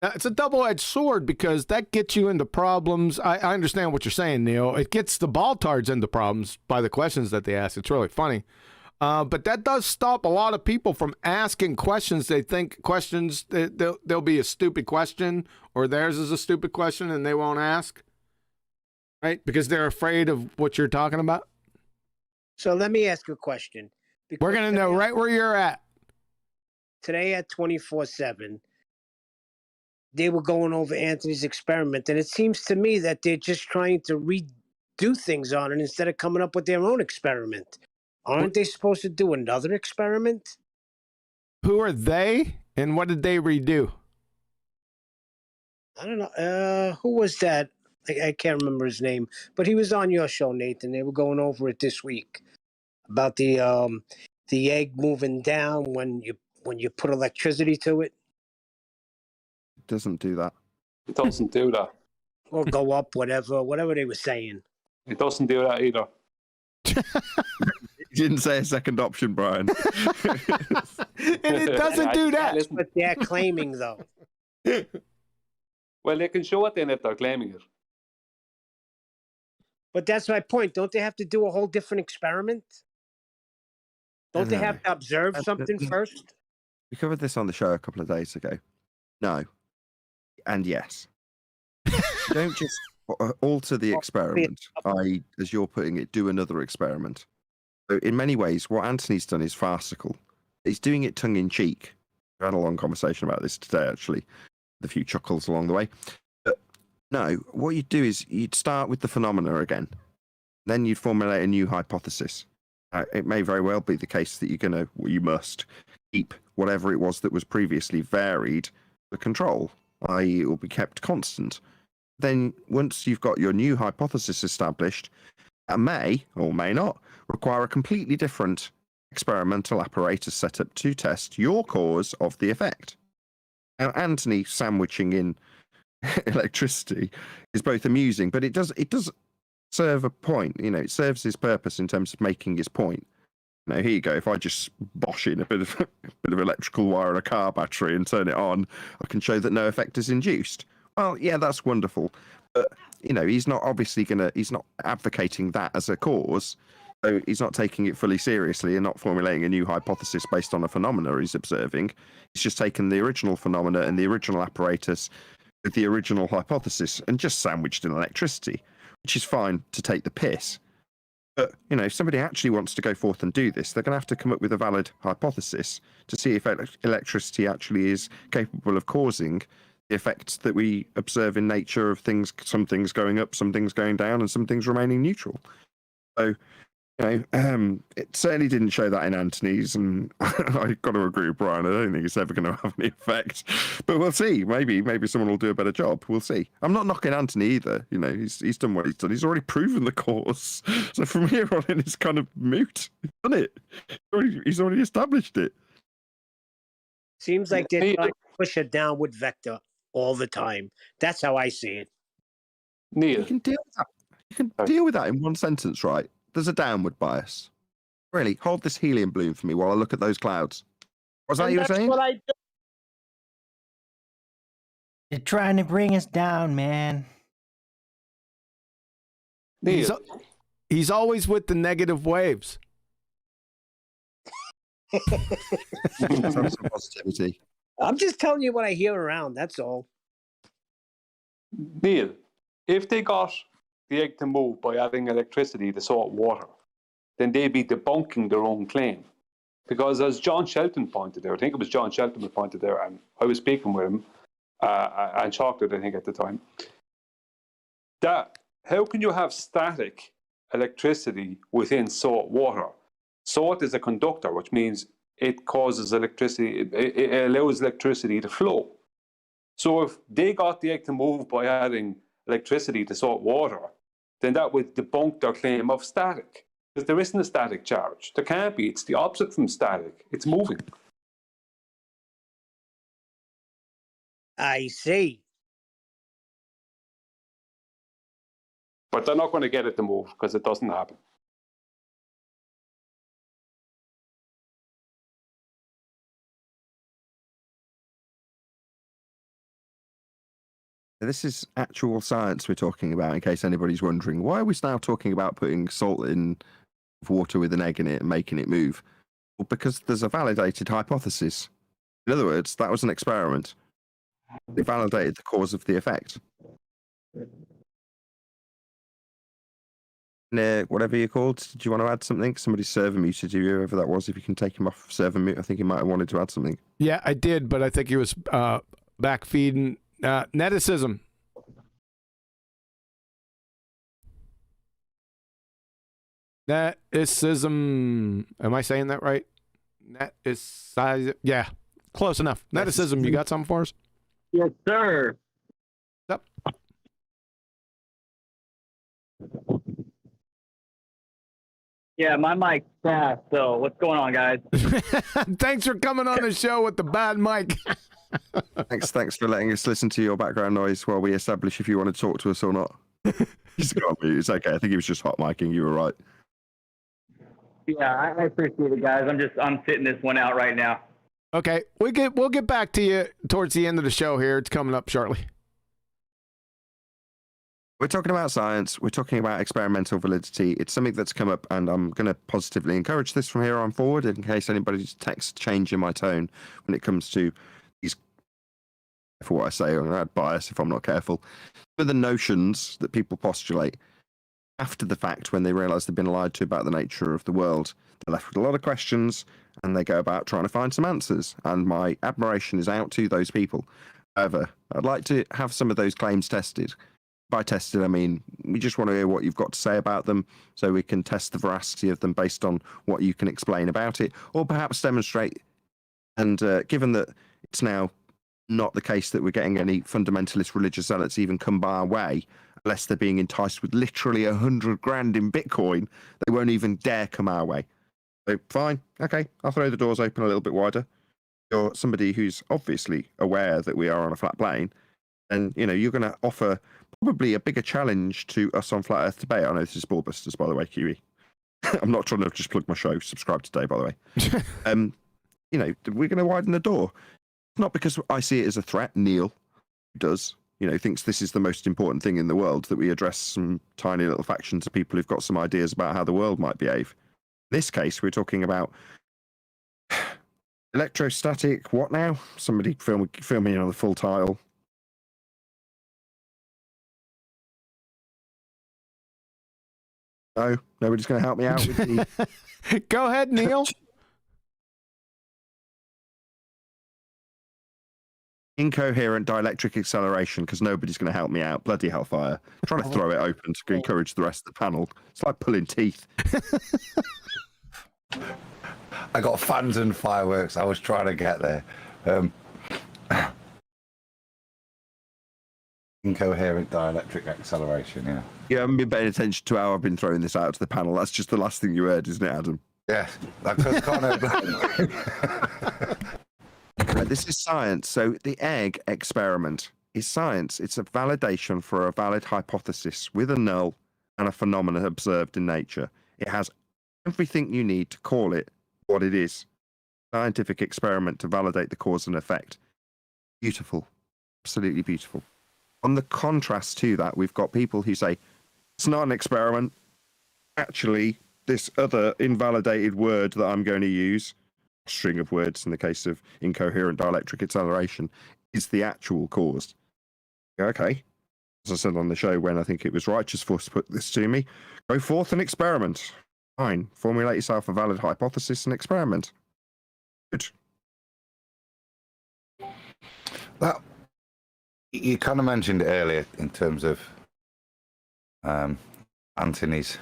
It's a double-edged sword because that gets you into problems. I understand what you're saying, Neil. It gets the balltards into problems by the questions that they ask. It's really funny. But that does stop a lot of people from asking questions. They think questions, there'll be a stupid question or theirs is a stupid question and they won't ask, right? Because they're afraid of what you're talking about. So let me ask you a question. We're going to know right where you're at. Today at 24/7, they were going over Anthony's experiment, and it seems to me that they're just trying to redo things on it instead of coming up with their own experiment. Aren't they supposed to do another experiment? Who are they, and what did they redo? I don't know. Who was that? I can't remember his name, but he was on your show, Nathan. They were going over it this week about the egg moving down when you put electricity to it. It doesn't do that. It doesn't do that. Or go up, whatever they were saying. It doesn't do that either. You didn't say a second option, Brian. And it doesn't do that. That's what they're claiming, though. Well, they can show it then if they're claiming it. But that's my point. Don't they have to do a whole different experiment? Don't they have to observe something first? We covered this on the show a couple of days ago. No. And yes. Don't just alter the experiment, i.e., as you're putting it, do another experiment. So in many ways, what Anthony's done is farcical. He's doing it tongue-in-cheek. We had a long conversation about this today, actually. A few chuckles along the way. But no, what you'd do is you'd start with the phenomena again. Then you'd formulate a new hypothesis. It may very well be the case that you must keep whatever it was that was previously varied the control, i.e. it will be kept constant. Then once you've got your new hypothesis established, it may or may not require a completely different experimental apparatus set up to test your cause of the effect. Now, Anthony sandwiching in electricity is both amusing, but it does serve a point. It serves his purpose in terms of making his point. Here you go. If I just bosh in a bit of electrical wire and a car battery and turn it on, I can show that no effect is induced. Well, yeah, that's wonderful. But, he's not he's not advocating that as a cause. So he's not taking it fully seriously and not formulating a new hypothesis based on a phenomena he's observing. He's just taken the original phenomena and the original apparatus with the original hypothesis and just sandwiched in electricity, which is fine to take the piss. But, if somebody actually wants to go forth and do this, they're going to have to come up with a valid hypothesis to see if electricity actually is capable of causing the effects that we observe in nature of things, some things going up, some things going down, and some things remaining neutral. So, it certainly didn't show that in Anthony's, and I've got to agree with Brian. I don't think it's ever going to have any effect. But we'll see. Maybe someone will do a better job. We'll see. I'm not knocking Anthony either. He's done what he's done. He's already proven the cause. So from here on in, it's kind of moot. He's done it. He's already established it. Seems like they're trying to push a downward vector all the time. That's how I see it. Neil. You can deal with that in one sentence, right? There's a downward bias. Really, hold this helium balloon for me while I look at those clouds. Was that you were saying? What I do. They're trying to bring us down, man. He's always with the negative waves. Some positivity. I'm just telling you what I hear around. That's all. Neil, if they got the egg to move by adding electricity to salt water, then they'd be debunking their own claim. Because as John Shelton pointed out, I think it was John Shelton who pointed there, and I was speaking with him, and Chocolate, I think, at the time, that how can you have static electricity within salt water? Salt is a conductor, which means it causes electricity, it allows electricity to flow. So if they got the egg to move by adding electricity to salt water, then that would debunk their claim of static. Because there isn't a static charge. There can't be. It's the opposite from static. It's moving. I see. But they're not going to get it to move because it doesn't happen. This is actual science we're talking about, in case anybody's wondering. Why are we now talking about putting salt in water with an egg in it and making it move? Well, because there's a validated hypothesis. In other words, that was an experiment. It validated the cause of the effect. Whatever you're called, did you want to add something? Somebody's server muted you, whoever that was. If you can take him off server mute, I think he might have wanted to add something. Yeah, I did, but I think he was back feeding. Neticism. Neticism. Am I saying that right? Yeah, close enough. Neticism, you got something for us? Yes, sir. Yep. Yeah, my mic's fast, so what's going on, guys? Thanks for coming on the show with the bad mic. Thanks for letting us listen to your background noise while we establish if you want to talk to us or not. He's got me. It's okay. I think he was just hot micing. You were right. Yeah, I appreciate it, guys. I'm sitting this one out right now. Okay, we'll get back to you towards the end of the show here. It's coming up shortly. We're talking about science. We're talking about experimental validity. It's something that's come up, and I'm going to positively encourage this from here on forward in case anybody's text change in my tone when it comes to these for what I say, I'm going to add bias if I'm not careful. For the notions that people postulate after the fact, when they realise they've been lied to about the nature of the world, they're left with a lot of questions and they go about trying to find some answers. And my admiration is out to those people. However, I'd like to have some of those claims tested. By tested, I mean, we just want to hear what you've got to say about them so we can test the veracity of them based on what you can explain about it, or perhaps demonstrate. And given that it's now not the case that we're getting any fundamentalist religious zealots even come by our way, unless they're being enticed with literally 100 grand in Bitcoin, they won't even dare come our way. So fine, okay, I'll throw the doors open a little bit wider. You're somebody who's obviously aware that we are on a flat plane, and you're going to offer probably a bigger challenge to us on Flat Earth Debate. I know this is BALLBUSTERS, by the way, QE. I'm not trying to just plug my show. Subscribe today, by the way. We're going to widen the door. Not because I see it as a threat. Neil does. Thinks this is the most important thing in the world, that we address some tiny little factions of people who've got some ideas about how the world might behave. In this case, we're talking about electrostatic, what now? Somebody film me in on the full title. No, nobody's going to help me out with the... Go ahead, Neil. Incoherent dielectric acceleration, because nobody's going to help me out. Bloody hellfire. I'm trying to throw it open to encourage the rest of the panel. It's like pulling teeth. I got fans and fireworks. I was trying to get there. Incoherent dielectric acceleration, yeah. You haven't been paying attention to how I've been throwing this out to the panel. That's just the last thing you heard, isn't it, Adam? Yeah, that's kind This is science. So the egg experiment is science. It's a validation for a valid hypothesis with a null and a phenomenon observed in nature. It has everything you need to call it what it is. Scientific experiment to validate the cause and effect. Beautiful. Absolutely beautiful. On the contrast to that, we've got people who say, it's not an experiment. Actually, this other invalidated word that I'm going to use, string of words in the case of incoherent dielectric acceleration, is the actual cause. Okay. As I said on the show when I think it was Righteous Force put this to me, go forth and experiment. Fine. Formulate yourself a valid hypothesis and experiment. Good. That, you kind of mentioned it earlier in terms of Anthony's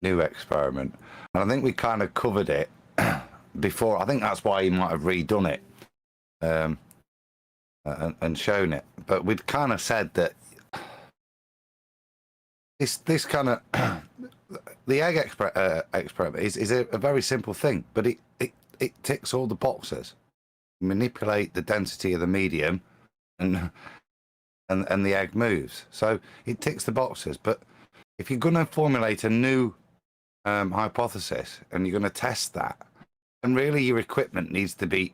new experiment. And I think we kind of covered it before. I think that's why he might have redone it and shown it. But we'd kind of said that this kind of the egg experiment is a very simple thing, but it ticks all the boxes. Manipulate the density of the medium, and the egg moves. So it ticks the boxes. But if you're going to formulate a new hypothesis and you're going to test that, and really your equipment needs to be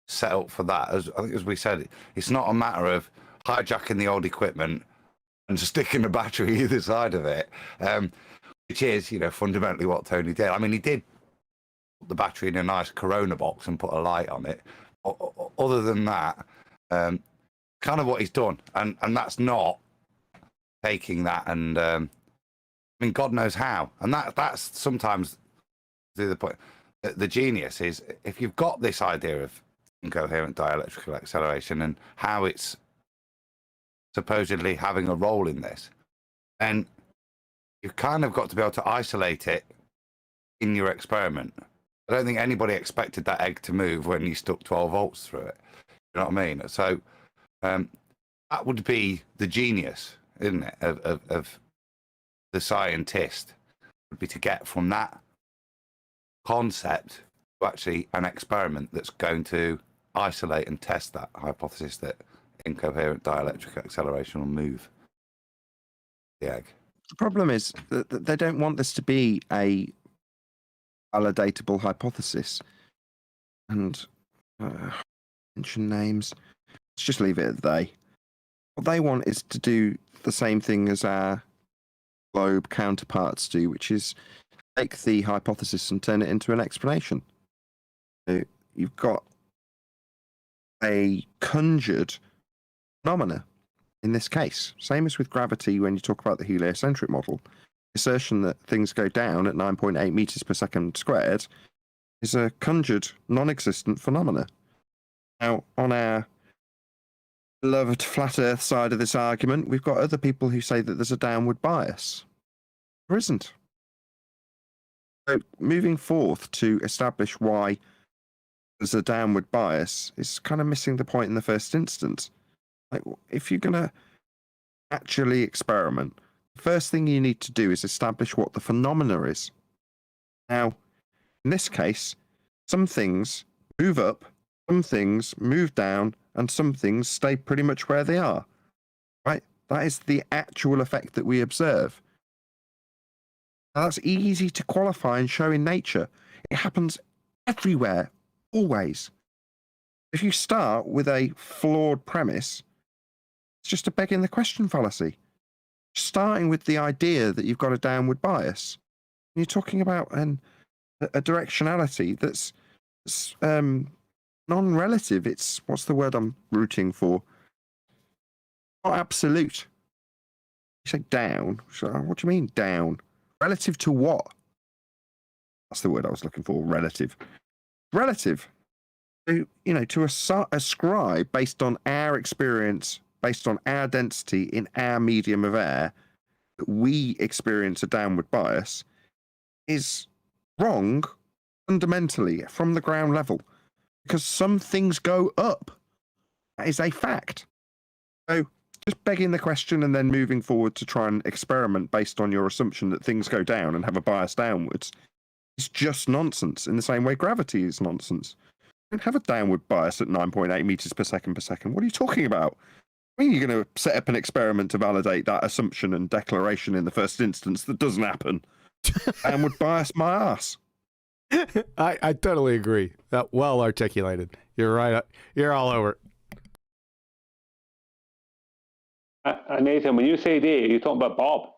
set up for that. I think as we said, it's not a matter of hijacking the old equipment and sticking a battery either side of it, which is, fundamentally what Tony did. I mean, he did put the battery in a nice Corona box and put a light on it. Other than that, kind of what he's done, and that's not taking that and I mean, God knows how, and that's sometimes the point. The genius is if you've got this idea of incoherent dielectrical acceleration and how it's supposedly having a role in this, then you've kind of got to be able to isolate it in your experiment. I don't think anybody expected that egg to move when you stuck 12 volts through it. You know what I mean? So that would be the genius, isn't it, of the scientist, would be to get from that concept to actually an experiment that's going to isolate and test that hypothesis that incoherent dielectric acceleration will move the egg. The problem is that they don't want this to be a validatable hypothesis. And mention names. Let's just leave it at they. What they want is to do the same thing as our globe counterparts do, which is take the hypothesis and turn it into an explanation. So you've got a conjured phenomena in this case. Same as with gravity when you talk about the heliocentric model. Assertion that things go down at 9.8 meters per second squared is a conjured, non-existent phenomena. Now, on our beloved flat Earth side of this argument, we've got other people who say that there's a downward bias. There isn't. So, moving forth to establish why there's a downward bias is kind of missing the point in the first instance. Like, if you're going to actually experiment, the first thing you need to do is establish what the phenomena is. Now, in this case, some things move up, some things move down, and some things stay pretty much where they are. Right? That is the actual effect that we observe. Now, that's easy to qualify and show in nature. It happens everywhere, always. If you start with a flawed premise, it's just a begging the question fallacy. Starting with the idea that you've got a downward bias, you're talking about a directionality that's non-relative. It's, what's the word I'm rooting for? Not absolute. You say down. So what do you mean down? Relative to what? That's the word I was looking for. Relative. Relative. To, you know, to ascribe based on our experience, based on our density in our medium of air, that we experience a downward bias is wrong fundamentally from the ground level, because some things go up. That is a fact. So just begging the question and then moving forward to try and experiment based on your assumption that things go down and have a bias downwards is just nonsense, in the same way gravity is nonsense. You don't have a downward bias at 9.8 meters per second per second. What are you talking about? I mean, you're going to set up an experiment to validate that assumption and declaration in the first instance. That doesn't happen. Downward bias my ass. I totally agree. That well articulated. You're right. You're all over it. Nathan, when you say they, you're talking about Bob.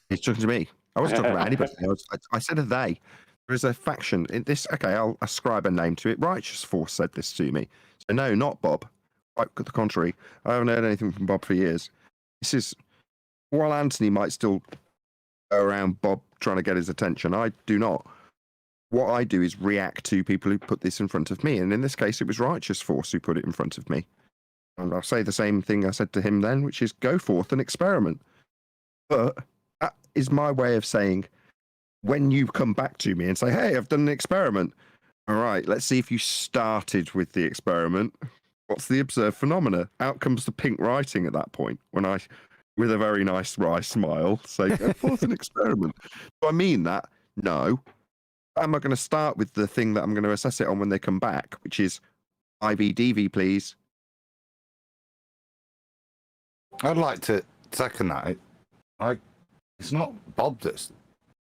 He's talking to me. I wasn't talking about anybody. I said a they. There is a faction in this. Okay, I'll ascribe a name to it. Righteous Force said this to me. So no, not Bob. Quite the contrary. I haven't heard anything from Bob for years. This is, while Anthony might still go around Bob trying to get his attention, I do not. What I do is react to people who put this in front of me. And in this case, it was Righteous Force who put it in front of me. And I'll say the same thing I said to him then, which is go forth and experiment. But that is my way of saying, when you come back to me and say, hey, I've done an experiment. All right, let's see if you started with the experiment. What's the observed phenomena? Out comes the pink writing at that point, when I, with a very nice wry smile, say, go forth and experiment. Do I mean that? No. Am I going to start with the thing that I'm going to assess it on when they come back, which is IVDV, please? I'd like to second that. It's not Bob that's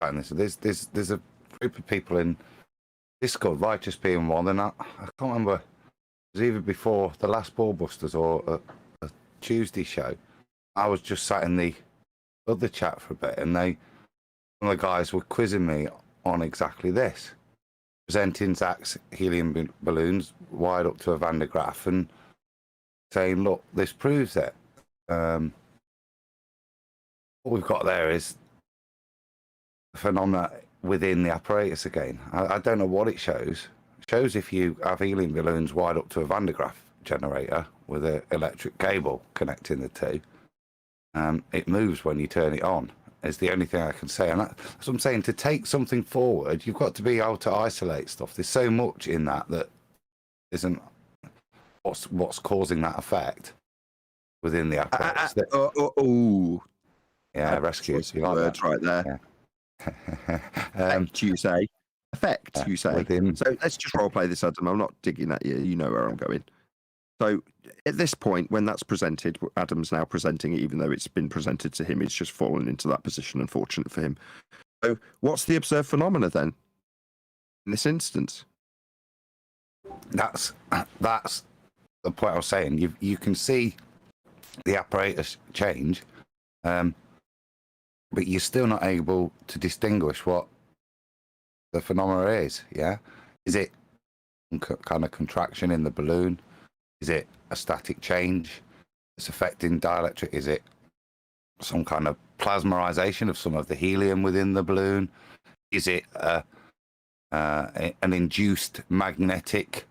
doing this. There's a group of people in Discord, Righteous being one, and I can't remember. It was either before the last Ballbusters or a Tuesday show. I was just sat in the other chat for a bit, and one of the guys were quizzing me on exactly this, presenting Zach's helium balloons wired up to a Van de Graaff and saying, look, this proves it. What we've got there is a phenomena within the apparatus again. I don't know what it shows. It shows if you have helium balloons wired up to a Van de Graaff generator with an electric cable connecting the two. It moves when you turn it on, is the only thing I can say. And that's what I'm saying. To take something forward, you've got to be able to isolate stuff. There's so much in that isn't what's causing that effect within the apparatus. Yeah, rescue. You like words that? Right there. Yeah. Effect, you say. Effect, you say. Within... So let's just role play this, Adam. I'm not digging at you. You know where I'm going. So at this point, when that's presented, Adam's now presenting it, even though it's been presented to him. He's just fallen into that position, unfortunate for him. So what's the observed phenomena then in this instance? That's the point I was saying. You can see the apparatus change. but you're still not able to distinguish what the phenomena is. Yeah, is it kind of contraction in the balloon? Is it a static change that's affecting dielectric? Is it some kind of plasmarization of some of the helium within the balloon? Is it an induced magnetic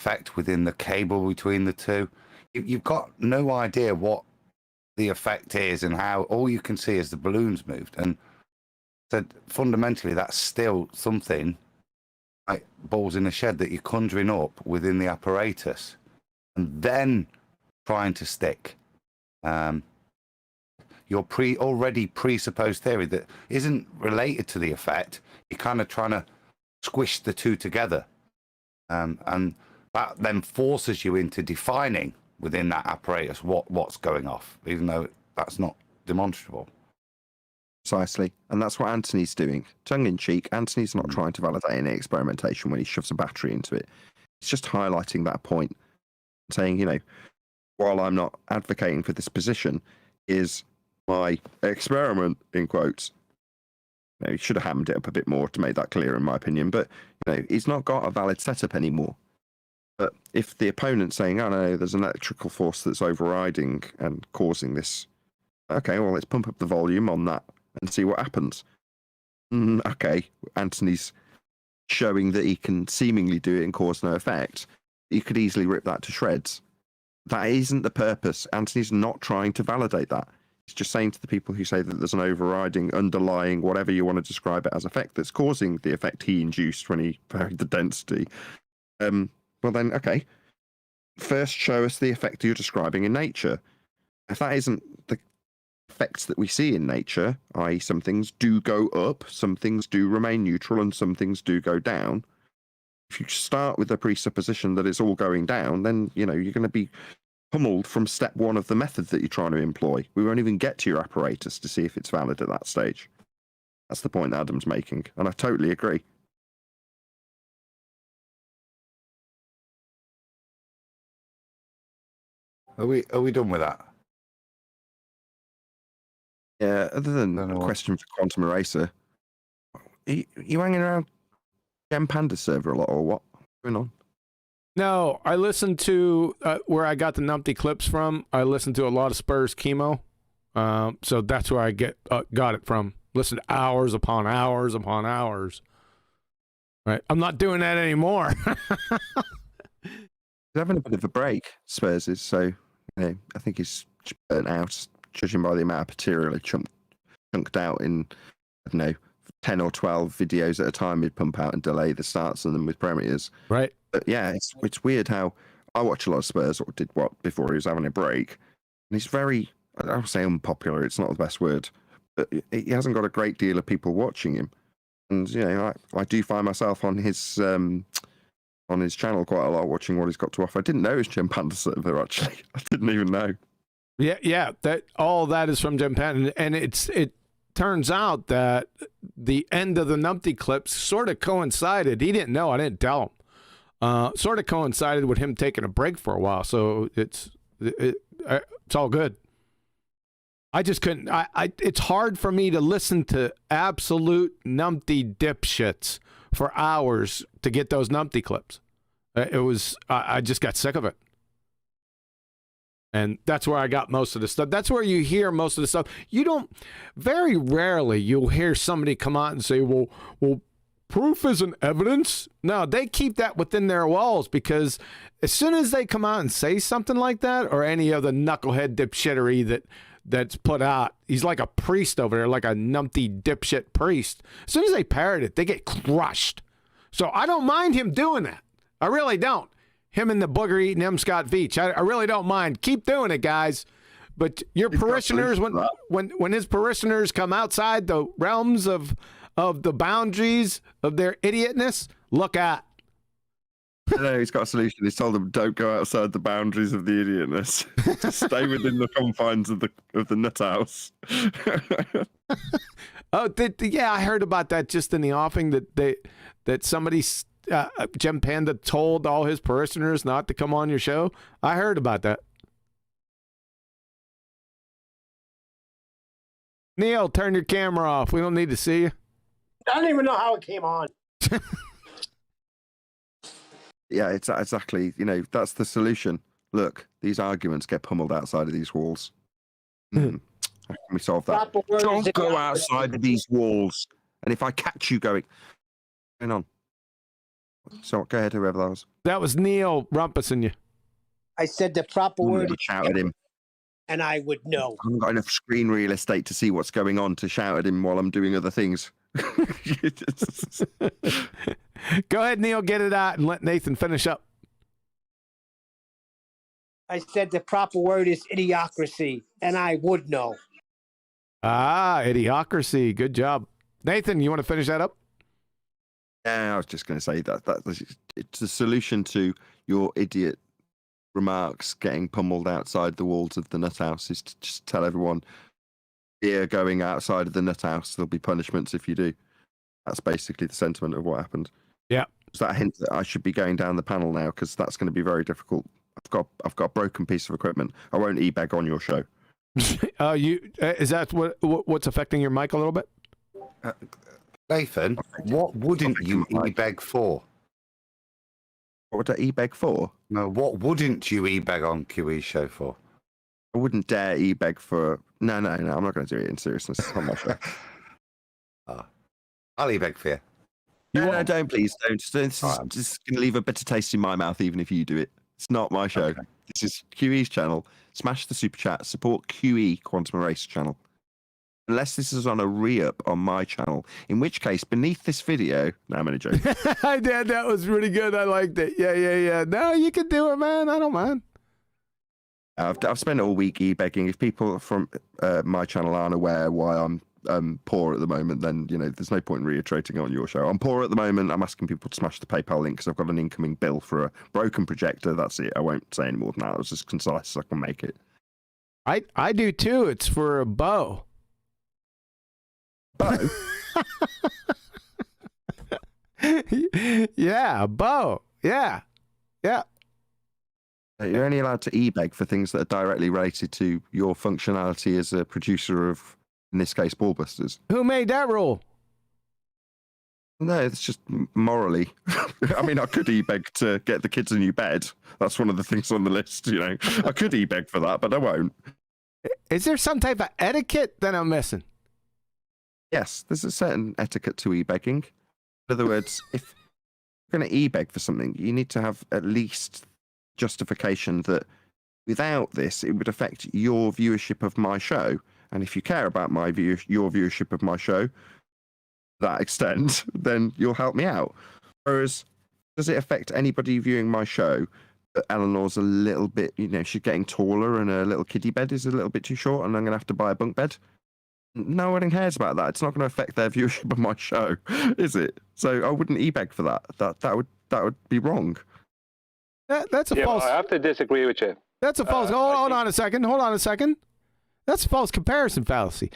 effect within the cable between the two? You've got no idea what the effect is and how. All you can see is the balloons moved. And so fundamentally, that's still something like balls in a shed that you're conjuring up within the apparatus and then trying to stick your already presupposed theory that isn't related to the effect. You're kind of trying to squish the two together. And that then forces you into defining within that apparatus what's going off, even though that's not demonstrable. Precisely. And that's what Anthony's doing. Tongue in cheek, Anthony's not trying to validate any experimentation when he shoves a battery into it. He's just highlighting that point, saying, you know, while I'm not advocating for this position, is my experiment, in quotes. You know, he should have hammed it up a bit more to make that clear, in my opinion. But, you know, he's not got a valid setup anymore. But if the opponent's saying, oh, no, there's an electrical force that's overriding and causing this, okay, well, let's pump up the volume on that and see what happens. Okay, Anthony's showing that he can seemingly do it and cause no effect. You could easily rip that to shreds. That isn't the purpose. Anthony's not trying to validate that. He's just saying to the people who say that there's an overriding, underlying, whatever you want to describe it as, effect that's causing the effect he induced when he varied the density. Well then, okay, first show us the effect you're describing in nature. If that isn't the effects that we see in nature, i.e. some things do go up, some things do remain neutral, and some things do go down. If you start with the presupposition that it's all going down, then, you know, you're going to be pummeled from step one of the method that you're trying to employ. We won't even get to your apparatus to see if it's valid at that stage. That's the point Adam's making, and I totally agree. Are we done with that? Yeah, other than a question for Quantum Eraser, you hanging around Gem Panda's server a lot, or what? What's going on? No, I listened to where I got the numpty clips from. I listened to a lot of Spurs Chemo, so that's where I got it from. Listened to hours upon hours upon hours. Right, I'm not doing that anymore. He's having a bit of a break, Spurs is, so you know, I think he's burnt out, judging by the amount of material he chunked out in, I don't know, 10 or 12 videos at a time he'd pump out and delay the starts of them with premieres. Right. But yeah, it's weird how I watch a lot of Spurs, or did what before he was having a break, and he's very, I don't say unpopular, it's not the best word, but he hasn't got a great deal of people watching him. And, you know, I do find myself on his channel quite a lot, watching what he's got to offer. I didn't know it was Gem Panda server, actually. I didn't even know. Yeah, that all that is from Gem Panda, and it turns out that the end of the numpty clips sort of coincided. He didn't know. I didn't tell him. Sort of coincided with him taking a break for a while, so it's all good. I just couldn't. It's hard for me to listen to absolute numpty dipshits for hours to get those numpty clips. I just got sick of it. And that's where I got most of the stuff. That's where you hear most of the stuff. You don't, very rarely you'll hear somebody come out and say, well, proof isn't evidence. No, they keep that within their walls, because as soon as they come out and say something like that, or any of the knucklehead dipshittery that's put out, he's like a priest over there, like a numpty dipshit priest. As soon as they parrot it, they get crushed. So I don't mind him doing that. I really don't. Him and the booger-eating M. Scott Veach. I really don't mind. Keep doing it, guys. But your parishioners, when his parishioners come outside the realms of the boundaries of their idiotness, look out. No, he's got a solution. He's told them, don't go outside the boundaries of the idiotness. Just stay within the confines of the nut house. Yeah, I heard about that just in the offing, that somebody, Gem Panda, told all his parishioners not to come on your show. I heard about that. Neil, turn your camera off. We don't need to see you. I don't even know how it came on. Yeah, it's exactly. That's the solution. Look, these arguments get pummeled outside of these walls. How can we solve that? Don't go outside of these walls. And if I catch you going on. So go ahead, whoever that was. That was Neil rumpusing you. I said the proper word. Shout at him. And I would know. I haven't got enough screen real estate to see what's going on to shout at him while I'm doing other things. Go ahead, Neil, get it out and let Nathan finish up. I said the proper word is idiocracy, and I would know. Ah, idiocracy. Good job. Nathan, you want to finish that up? Yeah, I was just going to say that it's the solution to your idiot remarks getting pummeled outside the walls of the nut house is to just tell everyone, here going outside of the nut house, there'll be punishments if you do. That's basically the sentiment of what happened. Yeah. Is that a hint that I should be going down the panel now? Because that's going to be very difficult. I've got a broken piece of equipment. I won't e-bag on your show. Is that what's affecting your mic a little bit? Nathan, what wouldn't you e-bag for? What would I e-bag for? No, what wouldn't you e-bag on QE's show for? I wouldn't dare e-bag for... No, I'm not going to do it in seriousness. It's not my show. I'll e-bag for you. No, don't, please. Don't. This is just going to leave a bitter taste in my mouth, even if you do it. It's not my show. Okay. This is QE's channel. Smash the super chat. Support QE Quantum Erasure channel. Unless this is on a re-up on my channel, in which case, beneath this video... No, I'm only joking. I did. That was really good. I liked it. Yeah. No, you can do it, man. I don't mind. I've spent all week e-begging. If people from my channel aren't aware why I'm poor at the moment, then there's no point in reiterating on your show. I'm poor at the moment. I'm asking people to smash the PayPal link because I've got an incoming bill for a broken projector. That's it. I won't say any more than that. It was as concise as I can make it. I do too. It's for a bow. Bow? Yeah, a bow. Yeah. You're only allowed to e-beg for things that are directly related to your functionality as a producer of, in this case, Ballbusters. Who made that rule? No, it's just morally. I mean, I could e-beg to get the kids a new bed. That's one of the things on the list, I could e-beg for that, but I won't. Is there some type of etiquette that I'm missing? Yes, there's a certain etiquette to e-begging. In other words, if you're going to e-beg for something, you need to have at least justification that without this, it would affect your viewership of my show. And if you care about your viewership of my show to that extent, then you'll help me out. Whereas, does it affect anybody viewing my show that Eleanor's a little bit, she's getting taller and her little kiddie bed is a little bit too short and I'm going to have to buy a bunk bed? No one cares about that. It's not going to affect their viewership of my show, is it? So I wouldn't e-beg for that. That would be wrong. That's a false. I have to disagree with you. That's a false. Hold on a second. That's a false comparison fallacy.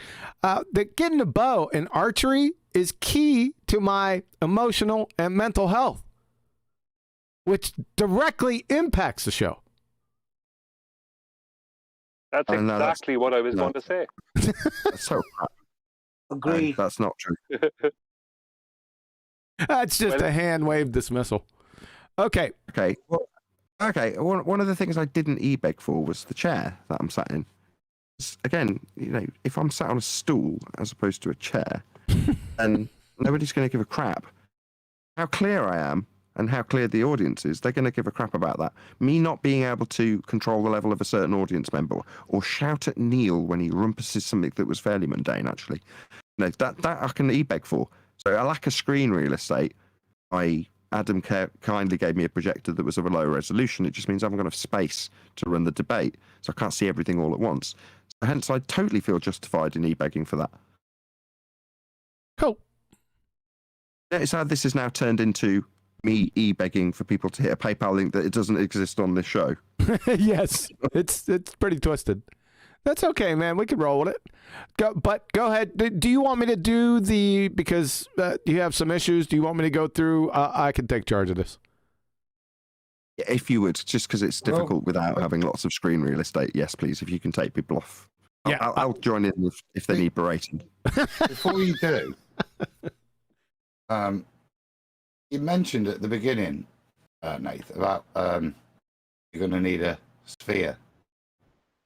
Getting a bow in archery is key to my emotional and mental health, which directly impacts the show. That's exactly what I was going to say. That's so crap. Agreed. That's not true. That's just a hand wave dismissal. Okay. Well, one of the things I didn't e-beg for was the chair that I'm sat in. Again, if I'm sat on a stool as opposed to a chair, then nobody's going to give a crap. How clear I am and how clear the audience is, they're going to give a crap about that. Me not being able to control the level of a certain audience member or shout at Neil when he rumpuses something that was fairly mundane, actually. That I can e-beg for. So I lack of screen real estate. Adam kindly gave me a projector that was of a low resolution. It just means I haven't got enough space to run the debate, so I can't see everything all at once. So hence, I totally feel justified in e-begging for that. Cool. Notice how this has now turned into me e-begging for people to hit a PayPal link that it doesn't exist on this show. Yes, it's pretty twisted. That's okay, man. We can roll with it. Go ahead. Do you want me to do because you have some issues? Do you want me to go through? I can take charge of this. If you would, just because it's difficult without having lots of screen real estate. Yes, please. If you can take people off Yeah, I'll join in if they need berating. Before you do, you mentioned at the beginning, Nath, about you're going to need a sphere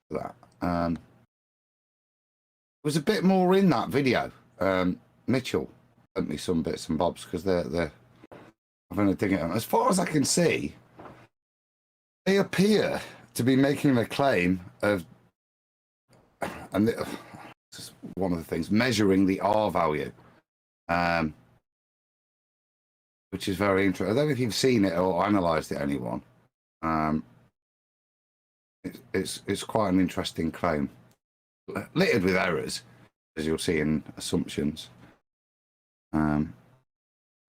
for that. There was a bit more in that video. Mitchell sent me some bits and bobs because they're having a dig at them. As far as I can see, they appear to be making a claim of, and this is one of the things, measuring the R value, which is very interesting. I don't know if you've seen it or analysed it, anyone. It's quite an interesting claim, littered with errors, as you'll see in assumptions. I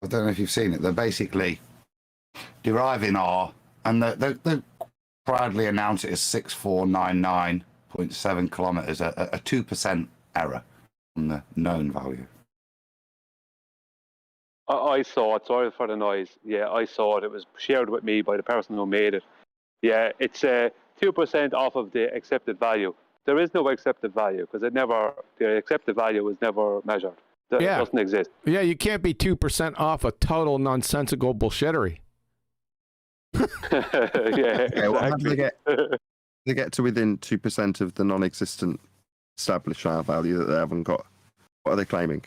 don't know if you've seen it. They're basically deriving R, and they proudly announce it as 6499.7 kilometers, a 2% error on the known value. I saw it. Sorry for the noise. Yeah, I saw it. It was shared with me by the person who made it. Yeah, it's 2% off of the accepted value. There is no accepted value because the accepted value was never measured. It doesn't exist. Yeah, you can't be 2% off a total nonsensical bullshittery. Yeah, Well, how do exactly. they get to within 2% of the non-existent established R value that they haven't got? What are they claiming?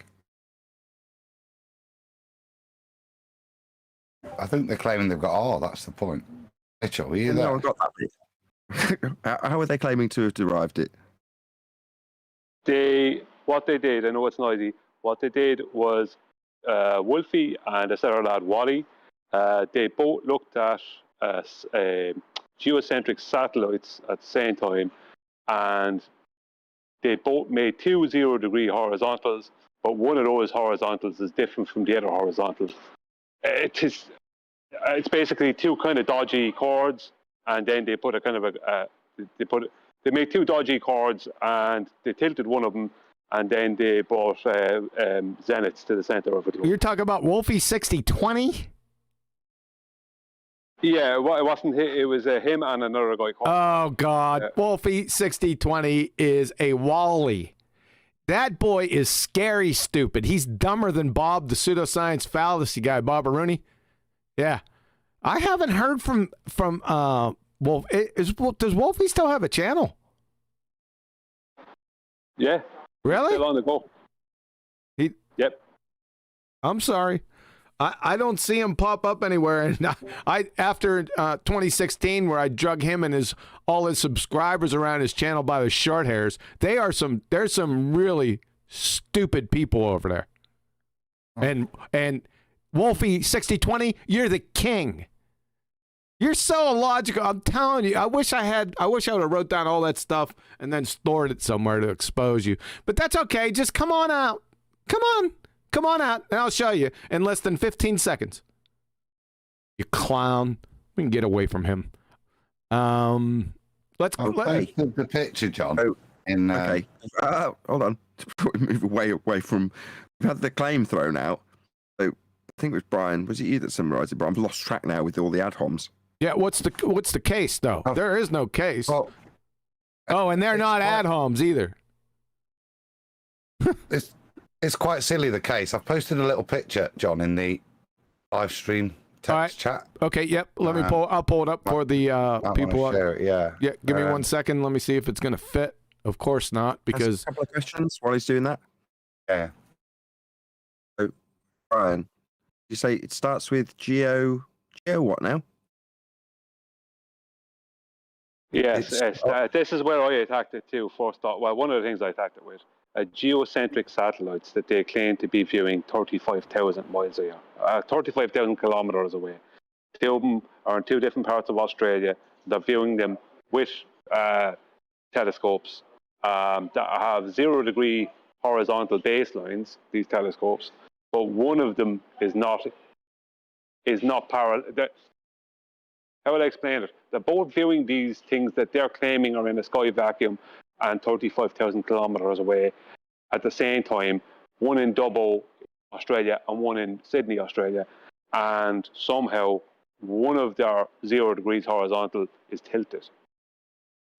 I think they're claiming they've got R. That's the point. Mitchell, are you there? No, I've got that bit. How are they claiming to have derived it? What they did, I know it's noisy, what they did was Wolfie and a other lad, Wally, they both looked at geocentric satellites at the same time, and they both made 2 0-degree horizontals, but one of those horizontals is different from the other horizontals. It's basically 2 kind of dodgy chords, and then they put a kind of they made 2 dodgy chords, and they tilted one of them, and then they brought zeniths to the center of it. You're talking about Wolfie 6020? Yeah, it wasn't. It was him and another guy called. Oh God, Wolfie 6020 is a Wally. That boy is scary stupid. He's dumber than Bob, the pseudoscience fallacy guy, Bob Rooney. Yeah, I haven't heard from Wolf. Does Wolfie still have a channel? Yeah. Really? Still on the go. Yep. I'm sorry. I don't see him pop up anywhere. And after 2016, where I drug him and all his subscribers around his channel by the short hairs, there's some really stupid people over there. And Wolfie 6020, you're the king. You're so illogical. I'm telling you. I wish I would have wrote down all that stuff and then stored it somewhere to expose you. But that's okay. Just come on out. Come on out, and I'll show you in less than 15 seconds. You clown. We can get away from him. Let's the picture, John. Okay. Hold on. Before we move away from, we've had the claim thrown out. So I think it was Brian. Was it you that summarised it? But I've lost track now with all the ad homs. Yeah. What's the case though? There is no case. And they're not ad homs either. It's quite silly, the case. I've posted a little picture, John, in the live stream text chat. Okay, yep. I'll pull it up for the people. Share it, yeah. Yeah, give me 1 second. Let me see if it's going to fit. Of course not, because... A couple of questions while he's doing that. Yeah. So, Brian, you say it starts with Geo what now? Yes, this is where I attacked it too. First thought. Well, one of the things I attacked it with. Geocentric satellites that they claim to be viewing 35,000 miles a year, 35,000 kilometers away. 2 of them are in 2 different parts of Australia. They're viewing them with telescopes that have 0-degree horizontal baselines, these telescopes, but one of them is not parallel. How will I explain it? They're both viewing these things that they're claiming are in a sky vacuum and 35,000 kilometers away at the same time, one in Dubbo, Australia, and one in Sydney, Australia, and somehow one of their 0 degrees horizontal is tilted.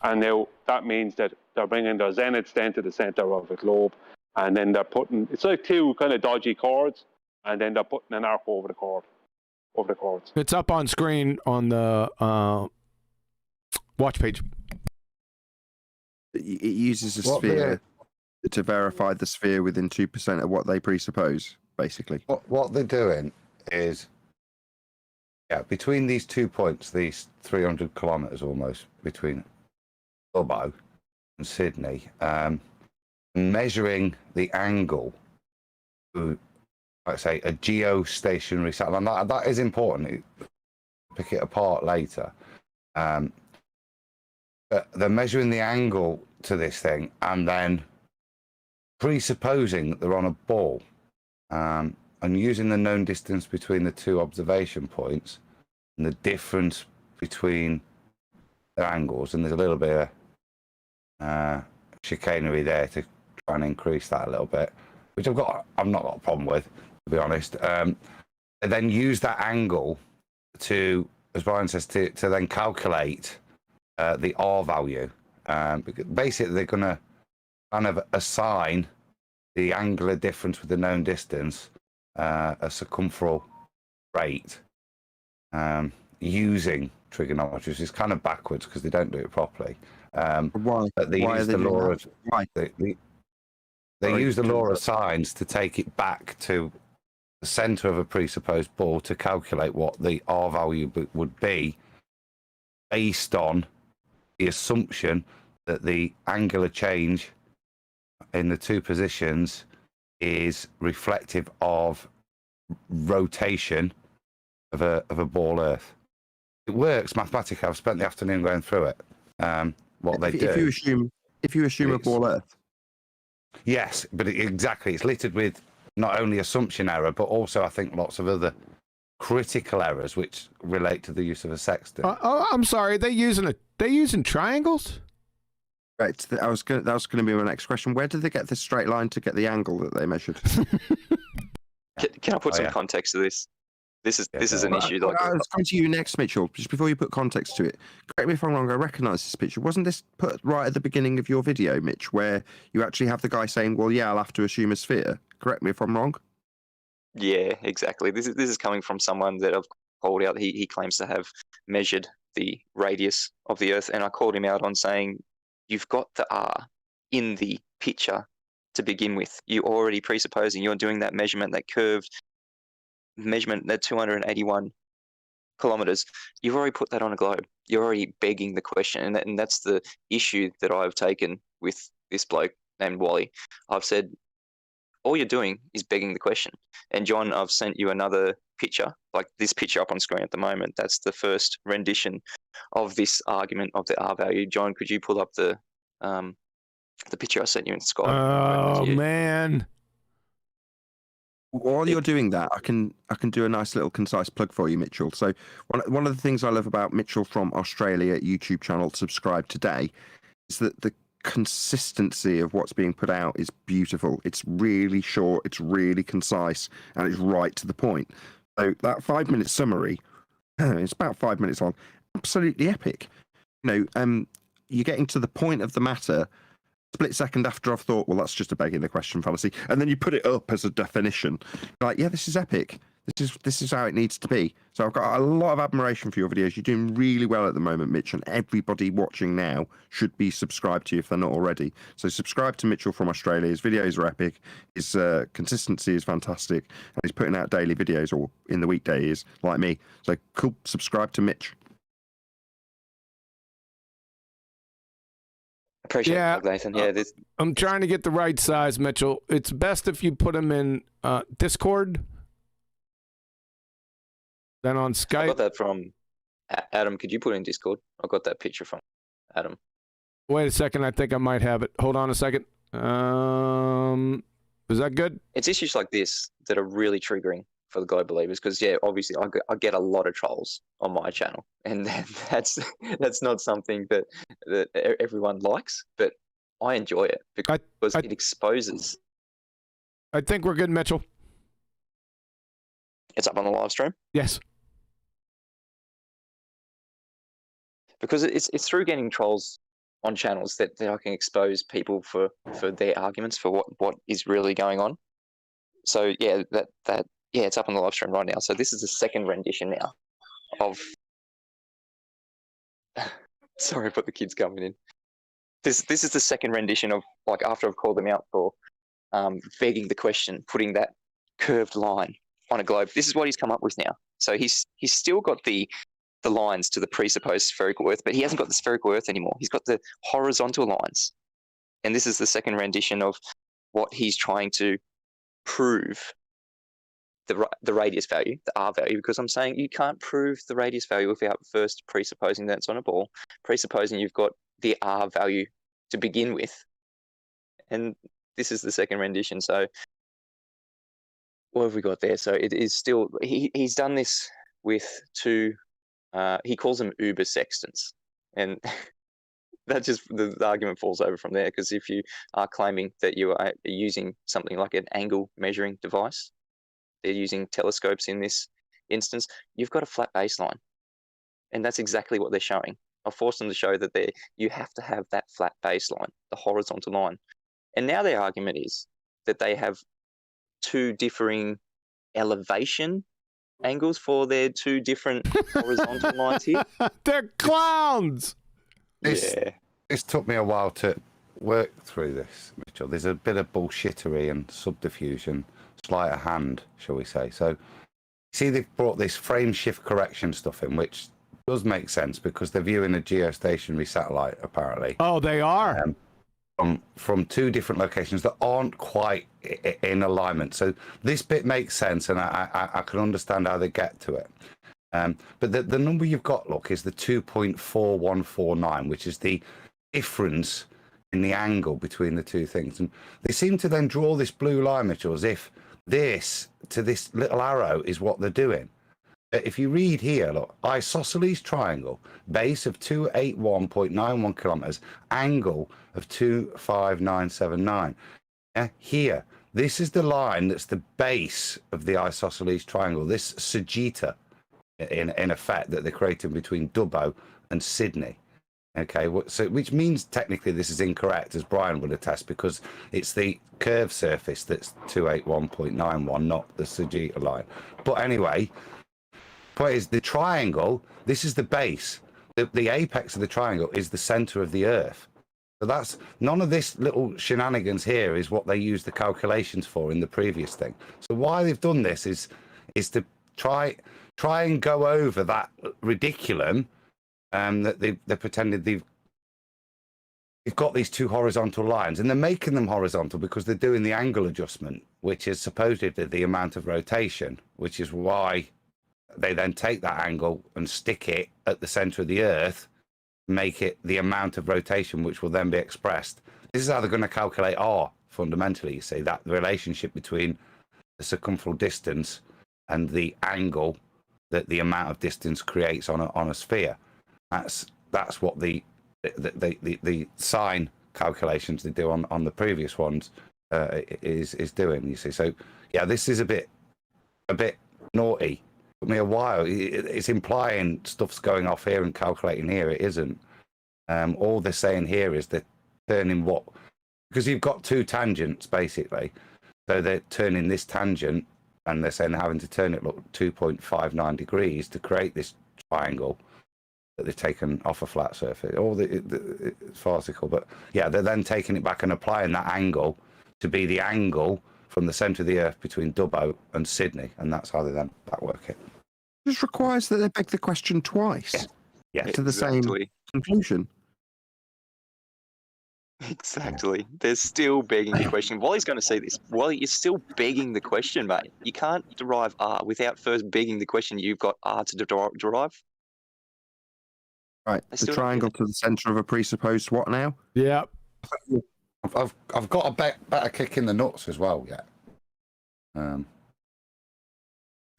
And now that means that they're bringing their zenith stand to the center of a globe, and then they're putting, it's like two kind of dodgy chords, and then they're putting an arc over the chords. It's up on screen on the watch page. It uses a sphere to verify the sphere within 2% of what they presuppose, basically. What they're doing is, between these 2 points, these 300 kilometres almost between Dubbo and Sydney, measuring the angle to, like say, a geostationary satellite. That is important. Pick it apart later. But they're measuring the angle to this thing and then presupposing that they're on a ball, and using the known distance between the two observation points and the difference between their angles. And there's a little bit of chicanery there to try and increase that a little bit, which I've not got a problem with, to be honest. And then use that angle to, as Brian says, to then calculate the R value. Because basically, they're going to kind of assign the angular difference with the known distance a circumferential rate using trigonometry, which is kind of backwards because they don't do it properly. Why? But they use the law of they use the law of sines to take it back to the center of a presupposed ball to calculate what the R value would be based on the assumption that the angular change in the two positions is reflective of rotation of a ball Earth. It works mathematically. I've spent the afternoon going through it. What they do. If you assume a ball Earth. Yes, but exactly. It's littered with not only assumption error, but also I think lots of other critical errors which relate to the use of a sextant. I'm sorry. They using triangles? Right. That was going to be my next question. Where did they get this straight line to get the angle that they measured? Can I put some context to this? This is an issue. Like, I was coming to you next, Mitchell. Just before you put context to it, correct me if I'm wrong. I recognise this picture. Wasn't this put right at the beginning of your video, Mitch, where you actually have the guy saying, "Well, yeah, I'll have to assume a sphere." Correct me if I'm wrong. Yeah, exactly. This is coming from someone that I've called out. He claims to have measured the radius of the Earth, and I called him out on saying, "You've got the R in the picture to begin with. You're already presupposing you're doing that measurement, that curved measurement, that 281 kilometers. You've already put that on a globe. You're already begging the question, and that's the issue that I've taken with this bloke named Wally. I've said, all you're doing is begging the question. And John, I've sent you another picture, like this picture up on screen at the moment. That's the first rendition of this argument of the R value. John, could you pull up the picture I sent you in Skype? Oh man. While you're doing that, I can do a nice little concise plug for you, Mitchell. So one of the things I love about Mitchell from Australia YouTube channel, subscribe today, is that the consistency of what's being put out is beautiful. It's really short, it's really concise, and it's right to the point. So that 5-minute summary, it's about 5 minutes long, absolutely epic. You know, you're getting to the point of the matter. Split second after I've thought, well, that's just a begging the question fallacy, and then you put it up as a definition. You're like, yeah, this is epic. This is how it needs to be. So I've got a lot of admiration for your videos. You're doing really well at the moment, Mitch, and everybody watching now should be subscribed to you if they're not already. So subscribe to Mitchell from Australia. His videos are epic. His consistency is fantastic, and he's putting out daily videos, or in the weekdays, like me. So cool. Subscribe to Mitch. Appreciate it, Nathan. Yeah, I'm trying to get the right size, Mitchell. It's best if you put them in Discord, then on Skype. I got that from Adam. Could you put it in Discord? I got that picture from Adam. Wait a second. I think I might have it. Hold on a second. Is that good? It's issues like this that are really triggering for the Globe Believers, because obviously I get a lot of trolls on my channel, and that's not something that everyone likes, but I enjoy it because it exposes. I think we're good, Mitchell. It's up on the live stream? Yes. Because it's through getting trolls on channels that I can expose people for their arguments for what is really going on. So yeah, it's up on the live stream right now. So this is the second rendition now of. Sorry, I put the kids coming in. This is the second rendition of, like, after I've called them out for begging the question, putting that curved line on a globe. This is what he's come up with now. So he's still got the lines to the presupposed spherical Earth, but he hasn't got the spherical Earth anymore. He's got the horizontal lines. And this is the second rendition of what he's trying to prove, the radius value, the R value, because I'm saying you can't prove the radius value without first presupposing that it's on a ball, presupposing you've got the R value to begin with. And this is the second rendition. So what have we got there? So it is still, he's done this with two, he calls them uber sextants. And that just, the argument falls over from there, because if you are claiming that you are using something like an angle measuring device, they're using telescopes in this instance, you've got a flat baseline. And that's exactly what they're showing. I've forced them to show that you have to have that flat baseline, the horizontal line. And now their argument is that they have two differing elevation angles for their two different horizontal lines here. They're clowns! This took me a while to work through this, Mitchell. There's a bit of bullshittery and subdiffusion, sleight of hand, shall we say. So, see, they've brought this frame shift correction stuff in, which does make sense because they're viewing a geostationary satellite, apparently. Oh, they are? From two different locations that aren't quite in alignment. So this bit makes sense, and I can understand how they get to it. But the number you've got, look, is the 2.4149, which is the difference in the angle between the two things. And they seem to then draw this blue line, Mitchell, as if this to this little arrow is what they're doing. If you read here, look, isosceles triangle, base of 281.91 kilometers, angle of 25979. Here, this is the line that's the base of the isosceles triangle, this sagitta, in effect, that they're creating between Dubbo and Sydney. Okay, so which means technically this is incorrect, as Brian would attest, because it's the curved surface that's 281.91, not the sagitta line. But anyway, point is the triangle, this is the base. The apex of the triangle is the center of the Earth. So that's, none of this little shenanigans here is what they used the calculations for in the previous thing. So why they've done this is to try and go over that ridiculum that they pretended they've got these two horizontal lines, and they're making them horizontal because they're doing the angle adjustment, which is supposedly the amount of rotation, which is why they then take that angle and stick it at the center of the Earth, make it the amount of rotation, which will then be expressed. This is how they're going to calculate R, fundamentally, you see, that relationship between the circumferential distance and the angle that the amount of distance creates on a sphere. That's what the sine calculations they do on the previous ones is doing, you see. So yeah, this is a bit naughty. Took me a while. It's implying stuff's going off here and calculating here. It isn't. All they're saying here is they're turning what, because you've got two tangents basically. So they're turning this tangent, and they're saying they're having to turn it 2.59 degrees to create this triangle that they've taken off a flat surface. It's farcical, but yeah, they're then taking it back and applying that angle to be the angle from the centre of the Earth between Dubbo and Sydney, and that's how they then backwork it. This requires that they beg the question twice. Yeah, to the same conclusion. Exactly. They're still begging the question. While he's going to say this, while you're still begging the question, mate, you can't derive R without first begging the question you've got R to derive. Right, the triangle to the centre of a presupposed what now? Yeah. I've got a better kick in the nuts as well yet. Because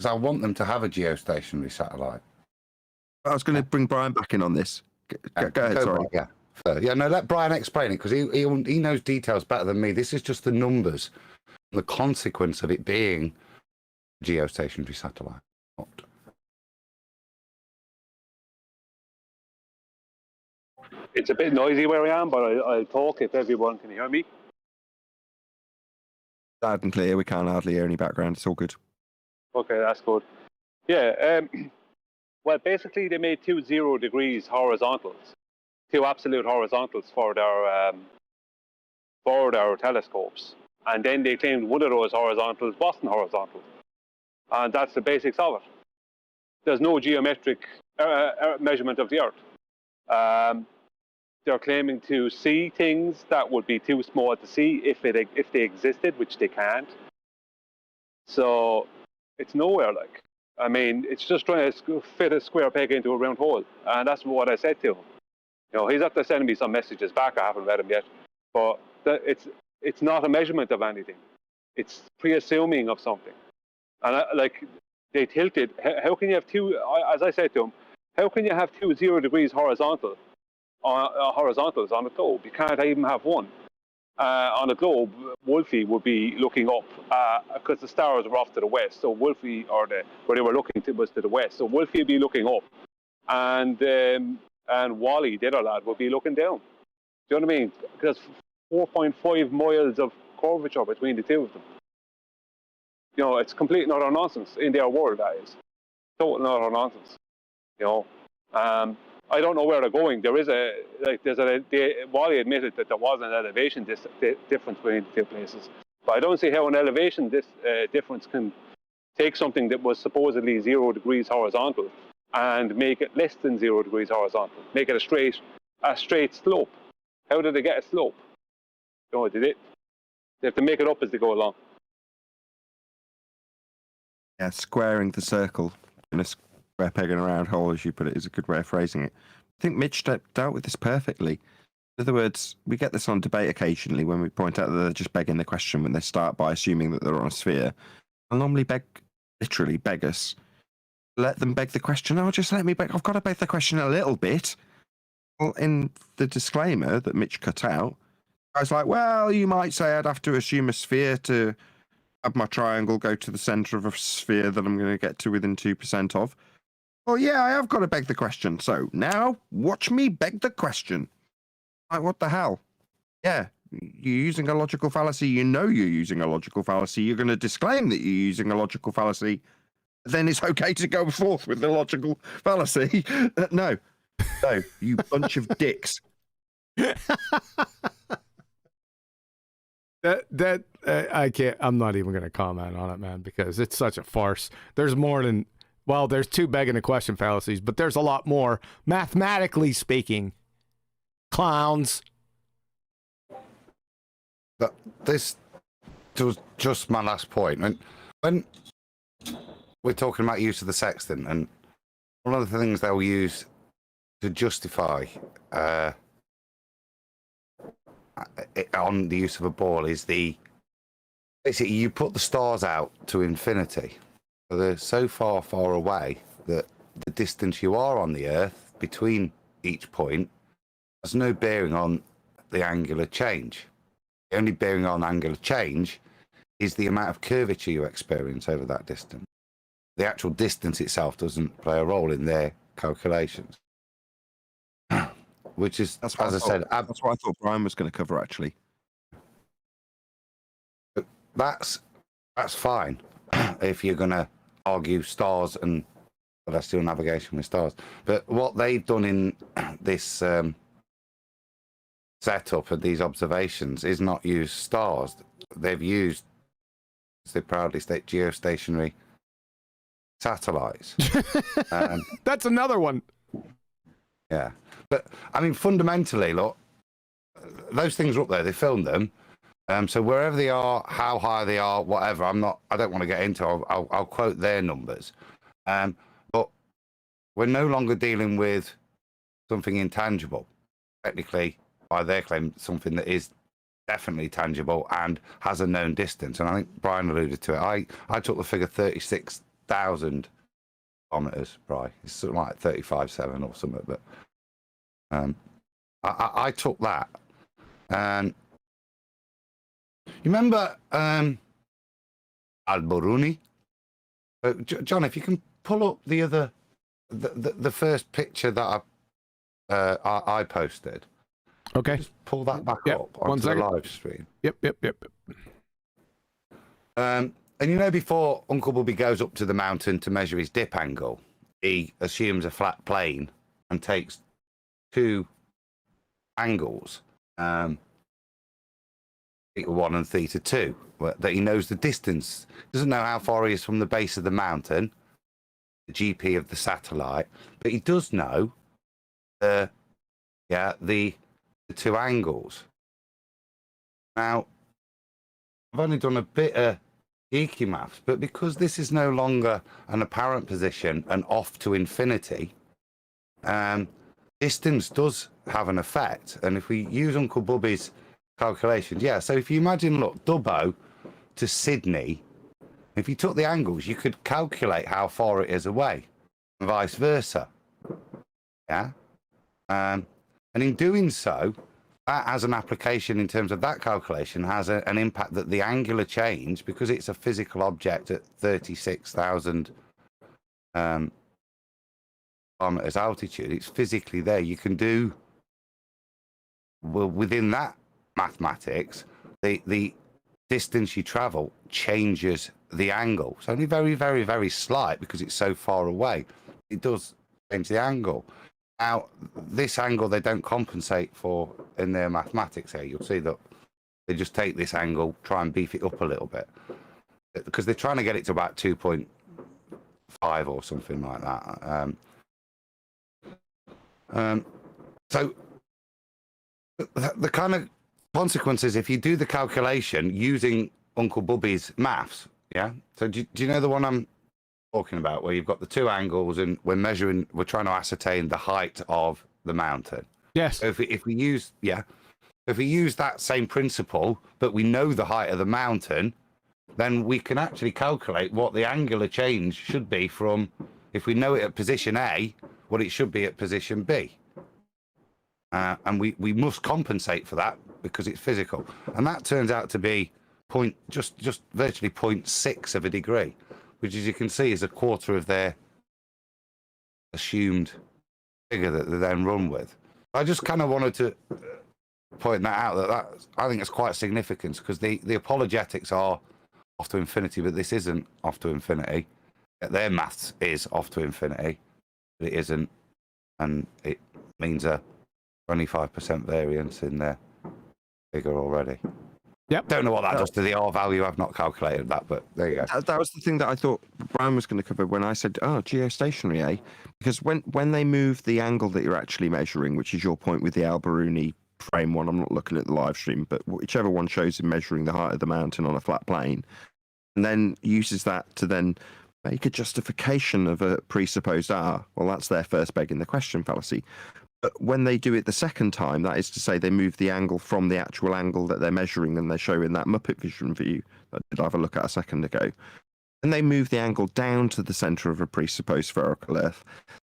I want them to have a geostationary satellite. I was going to bring Brian back in on this. Go ahead, sorry. Yeah. Yeah, no, let Brian explain it, because he knows details better than me. This is just the numbers, the consequence of it being a geostationary satellite. It's a bit noisy where I am, but I'll talk if everyone can hear me. Loud and clear. We can't hardly hear any background. It's all good. Okay, that's good. Yeah. Well, basically, they made 2 0 degrees horizontals, 2 absolute horizontals for their telescopes, and then they claimed one of those horizontals wasn't horizontal, and that's the basics of it. There's no geometric measurement of the Earth. They're claiming to see things that would be too small to see if they existed, which they can't. So it's nowhere like. I mean, it's just trying to fit a square peg into a round hole, and that's what I said to him. You know, he's after sending me some messages back. I haven't read them yet, but it's not a measurement of anything. It's pre-assuming of something, and they tilted. How can you have two? As I said to him, how can you have 2 0 degrees horizontals on a globe? You can't even have one. On a globe, Wolfie would be looking up because the stars were off to the west. So Wolfie, where they were looking to, was to the west. So Wolfie would be looking up, and Wally, the other lad, would be looking down. Do you know what I mean? Because 4.5 miles of curvature between the two of them. You know, it's complete and utter nonsense in their world. That is total and utter nonsense. You know. I don't know where they're going. Wally admitted that there was an elevation difference between the two places, but I don't see how an elevation difference can take something that was supposedly 0 degrees horizontal and make it less than 0 degrees horizontal, make it a straight slope. How did they get a slope? You know, they have to make it up as they go along. Yeah, squaring the circle in a square peg in a round hole, as you put it, is a good way of phrasing it. I think Mitch dealt with this perfectly. In other words, we get this on debate occasionally when we point out that they're just begging the question when they start by assuming that they're on a sphere. I'll normally literally beg us. Let them beg the question. Oh, just let me beg. I've got to beg the question a little bit. Well, in the disclaimer that Mitch cut out, I was like, well, you might say I'd have to assume a sphere to have my triangle go to the centre of a sphere that I'm going to get to within 2% of. Well, yeah, I have got to beg the question. So now watch me beg the question. Like, what the hell? Yeah, you're using a logical fallacy. You know you're using a logical fallacy. You're going to disclaim that you're using a logical fallacy. Then it's okay to go forth with the logical fallacy. No, you bunch of dicks. I can't. I'm not even going to comment on it, man, because it's such a farce. There's more than. Well, there's 2 begging the question fallacies, but there's a lot more, mathematically speaking. Clowns. This was just my last point. When we're talking about use of the sextant, and one of the things they'll use to justify on the use of a ball is basically you put the stars out to infinity. So they're so far away that the distance you are on the Earth between each point has no bearing on the angular change. The only bearing on angular change is the amount of curvature you experience over that distance. The actual distance itself doesn't play a role in their calculations. Which is, that's what I thought Brian was going to cover, actually. That's fine if you're going to argue stars and celestial navigation with stars. But what they've done in this setup of these observations is not use stars. They've used, as they proudly state, geostationary satellites. That's another one. Yeah. But, I mean, fundamentally, look, those things are up there. They filmed them. So wherever they are, how high they are, whatever, I don't want to get into. I'll quote their numbers. But we're no longer dealing with something intangible. Technically, by their claim, something that is definitely tangible and has a known distance. And I think Brian alluded to it. I took the figure 36,000 kilometers, Brian. It's something like 35.7 or something. But I took that. You remember Al-Biruni? John, if you can pull up the first picture that I posted. Okay. Just pull that back Yep. up onto the live stream. Yep. And before Uncle Bubby goes up to the mountain to measure his dip angle, he assumes a flat plane and takes two angles, theta 1 and theta 2, that he knows the distance. Doesn't know how far he is from the base of the mountain, the GP of the satellite, but he does know the two angles. Now, I've only done a bit of geeky maths, but because this is no longer an apparent position and off to infinity, distance does have an effect. And if we use Uncle Bubby's calculations, so if you imagine, look, Dubbo to Sydney, if you took the angles, you could calculate how far it is away, and vice versa. Yeah. And in doing so, that has an application in terms of that calculation, has an impact that the angular change, because it's a physical object at 36,000 kilometers altitude, it's physically there. You can do, well, within that mathematics, the distance you travel changes the angle. It's only very, very, very slight because it's so far away. It does change the angle. Now, this angle they don't compensate for in their mathematics here. You'll see that they just take this angle, try and beef it up a little bit, because they're trying to get it to about 2.5 or something like that. So the kind of consequences, if you do the calculation using Uncle Bubby's maths, so do you know the one I'm talking about, where you've got the two angles and we're trying to ascertain the height of the mountain? Yes. So if we use that same principle, but we know the height of the mountain, then we can actually calculate what the angular change should be from, if we know it at position A, what it should be at position B. And we must compensate for that because it's physical. And that turns out to be just virtually 0.6 of a degree, which, as you can see, is a quarter of their assumed figure that they then run with. I just kind of wanted to point that out, that I think it's quite significant, because the apologetics are off to infinity, but this isn't off to infinity. Their maths is off to infinity, but it isn't, and it means a 25% variance in their figure already. Yep. Don't know what that does to the R value. I've not calculated that, but there you go. That was the thing that I thought Brian was going to cover when I said, geostationary, eh? Because when they move the angle that you're actually measuring, which is your point with the Al-Biruni frame one, I'm not looking at the live stream, but whichever one shows him measuring the height of the mountain on a flat plane, and then uses that to then make a justification of a presupposed R, well, that's their first begging the question fallacy. But when they do it the second time, that is to say they move the angle from the actual angle that they're measuring and they show in that Muppet Vision view that I did have a look at a second ago, and they move the angle down to the centre of a presupposed spherical Earth,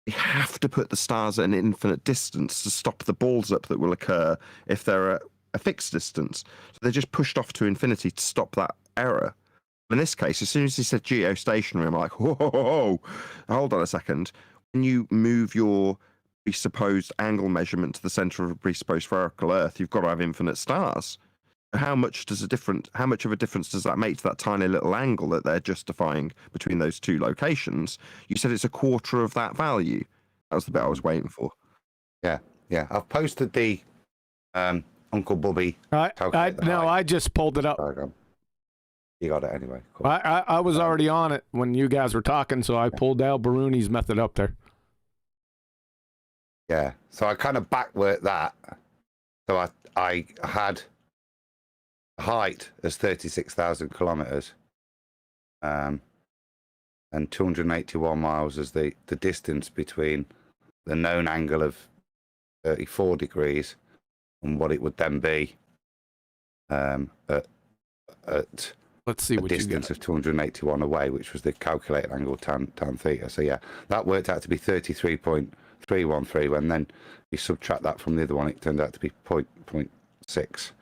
they have to put the stars at an infinite distance to stop the balls up that will occur if they're at a fixed distance. So they're just pushed off to infinity to stop that error. In this case, as soon as he said geostationary, I'm like, whoa, hold on a second. When you move your presupposed angle measurement to the center of a presupposed spherical Earth, you've got to have infinite stars. How much of a difference does that make to that tiny little angle that they're justifying between those two locations? You said it's a quarter of that value. That was the bit I was waiting for. Yeah. I've posted the Uncle Bubby. I just pulled it up. You got it anyway. Cool. I was already on it when you guys were talking, so I pulled Al-Biruni's method up there. Yeah, so I kind of backworked that. So I had height as 36,000 kilometers, and 281 miles as the distance between the known angle of 34 degrees and what it would then be at let's see a what distance of 281 away, which was the calculated angle tan theta. So yeah, that worked out to be 33.313. When then you subtract that from the other one, it turned out to be 0.6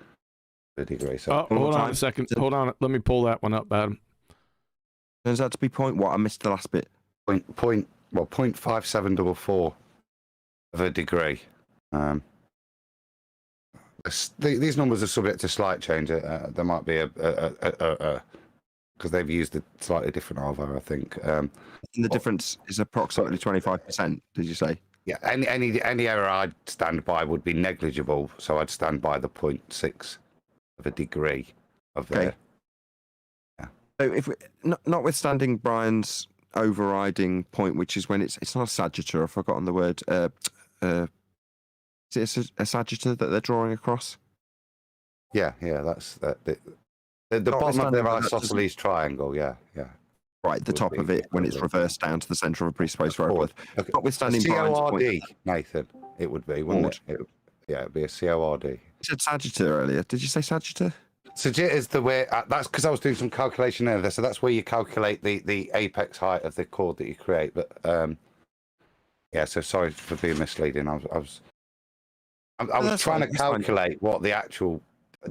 degree. So hold on a second. Hold on. Let me pull that one up, Adam. Turns out to be point what? I missed the last bit. 0.5744 of a degree. These numbers are subject to slight change. There might be because they've used a slightly different alpha, I think. And the difference is approximately 25%. Did you say? Yeah. Any error I'd stand by would be negligible, so I'd stand by the 0.6 of a degree of okay. So if notwithstanding Brian's overriding point, which is when it's not a sagittar, I've forgotten the word. Is it a sagittar that they're drawing across? Yeah, that's the bottom of their isosceles triangle. Yeah. Right, the top of it when it's reversed down to the centre of a presupposed spherical Earth. Okay. Notwithstanding Brian's point, Nathan, it would be, wouldn't it? It'd be a CORD. You said sagittar earlier. Did you say sagittar? Sagittar is the way. That's because I was doing some calculation there. So that's where you calculate the apex height of the chord that you create. But yeah. So sorry for being misleading. I was trying to calculate what the actual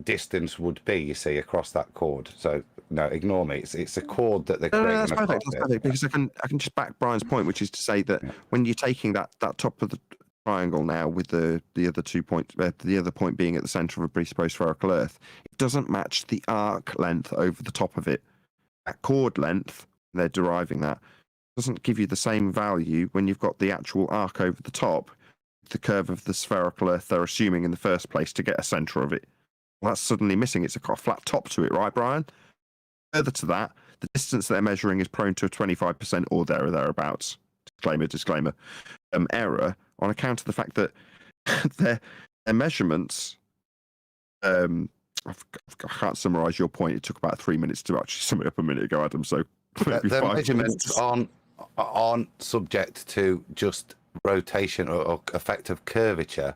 distance would be, you see, across that chord. So no, ignore me. It's a chord that they're creating. No, that's perfect. That's perfect because I can just back Brian's point, which is to say that when you're taking that top of the triangle now with the other 2 points, the other point being at the centre of a presupposed spherical Earth, it doesn't match the arc length over the top of it. That chord length, they're deriving that, doesn't give you the same value when you've got the actual arc over the top, the curve of the spherical Earth they're assuming in the first place to get a centre of it. Well, that's suddenly missing. It's got a flat top to it, right, Brian? Further to that, the distance they're measuring is prone to a 25% or there or thereabouts. Disclaimer. Error on account of the fact that their measurements. I can't summarise your point. It took about 3 minutes to actually sum it up a minute ago, Adam. So the measurements aren't subject to just rotation or effect of curvature,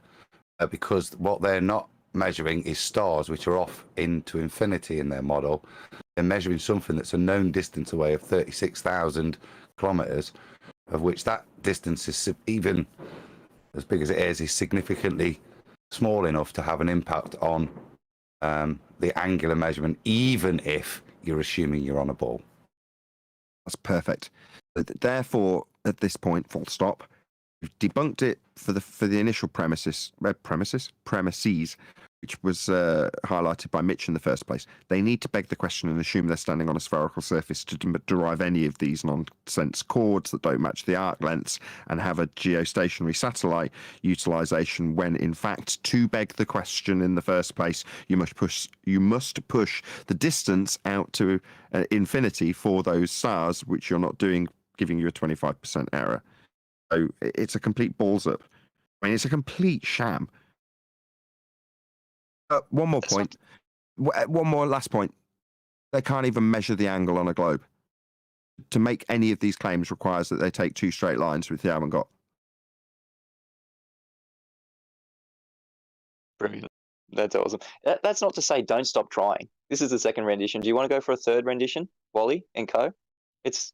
because what they're not measuring is stars, which are off into infinity in their model. They're measuring something that's a known distance away of 36,000 kilometers, of which that distance is, even as big as it is significantly small enough to have an impact on the angular measurement, even if you're assuming you're on a ball. That's perfect. Therefore, at this point, full stop, we've debunked it for the initial premises, which was highlighted by Mitch in the first place. They need to beg the question and assume they're standing on a spherical surface to derive any of these nonsense chords that don't match the arc lengths and have a geostationary satellite utilization, when in fact, to beg the question in the first place, you must push the distance out to infinity for those stars, which you're not doing, giving you a 25% error. So it's a complete balls up. I mean, it's a complete sham. One more point. One more last point. They can't even measure the angle on a globe. To make any of these claims requires that they take two straight lines, which they haven't got. Brilliant. That's awesome. That's not to say don't stop trying. This is the second rendition. Do you want to go for a third rendition, Wally and co? It's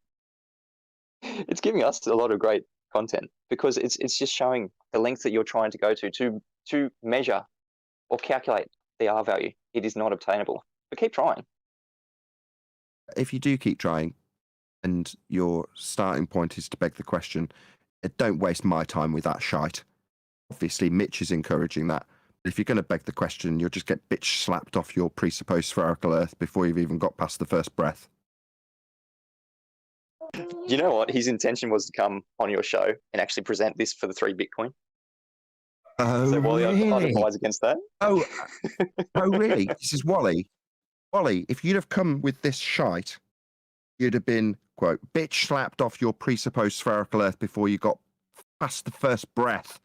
giving us a lot of great content, because it's just showing the length that you're trying to go to measure or calculate the R value. It is not obtainable. But keep trying. If you do keep trying and your starting point is to beg the question, don't waste my time with that shite. Obviously, Mitch is encouraging that. But if you're going to beg the question, you'll just get bitch slapped off your presupposed spherical Earth before you've even got past the first breath. You know what? His intention was to come on your show and actually present this for the 3 Bitcoin. Oh, so Wally, really? I'd advise against that. Oh, really? This is Wally. Wally, if you'd have come with this shite, you'd have been, quote, bitch slapped off your presupposed spherical Earth before you got past the first breath.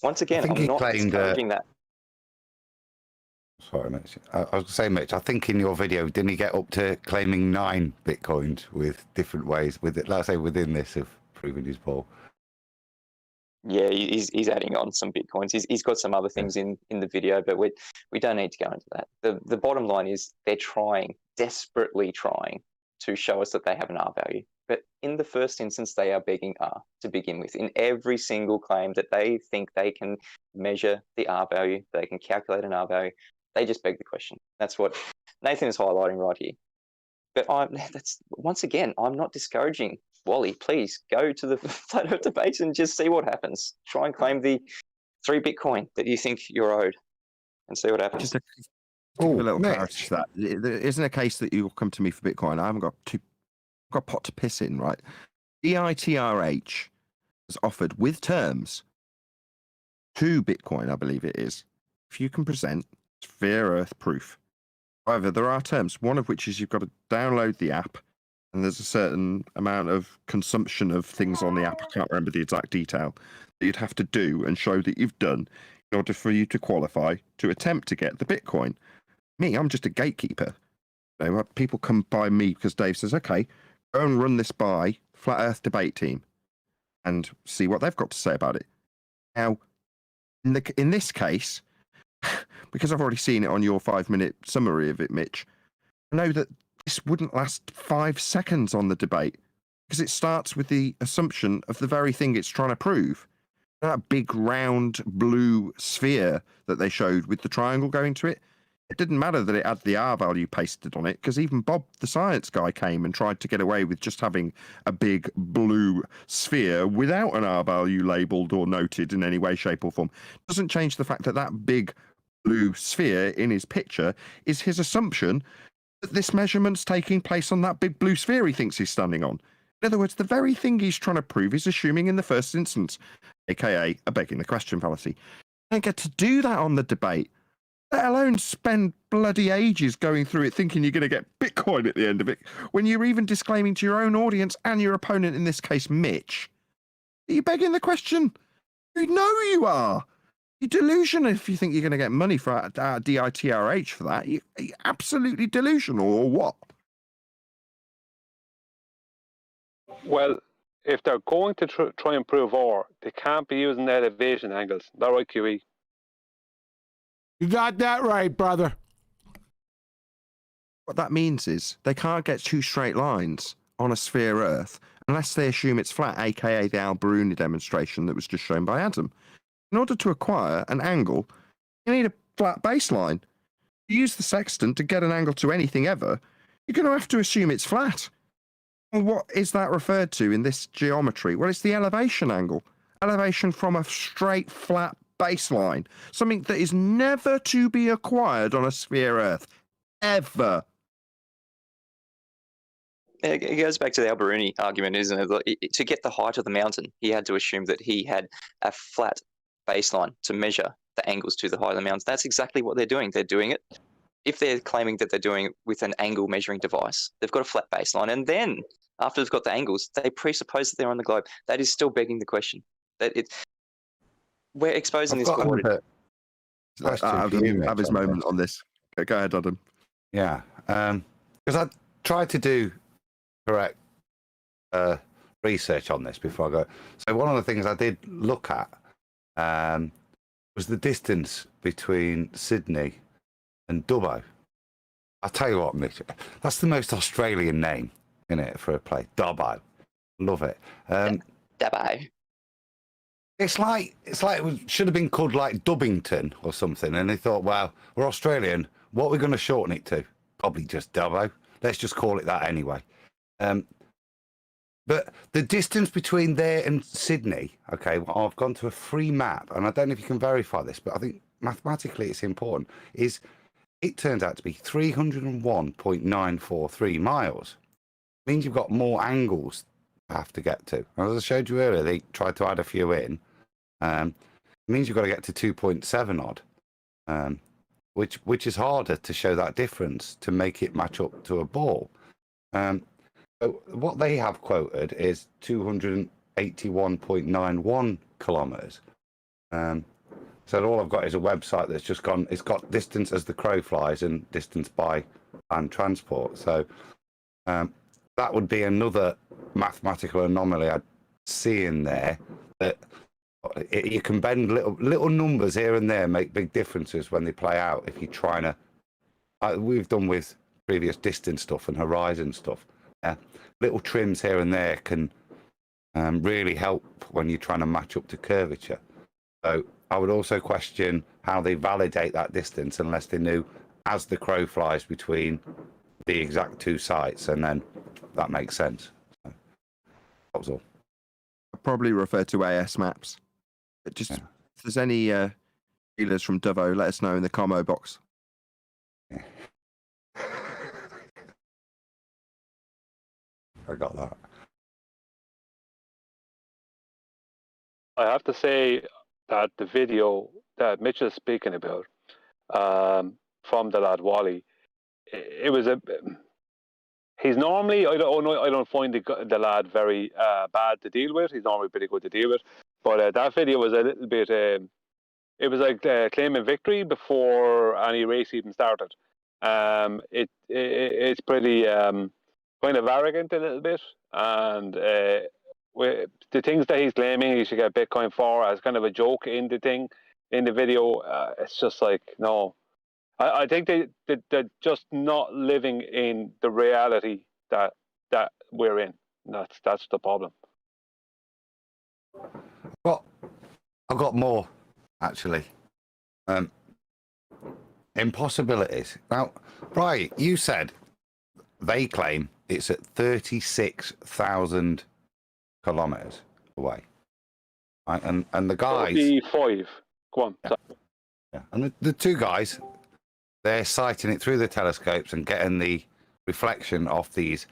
Once again, I'm not discouraging that. Sorry, Mitch. I was going to say, Mitch, I think in your video, didn't he get up to claiming 9 Bitcoins with different ways, let's say within this, of proving his ball? Yeah, he's adding on some Bitcoins. He's got some other things in the video, but we don't need to go into that. The bottom line is they're desperately trying to show us that they have an R value. But in the first instance, they are begging R to begin with. In every single claim that they think they can measure the R value, they can calculate an R value, they just beg the question. That's what Nathan is highlighting right here. But once again, I'm not discouraging Wally, please go to the flat earth debate and just see what happens. Try and claim the 3 Bitcoin that you think you're owed and see what happens. Just to give a little clarity to that. There isn't a case that you'll come to me for Bitcoin. I haven't got a pot to piss in, right? DITRH has offered with terms 2 Bitcoin, I believe it is, if you can present sphere Earth proof. However, there are terms, one of which is you've got to download the app, and there's a certain amount of consumption of things on the app. I can't remember the exact detail that you'd have to do and show that you've done in order for you to qualify to attempt to get the Bitcoin. Me, I'm just a gatekeeper. You know, people come by me because Dave says, okay, go and run this by Flat Earth debate team and see what they've got to say about it. Now, in this case, because I've already seen it on your 5-minute summary of it, Mitch, I know that this wouldn't last 5 seconds on the debate because it starts with the assumption of the very thing it's trying to prove. That big round blue sphere that they showed with the triangle going to it, it didn't matter that it had the R value pasted on it because even Bob, the science guy, came and tried to get away with just having a big blue sphere without an R value labeled or noted in any way, shape or form. Doesn't change the fact that that big blue sphere in his picture is his assumption that this measurement's taking place on that big blue sphere he thinks he's standing on. In other words, the very thing he's trying to prove is assuming in the first instance, aka a begging the question fallacy. You don't get to do that on the debate, let alone spend bloody ages going through it thinking you're going to get Bitcoin at the end of it, when you're even disclaiming to your own audience and your opponent, in this case, Mitch, are you begging the question? You know you are. You're delusional if you think you're going to get money for DITRH for that. You're absolutely delusional, or what? Well, if they're going to try and prove R, they can't be using elevation angles. Is that right, QE? You got that right, brother. What that means is they can't get 2 straight lines on a sphere Earth unless they assume it's flat, aka the Al-Biruni demonstration that was just shown by Adam. In order to acquire an angle, you need a flat baseline. You use the sextant to get an angle to anything ever, you're going to have to assume it's flat. And what is that referred to in this geometry? Well, it's the elevation angle. Elevation from a straight, flat baseline. Something that is never to be acquired on a sphere Earth. Ever. It goes back to the Al-Biruni argument, isn't it? To get the height of the mountain, he had to assume that he had a flat baseline to measure the angles to the height of the mountains. That's exactly what they're doing. They're doing it. If they're claiming that they're doing it with an angle measuring device, they've got a flat baseline, and then after they've got the angles, they presuppose that they're on the globe. That is still begging the question. We're exposing this coordinate. Adam, have his moment on this. Go ahead, Adam. Yeah, because I tried to do correct research on this before I go. So one of the things I did look at was the distance between Sydney and Dubbo. I'll tell you what, Mitch, that's the most Australian name, isn't it, for a place? Dubbo. Love it. Dubbo. It's like it should have been called like Dubbington or something, and they thought, well, we're Australian, what are we going to shorten it to? Probably just Dubbo. Let's just call it that anyway. But the distance between there and Sydney, okay, well, I've gone to a free map, and I don't know if you can verify this, but I think mathematically it's important, is it turns out to be 301.943 miles. It means you've got more angles to have to get to. As I showed you earlier, they tried to add a few in. It means you've got to get to 2.7 odd, which is harder to show that difference to make it match up to a ball. So what they have quoted is 281.91 kilometers. So all I've got is a website that's just gone, it's got distance as the crow flies and distance by land transport. So that would be another mathematical anomaly I'd see in there, that you can bend little numbers here and there, make big differences when they play out. If you're trying to, we've done with previous distance stuff and horizon stuff, little trims here and there can really help when you're trying to match up to curvature. So I would also question how they validate that distance unless they knew as the crow flies between the exact 2 sites, and then that makes sense. That was all. I'd probably refer to AS maps. But just if there's any dealers from Devo, let us know in the commo box. I got that. I have to say that the video that Mitch is speaking about from the lad Wally, it was a. He's normally I don't find the lad very bad to deal with. He's normally pretty good to deal with, but that video was a little bit. It was like claiming victory before any race even started. It's pretty kind of arrogant a little bit, and the things that he's claiming he should get Bitcoin for as kind of a joke in the video. It's just like no. I think they're just not living in the reality that we're in. That's the problem. Well, I've got more, actually. Impossibilities. Now, Brian, you said they claim it's at 36,000 kilometers away. Right? And the guys... 35. Go on. Yeah. Yeah. And the two guys... They're sighting it through the telescopes and getting the reflection off these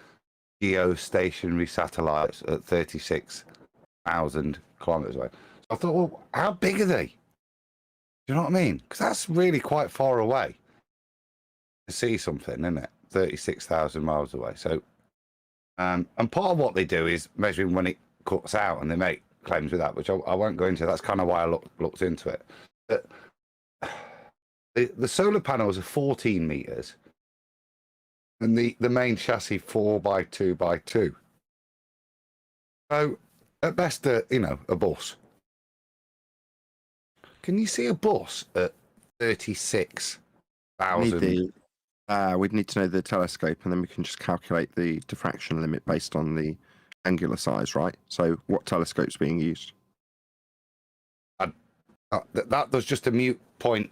geostationary satellites at 36,000 kilometers away. So I thought, well, how big are they? Do you know what I mean? Because that's really quite far away to see something, isn't it? 36,000 miles away. So, and part of what they do is measuring when it cuts out, and they make claims with that, which I won't go into. That's kind of why I looked into it. But the solar panels are 14 meters, and the main chassis 4 by 2 by 2. So at best, a bus. Can you see a bus at 36,000? We'd need to know the telescope, and then we can just calculate the diffraction limit based on the angular size, right? So what telescope's being used? That was just a mute point.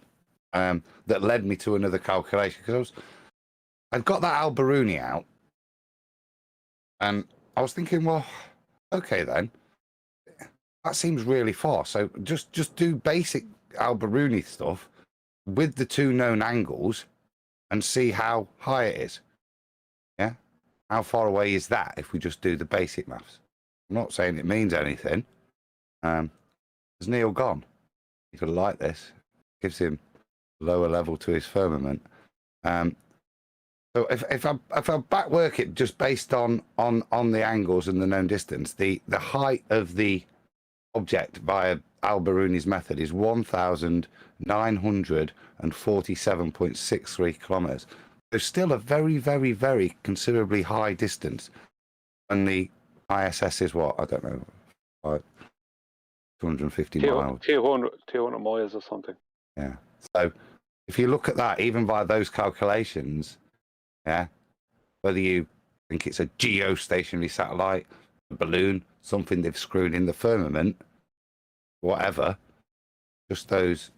That led me to another calculation, because I'd got that Alberuni out, and I was thinking, well, okay then, that seems really far. So just do basic Alberuni stuff with the two known angles and see how high it is. Yeah, how far away is that if we just do the basic maths? I'm not saying it means anything. Has Neil gone? You could like this. Gives him lower level to his firmament. So if I back work it just based on the angles and the known distance, the height of the object via Alberuni's method is 1,947.63 kilometers. So still a very, very, very considerably high distance. And the ISS is what? I don't know, like 250 miles. 200 miles or something. Yeah. So if you look at that, even by those calculations, yeah, whether you think it's a geostationary satellite, a balloon, something they've screwed in the firmament, whatever, just those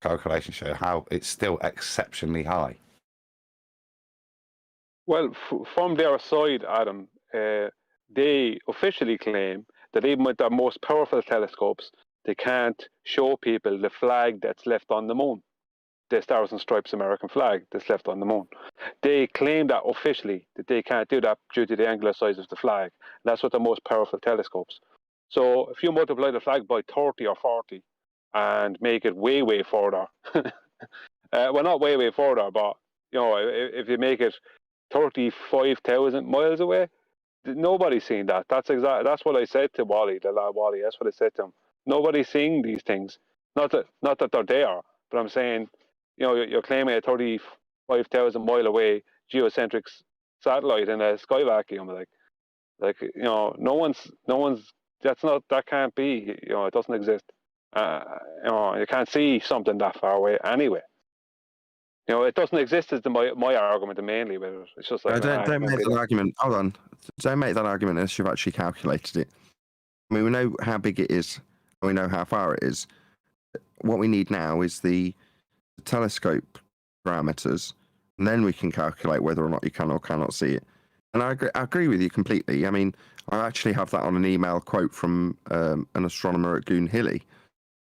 calculations show how it's still exceptionally high. Well, from their side, Adam, they officially claim that even with their most powerful telescopes, they can't show people the flag that's left on the moon, the Stars and Stripes American flag that's left on the moon. They claim that officially, that they can't do that due to the angular size of the flag. That's with the most powerful telescopes. So if you multiply the flag by 30 or 40 and make it way, way further, well, not way, way further, but if you make it 35,000 miles away, nobody's seen that. That's what I said to Wally, the lad Wally. That's what I said to him. Nobody's seeing these things. Not that they're there, but I'm saying, you're claiming a 35,000 mile away geocentric satellite in a sky vacuum. No one's. That can't be. It doesn't exist. You can't see something that far away anyway. It doesn't exist as my argument mainly, but it's just like don't make that argument. Hold on, don't make that argument unless you've actually calculated it. I mean, we know how big it is, and we know how far it is. What we need now is the telescope parameters, and then we can calculate whether or not you can or cannot see it. And I agree with you completely. I mean, I actually have that on an email quote from an astronomer at Goonhilly.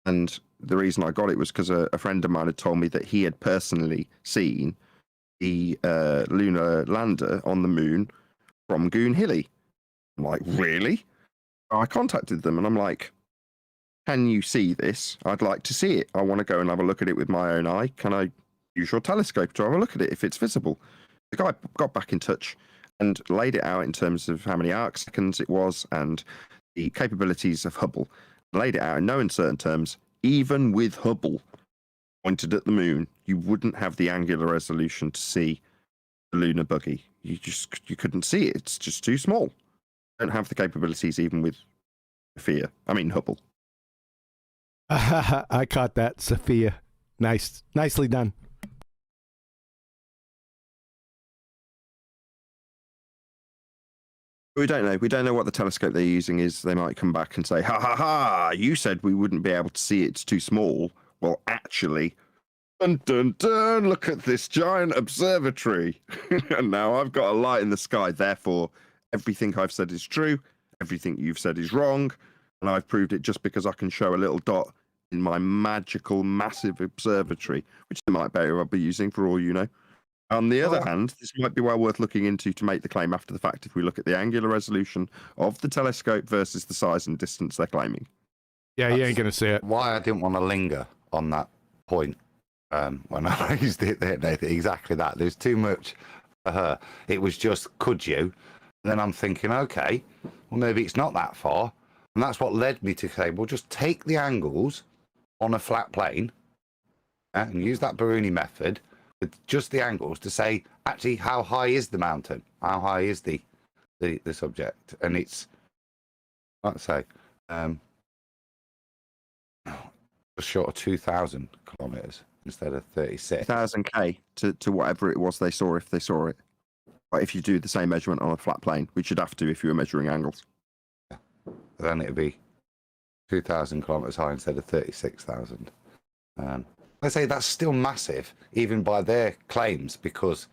And the reason I got it was because a friend of mine had told me that he had personally seen the lunar lander on the moon from Goonhilly. I'm like, really? I contacted them and I'm like, can you see this? I'd like to see it. I want to go and have a look at it with my own eye. Can I use your telescope to have a look at it if it's visible? The guy got back in touch and laid it out in terms of how many arc seconds it was and the capabilities of Hubble. Laid it out in no uncertain terms. Even with Hubble pointed at the moon, you wouldn't have the angular resolution to see the lunar buggy. You couldn't see it. It's just too small. Don't have the capabilities even with Hubble. I caught that, Sophia. Nicely done. We don't know. We don't know what the telescope they're using is. They might come back and say, ha ha ha, you said we wouldn't be able to see it. It's too small. Well, actually, dun dun dun, look at this giant observatory. And now I've got a light in the sky. Therefore, everything I've said is true. Everything you've said is wrong. And I've proved it just because I can show a little dot in my magical, massive observatory, which they might very well be using for all you know. On the other hand, this might be well worth looking into to make the claim after the fact if we look at the angular resolution of the telescope versus the size and distance they're claiming. Yeah, you ain't going to see it. Why I didn't want to linger on that point when I raised it there, Nathan. Exactly that. There's too much for her. It was just, could you? And then I'm thinking, okay, well, maybe it's not that far. And that's what led me to say, well, just take the angles on a flat plane and use that Baruni method with just the angles to say, actually, how high is the mountain? How high is the subject? And it's, let's say, just short of 2,000 kilometers instead of 36. 1,000 K to whatever it was they saw, if they saw it. But if you do the same measurement on a flat plane, which you'd have to if you were measuring angles. Yeah. Then it'd be 2,000 kilometers high instead of 36,000. I say that's still massive, even by their claims, because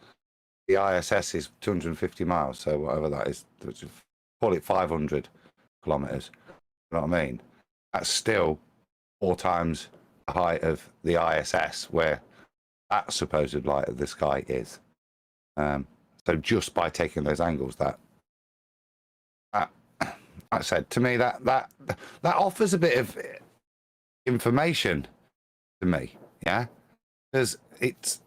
the ISS is 250 miles, so whatever that is, call it 500 kilometers. You know what I mean? That's still 4 times the height of the ISS, where that supposed light of the sky is. So just by taking those angles, that I said to me that offers a bit of information to me, yeah, because it's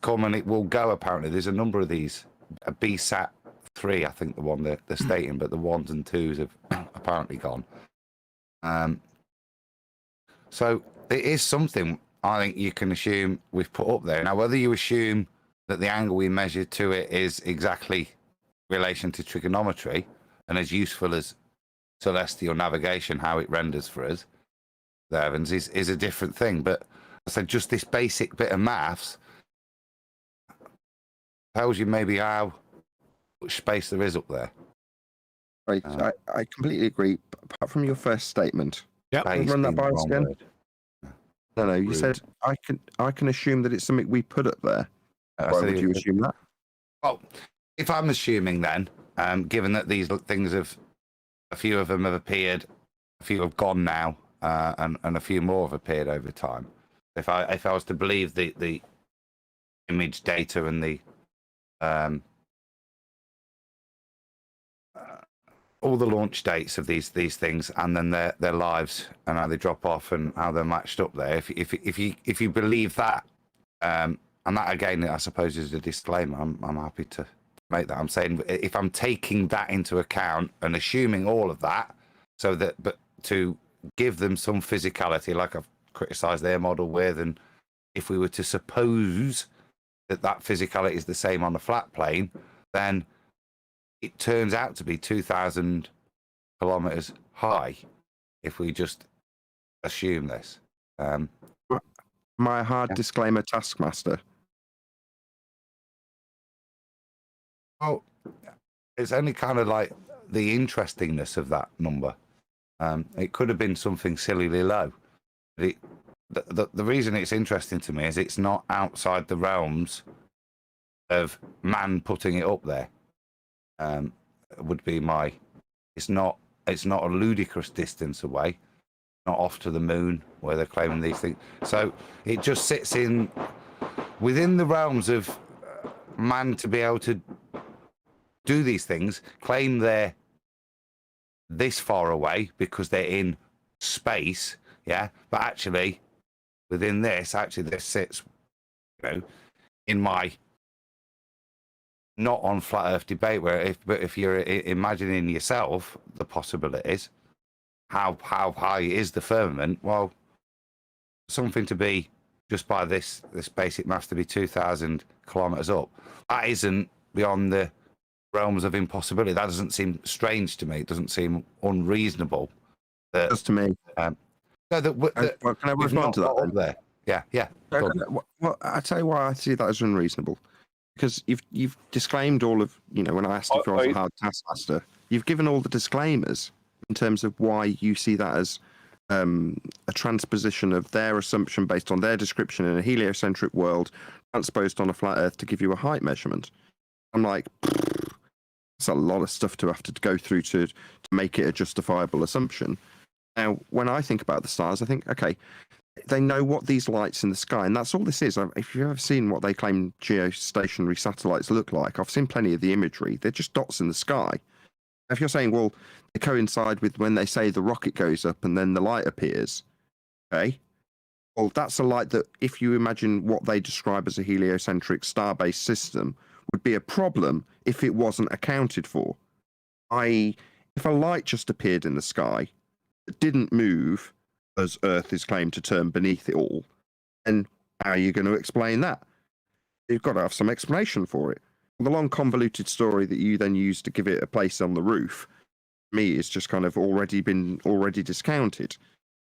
come and it will go. Apparently, there's a number of these. A BSAT 3, I think the one they're stating, but the 1s and 2s have apparently gone. So it is something I think you can assume we've put up there. Now, whether you assume that the angle we measure to it is exactly relation to trigonometry and as useful as celestial navigation, how it renders for us, the heavens, is a different thing. But I said just this basic bit of maths tells you maybe how much space there is up there. Right, I completely agree. Apart from your first statement, run that by us again. No, you said I can assume that it's something we put up there. Why would you assume that? Well, if I'm assuming then, given that these things have, a few of them have appeared, a few have gone now, and a few more have appeared over time. If I was to believe the image data and the all the launch dates of these things, and then their lives and how they drop off and how they're matched up there. If you believe that, and that again, I suppose is a disclaimer. I'm happy to make that. I'm saying if I'm taking that into account and assuming all of that, so that but to give them some physicality, like I've criticised their model with, and if we were to suppose that physicality is the same on a flat plane, then it turns out to be 2,000 kilometers high if we just assume this. My hard disclaimer, Taskmaster. Oh, it's only kind of like the interestingness of that number. It could have been something sillily low. The reason it's interesting to me is it's not outside the realms of man putting it up there. would be my. It's not a ludicrous distance away, not off to the moon where they're claiming these things. So it just sits within the realms of man to be able to do these things, claim they're this far away because they're in space, yeah. But actually, within this sits, in my not on flat Earth debate. Where if you're imagining yourself the possibilities, how high is the firmament? Well, something to be just by this basic maths to be 2,000 kilometers up. That isn't beyond the realms of impossibility. That doesn't seem strange to me. It doesn't seem unreasonable. That, just to me. So that can I respond to that? There. Yeah. Well, I tell you why I see that as unreasonable. Because you've disclaimed all of, when I asked if I was a hard taskmaster, you've given all the disclaimers in terms of why you see that as a transposition of their assumption based on their description in a heliocentric world transposed on a flat Earth to give you a height measurement. I'm like, that's a lot of stuff to have to go through to make it a justifiable assumption. Now, when I think about the stars, I think, okay, they know what these lights in the sky, and that's all this is. If you've ever seen what they claim geostationary satellites look like, I've seen plenty of the imagery. They're just dots in the sky. If you're saying, well, they coincide with when they say the rocket goes up and then the light appears, okay? Well, that's a light that, if you imagine what they describe as a heliocentric star-based system, would be a problem if it wasn't accounted for. I.e., if a light just appeared in the sky that didn't move as Earth is claimed to turn beneath it all, then how are you going to explain that? You've got to have some explanation for it. The long convoluted story that you then use to give it a place on the roof, me, is just kind of already discounted.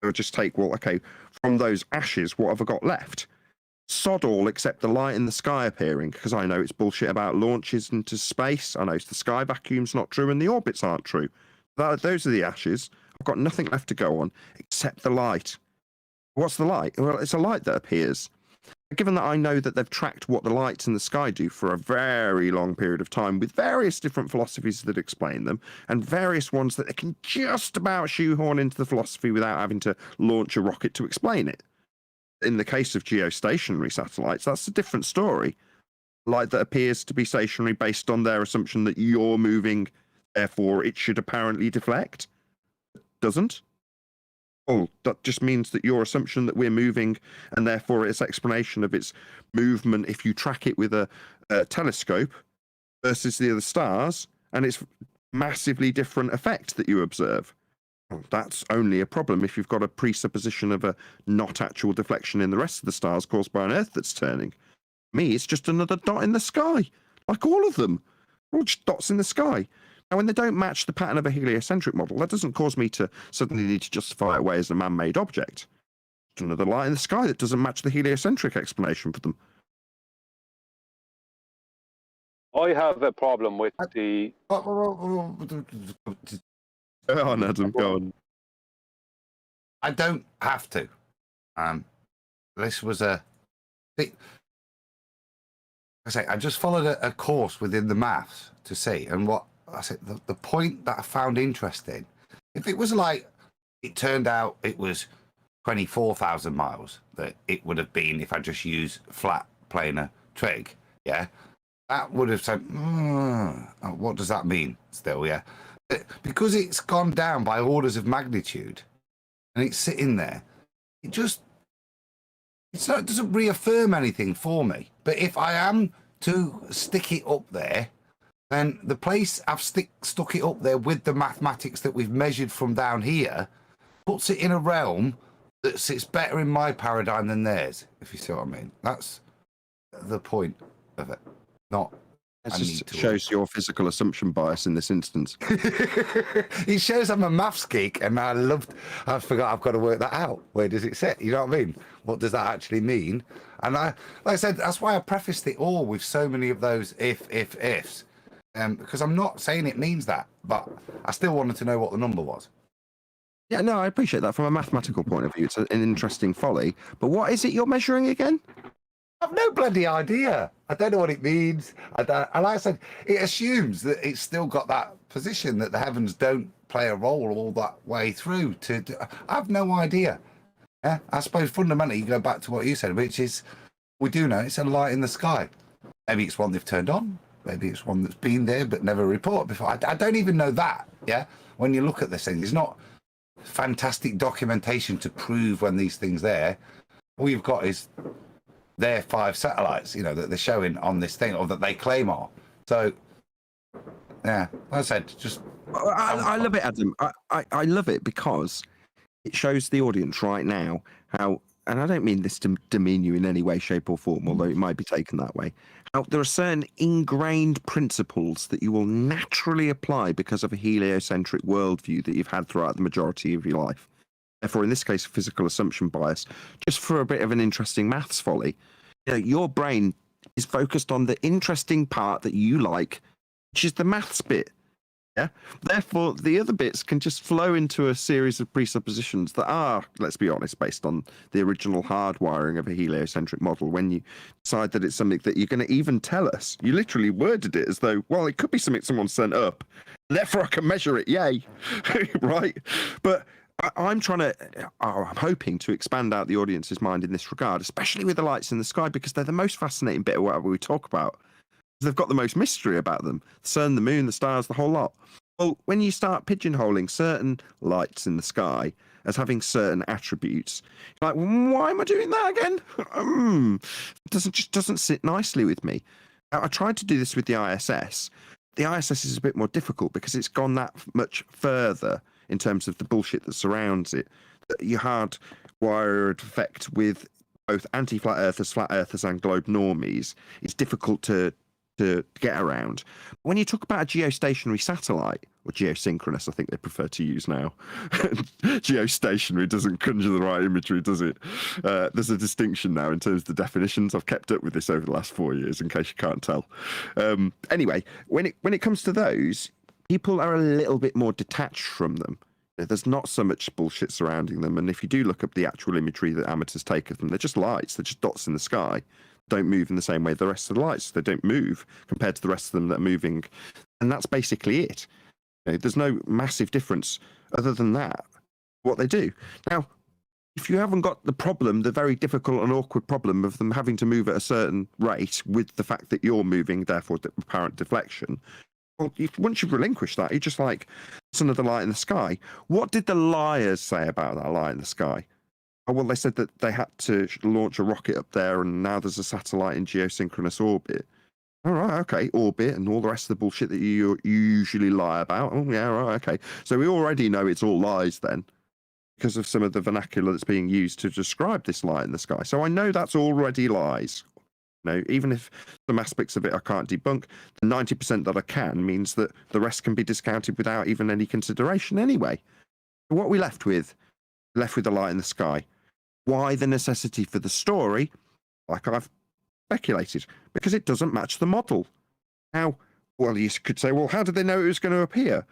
I'll just take, well, okay, from those ashes, what have I got left? Sod all except the light in the sky appearing, because I know it's bullshit about launches into space. I know the sky vacuum's not true and the orbits aren't true. Those are the ashes. I've got nothing left to go on except the light. What's the light? Well, it's a light that appears. Given that I know that they've tracked what the lights in the sky do for a very long period of time with various different philosophies that explain them, and various ones that they can just about shoehorn into the philosophy without having to launch a rocket to explain it. In the case of geostationary satellites, that's a different story. Light that appears to be stationary based on their assumption that you're moving, therefore it should apparently deflect. Doesn't. Oh, that just means that your assumption that we're moving, and therefore its explanation of its movement, if you track it with a telescope versus the other stars, and it's massively different effect that you observe. Well, that's only a problem if you've got a presupposition of a not actual deflection in the rest of the stars caused by an Earth that's turning. Me, it's just another dot in the sky, like all of them. They're all just dots in the sky. Now, when they don't match the pattern of a heliocentric model, that doesn't cause me to suddenly need to justify it away as a man-made object. It's another light in the sky that doesn't match the heliocentric explanation for them. I have a problem with the... Go on, Adam, go on. I don't have to. This was I just followed a course within the maths to see, and what I said, the point that I found interesting, if it was like, it turned out it was 24,000 miles that it would have been if I just used flat planar trig, yeah, that would have said, what does that mean still, yeah? Because it's gone down by orders of magnitude and it's sitting there, it doesn't reaffirm anything for me. But if I am to stick it up there, then the place I've stuck it up there with the mathematics that we've measured from down here puts it in a realm that sits better in my paradigm than theirs, if you see what I mean. That's the point of it. Not... It just shows your physical assumption bias in this instance. It shows I'm a maths geek, and I forgot I've got to work that out. Where does it sit? You know what I mean? What does that actually mean? And like I said, that's why I prefaced it all with so many of those ifs. Because I'm not saying it means that, but I still wanted to know what the number was. Yeah, no, I appreciate that. From a mathematical point of view, it's an interesting folly. But what is it you're measuring again? I've no bloody idea. I don't know what it means. And like I said, it assumes that it's still got that position that the heavens don't play a role all that way through. I have no idea. Yeah, I suppose fundamentally you go back to what you said, which is we do know it's a light in the sky. Maybe it's one they've turned on. Maybe it's one that's been there but never reported before. I don't even know that. Yeah, when you look at this thing, there's not fantastic documentation to prove when these things there. All you've got is their 5 satellites, you know, that they're showing on this thing or that they claim are. So, yeah, like I said, just. I love it, Adam. I love it because it shows the audience right now how, and I don't mean this to demean you in any way, shape, or form, although it might be taken that way, how there are certain ingrained principles that you will naturally apply because of a heliocentric worldview that you've had throughout the majority of your life. Therefore, in this case, physical assumption bias, just for a bit of an interesting maths folly, you know, your brain is focused on the interesting part that you like, which is the maths bit. Yeah. Therefore, the other bits can just flow into a series of presuppositions that are, let's be honest, based on the original hardwiring of a heliocentric model. When you decide that it's something that you're going to even tell us, you literally worded it as though, well, it could be something someone sent up. Therefore, I can measure it. Yay. Right. But I'm hoping to expand out the audience's mind in this regard, especially with the lights in the sky, because they're the most fascinating bit of whatever we talk about. They've got the most mystery about them. The sun, the moon, the stars, the whole lot. Well, when you start pigeonholing certain lights in the sky as having certain attributes, you're like, why am I doing that again? It doesn't sit nicely with me. Now, I tried to do this with the ISS. The ISS is a bit more difficult because it's gone that much further in terms of the bullshit that surrounds it. You hardwired effect with both anti-flat earthers, flat earthers, and globe normies. It's difficult to get around. When you talk about a geostationary satellite, or geosynchronous, I think they prefer to use now. Geostationary doesn't conjure the right imagery, does it? There's a distinction now in terms of the definitions. I've kept up with this over the last 4 years, in case you can't tell. Anyway, when it comes to those, people are a little bit more detached from them. There's not so much bullshit surrounding them. And if you do look up the actual imagery that amateurs take of them, they're just lights. They're just dots in the sky. Don't move in the same way the rest of the lights. They don't move compared to the rest of them that are moving. And that's basically it. You know, there's no massive difference other than that, what they do. Now, if you haven't got the problem, the very difficult and awkward problem of them having to move at a certain rate with the fact that you're moving, therefore the apparent deflection, well, once you've relinquished that, you're just like, it's another light in the sky. What did the liars say about that light in the sky? Oh, well, they said that they had to launch a rocket up there and now there's a satellite in geosynchronous orbit. All right, okay, orbit and all the rest of the bullshit that you usually lie about. Oh, yeah, right, okay. So we already know it's all lies then because of some of the vernacular that's being used to describe this light in the sky. So I know that's already lies. No, even if some aspects of it I can't debunk, the 90% that I can means that the rest can be discounted without even any consideration anyway. What are we left with? Left with the light in the sky. Why the necessity for the story? Like I've speculated, because it doesn't match the model. Now, well, you could say, well, how did they know it was going to appear?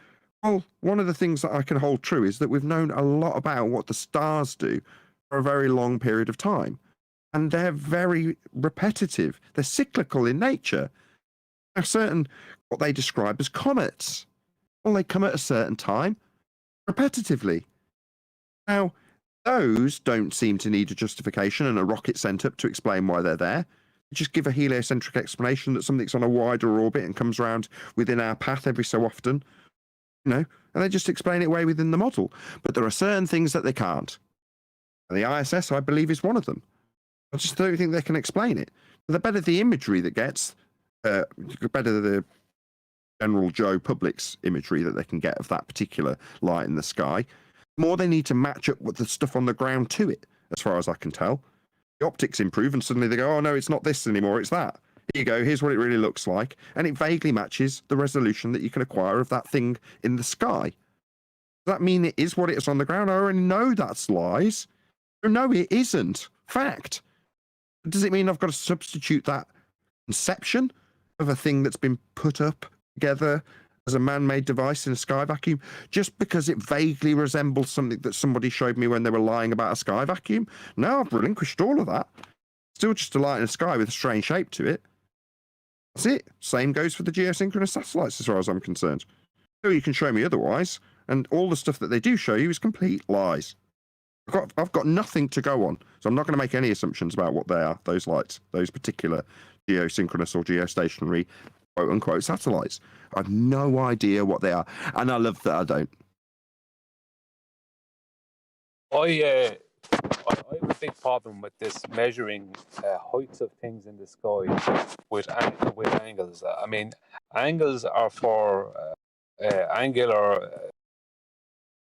Well, one of the things that I can hold true is that we've known a lot about what the stars do for a very long period of time. And they're very repetitive. They're cyclical in nature. Now, what they describe as comets. Well, they come at a certain time, repetitively. Now, those don't seem to need a justification and a rocket sent up to explain why they're there. Just give a heliocentric explanation that something's on a wider orbit and comes around within our path every so often, you know, and they just explain it away within the model. But there are certain things that they can't. And the ISS, I believe, is one of them. I just don't think they can explain it. The better the imagery that gets, the better the general Joe public's imagery that they can get of that particular light in the sky, the more they need to match up with the stuff on the ground to it, as far as I can tell. The optics improve and suddenly they go, oh no, it's not this anymore, it's that. Here you go, here's what it really looks like. And it vaguely matches the resolution that you can acquire of that thing in the sky. Does that mean it is what it is on the ground? I already know that's lies. No, it isn't. Fact. Does it mean I've got to substitute that conception of a thing that's been put up together as a man-made device in a sky vacuum just because it vaguely resembles something that somebody showed me when they were lying about a sky vacuum? No, I've relinquished all of that. Still just a light in the sky with a strange shape to it. That's it. Same goes for the geosynchronous satellites as far as I'm concerned. So you can show me otherwise, and all the stuff that they do show you is complete lies. I've got nothing to go on, so I'm not going to make any assumptions about what they are, those lights, those particular geosynchronous or geostationary quote-unquote satellites. I have no idea what they are, and I love that I don't. I have a big problem with this measuring heights of things in the sky with angles. I mean, angles are for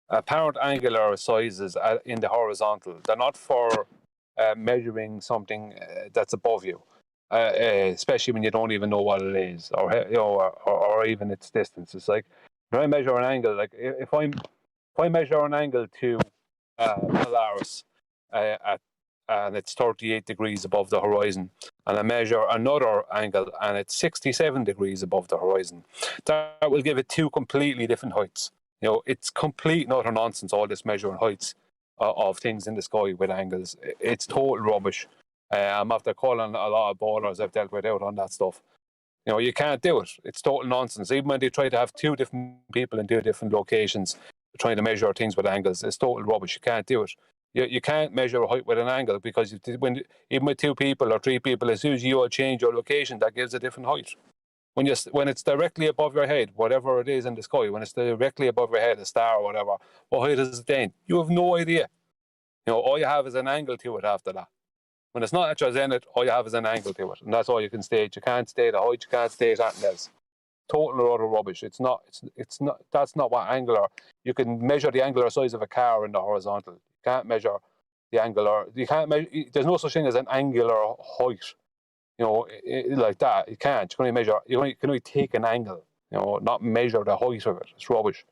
apparent angular sizes in the horizontal. They're not for measuring something that's above you, especially when you don't even know what it is, or even its distance. It's like when I measure an angle, like if I measure an angle to Polaris and it's 38 degrees above the horizon, and I measure another angle and it's 67 degrees above the horizon, that will give it two completely different heights. It's complete and utter nonsense, all this measuring heights of things in the sky with angles. It's total rubbish. I'm after calling a lot of ballers I've dealt with out on that stuff. You can't do it. It's total nonsense. Even when they try to have two different people in two different locations trying to measure things with angles, it's total rubbish. You can't do it. You can't measure a height with an angle, because even with two people or three people, as soon as you change your location, that gives a different height. When it's directly above your head, whatever it is in the sky, when it's directly above your head, a star or whatever, what height is it then? You have no idea. All you have is an angle to it after that. When it's not at your zenith, all you have is an angle to it, and that's all you can state. You can't state a height, you can't state anything else. Total or utter rubbish. It's not. That's not what angular. You can measure the angular size of a car in the horizontal. You can't measure the angular. You can't measure. There's no such thing as an angular height. Like that. You can't. You can only measure. You can only take an angle. Not measure the height of it. It's rubbish.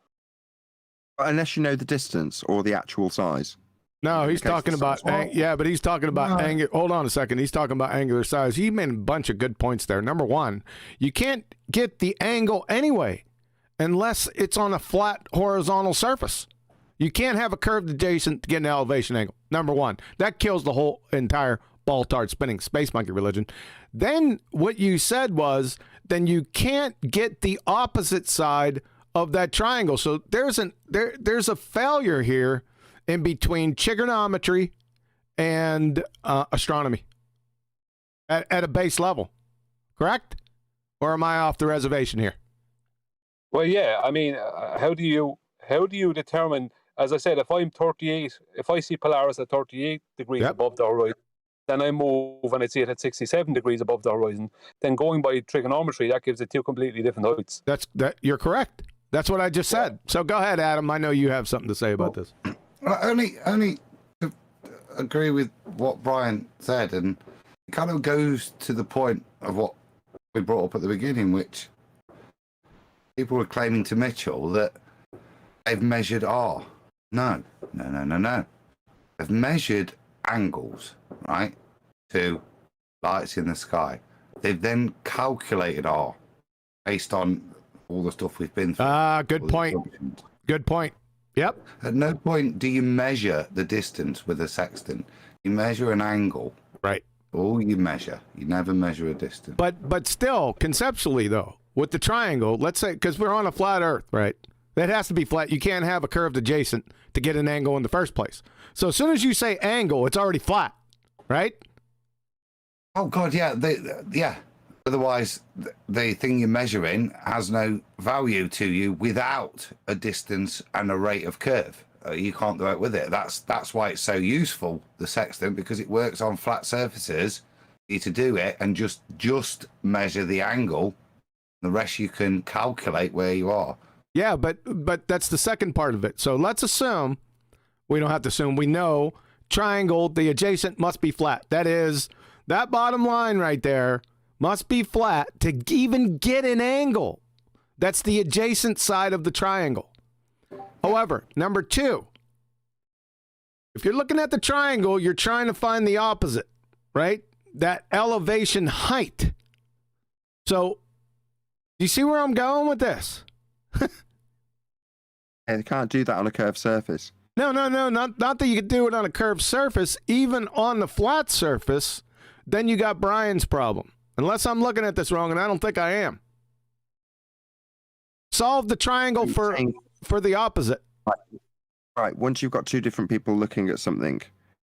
Unless you know the distance or the actual size. No, he's talking about, but he's talking about angular. Hold on a second. He's talking about angular size. He made a bunch of good points there. Number one, you can't get the angle anyway unless it's on a flat horizontal surface. You can't have a curved adjacent to get an elevation angle. Number one, that kills the whole entire ball tart spinning space monkey religion. Then what you said was, then you can't get the opposite side of that triangle. So there's a failure here in between trigonometry and astronomy at a base level, correct? Or am I off the reservation here? Well, yeah. I mean, how do you determine? As I said, if I'm 38, if I see Polaris at 38 degrees above the horizon, then I move and I see it at 67 degrees above the horizon. Then going by trigonometry, that gives it two completely different heights. You're correct. That's what I just said. So go ahead, Adam. I know you have something to say about this. Only to agree with what Brian said, and it kind of goes to the point of what we brought up at the beginning, which people were claiming to Mitchell that they've measured R. No. They've measured angles, right, to lights in the sky. They've then calculated R based on all the stuff we've been through. Good point. Good point. Yep. At no point do you measure the distance with a sextant. You measure an angle. Right. All you measure. You never measure a distance. But still, conceptually, though, with the triangle, let's say, because we're on a flat Earth, right? That has to be flat. You can't have a curved adjacent to get an angle in the first place. So as soon as you say angle, it's already flat, right? Oh, God, yeah. Yeah. Otherwise, the thing you're measuring has no value to you without a distance and a rate of curve. You can't do it with it. That's why it's so useful, the sextant, because it works on flat surfaces. You to do it and just measure the angle. The rest you can calculate where you are. Yeah, but that's the second part of it. So let's assume, we don't have to assume, we know triangle, the adjacent must be flat. That is, that bottom line right there must be flat to even get an angle. That's the adjacent side of the triangle. However, number two, if you're looking at the triangle, you're trying to find the opposite, right? That elevation height. So, do you see where I'm going with this? They can't do that on a curved surface. No, not that you can do it on a curved surface. Even on the flat surface, then you got Brian's problem. Unless I'm looking at this wrong, and I don't think I am. Solve the triangle for the opposite. Right. Once you've got two different people looking at something, in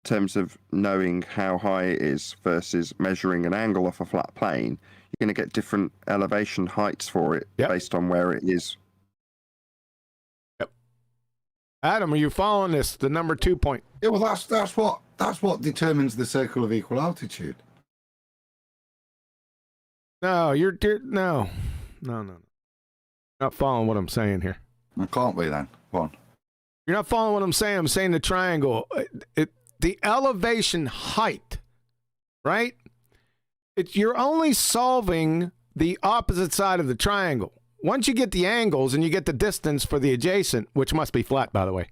terms of knowing how high it is versus measuring an angle off a flat plane, you're going to get different elevation heights for it based on where it is. Yep. Adam, are you following this? The number 2 point. Yeah, well, that's what determines the circle of equal altitude. No, no. Not following what I'm saying here. I can't be then. Go on. You're not following what I'm saying. I'm saying the triangle, the elevation height, right? You're only solving the opposite side of the triangle. Once you get the angles and you get the distance for the adjacent, which must be flat, by the way,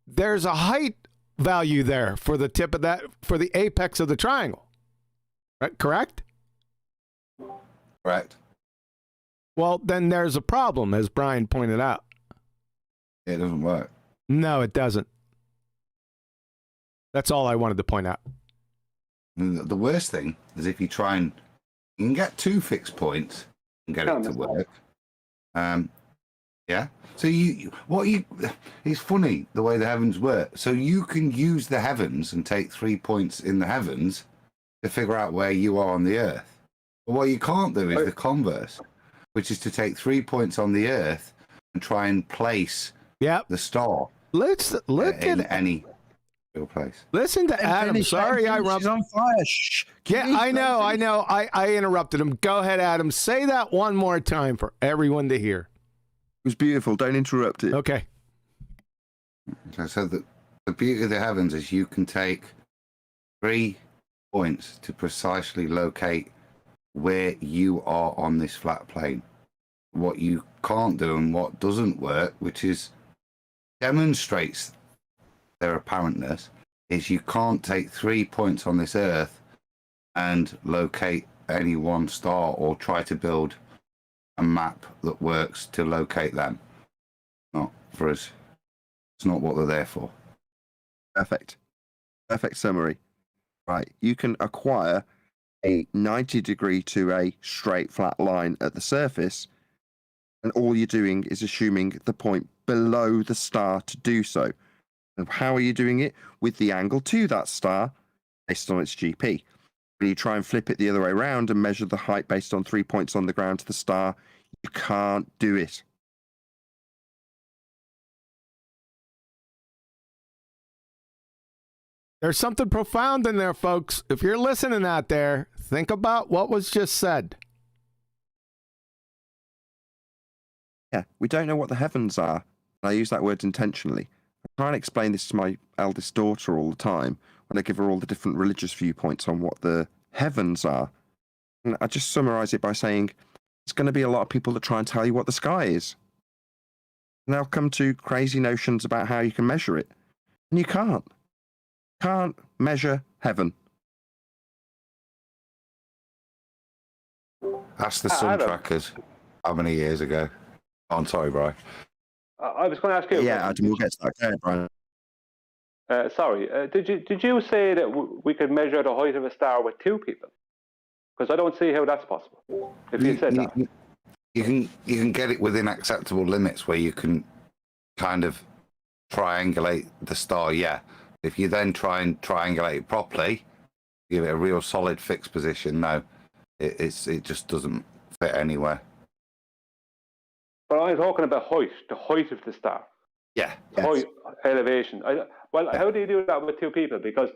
there's a height value there for the tip of that, for the apex of the triangle. Right? Correct? Correct. Well, then there's a problem, as Brian pointed out. It doesn't work. No, it doesn't. That's all I wanted to point out. The worst thing is if you try and you can get 2 fixed points and get it to work. Yeah. So it's funny the way the heavens work. So you can use the heavens and take 3 points in the heavens to figure out where you are on the earth. But what you can't do is the converse, which is to take 3 points on the earth and try and place the star. Let's look in at any real place. Listen to Adam. Sorry, I interrupted. She's on fire. Shh. Yeah, I know. I interrupted him. Go ahead, Adam. Say that one more time for everyone to hear. It was beautiful. Don't interrupt it. Okay. So the beauty of the heavens is you can take 3 points to precisely locate where you are on this flat plane. What you can't do and what doesn't work, which is demonstrates their apparentness, is you can't take 3 points on this earth and locate any one star or try to build a map that works to locate them. Not for us. It's not what they're there for. Perfect summary. Right. You can acquire a 90 degree to a straight flat line at the surface, and all you're doing is assuming the point below the star to do so. And how are you doing it? With the angle to that star based on its GP. When you try and flip it the other way around and measure the height based on 3 points on the ground to the star, you can't do it. There's something profound in there, folks. If you're listening out there, think about what was just said. Yeah, we don't know what the heavens are. I use that word intentionally. I try and explain this to my eldest daughter all the time when I give her all the different religious viewpoints on what the heavens are. And I just summarize it by saying there's going to be a lot of people that try and tell you what the sky is. And they'll come to crazy notions about how you can measure it. And you can't. Can't measure heaven. Ask the sun trackers how many years ago. Oh, I'm sorry, Brian. I was going to ask you. Yeah, Adam, we'll get to that. Go ahead, Brian. Sorry, did you say that we could measure the height of a star with 2 people? Because I don't see how that's possible. If you said that, you can get it within acceptable limits where you can kind of triangulate the star. Yeah, if you then try and triangulate it properly, give it a real solid fixed position. No, it just doesn't fit anywhere. But I'm talking about height, the height of the star. Yeah. Height, elevation. How do you do that with 2 people? Because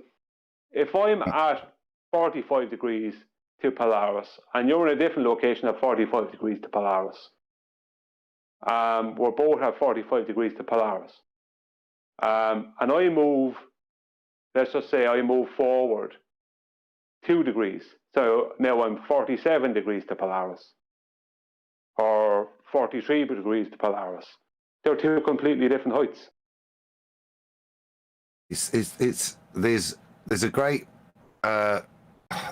if I'm at 45 degrees to Polaris and you're in a different location at 45 degrees to Polaris, we're both at 45 degrees to Polaris, and I move, let's just say I move forward 2 degrees. So now I'm 47 degrees to Polaris, or 43 degrees to Polaris. They're 2 completely different heights. There's a great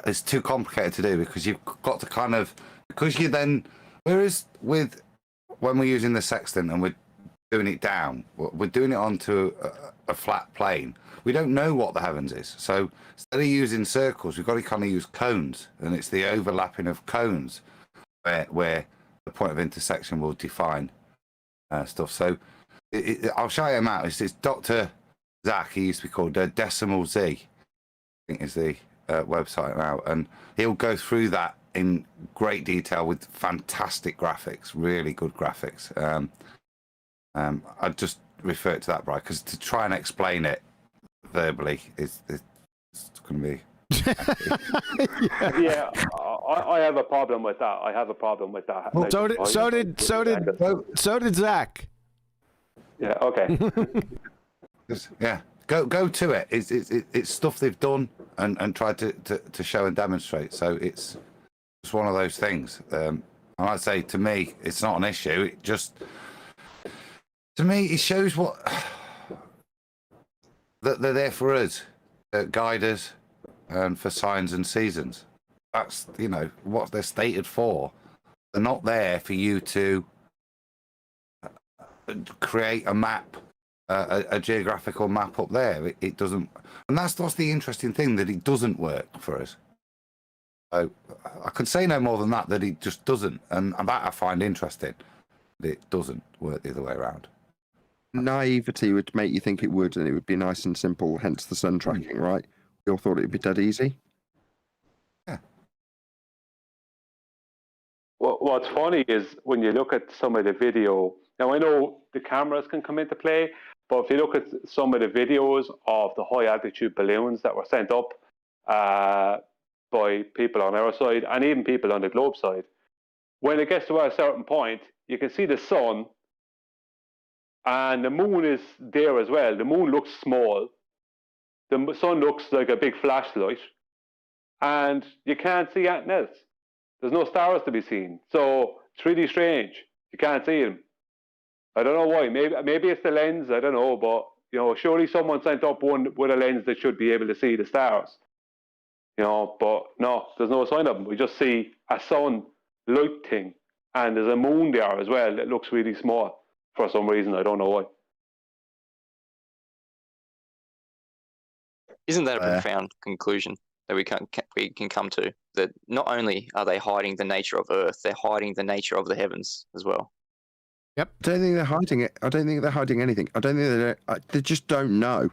it's too complicated to do because you've got to kind of, because you then, whereas with when we're using the sextant and we're doing it down. We're doing it onto a flat plane. We don't know what the heavens is. So instead of using circles, we've got to kind of use cones, and it's the overlapping of cones where the point of intersection will define stuff. So I'll shout him out. It's Dr. Zach. He used to be called Decimal Z, I think is the website now, and he'll go through that in great detail with fantastic graphics, really good graphics. I'd just refer to that, Brian, because to try and explain it verbally it's going to be. Yeah, I have a problem with that. Well, so did Zach. Yeah. Okay. Yeah. Go to it. It's stuff they've done and tried to show and demonstrate. So it's one of those things. And I'd say to me, it's not an issue. It just, to me, it shows that they're there for us, guide us, and for signs and seasons. That's, what they're stated for. They're not there for you to create a map, a geographical map up there. It doesn't, and that's the interesting thing, that it doesn't work for us. So I can say no more than that it just doesn't, and that I find interesting. That it doesn't work the other way around. Naivety would make you think it would, and it would be nice and simple, hence the sun tracking, right? We all thought it would be dead easy. Yeah. Well, what's funny is when you look at some of the video, now I know the cameras can come into play, but if you look at some of the videos of the high altitude balloons that were sent up by people on our side and even people on the globe side, when it gets to a certain point, you can see the sun and the moon is there as well. The moon looks small. The sun looks like a big flashlight, and you can't see anything else. There's no stars to be seen. So it's really strange. You can't see them. I don't know why. Maybe it's the lens. I don't know. But, surely someone sent up one with a lens that should be able to see the stars. But no, there's no sign of them. We just see a sun light thing. And there's a moon there as well that looks really small for some reason. I don't know why. Isn't that a profound conclusion that we can come to? That not only are they hiding the nature of Earth, they're hiding the nature of the heavens as well. Yep. I don't think they're hiding it. I don't think they're hiding anything. I don't think they just don't know.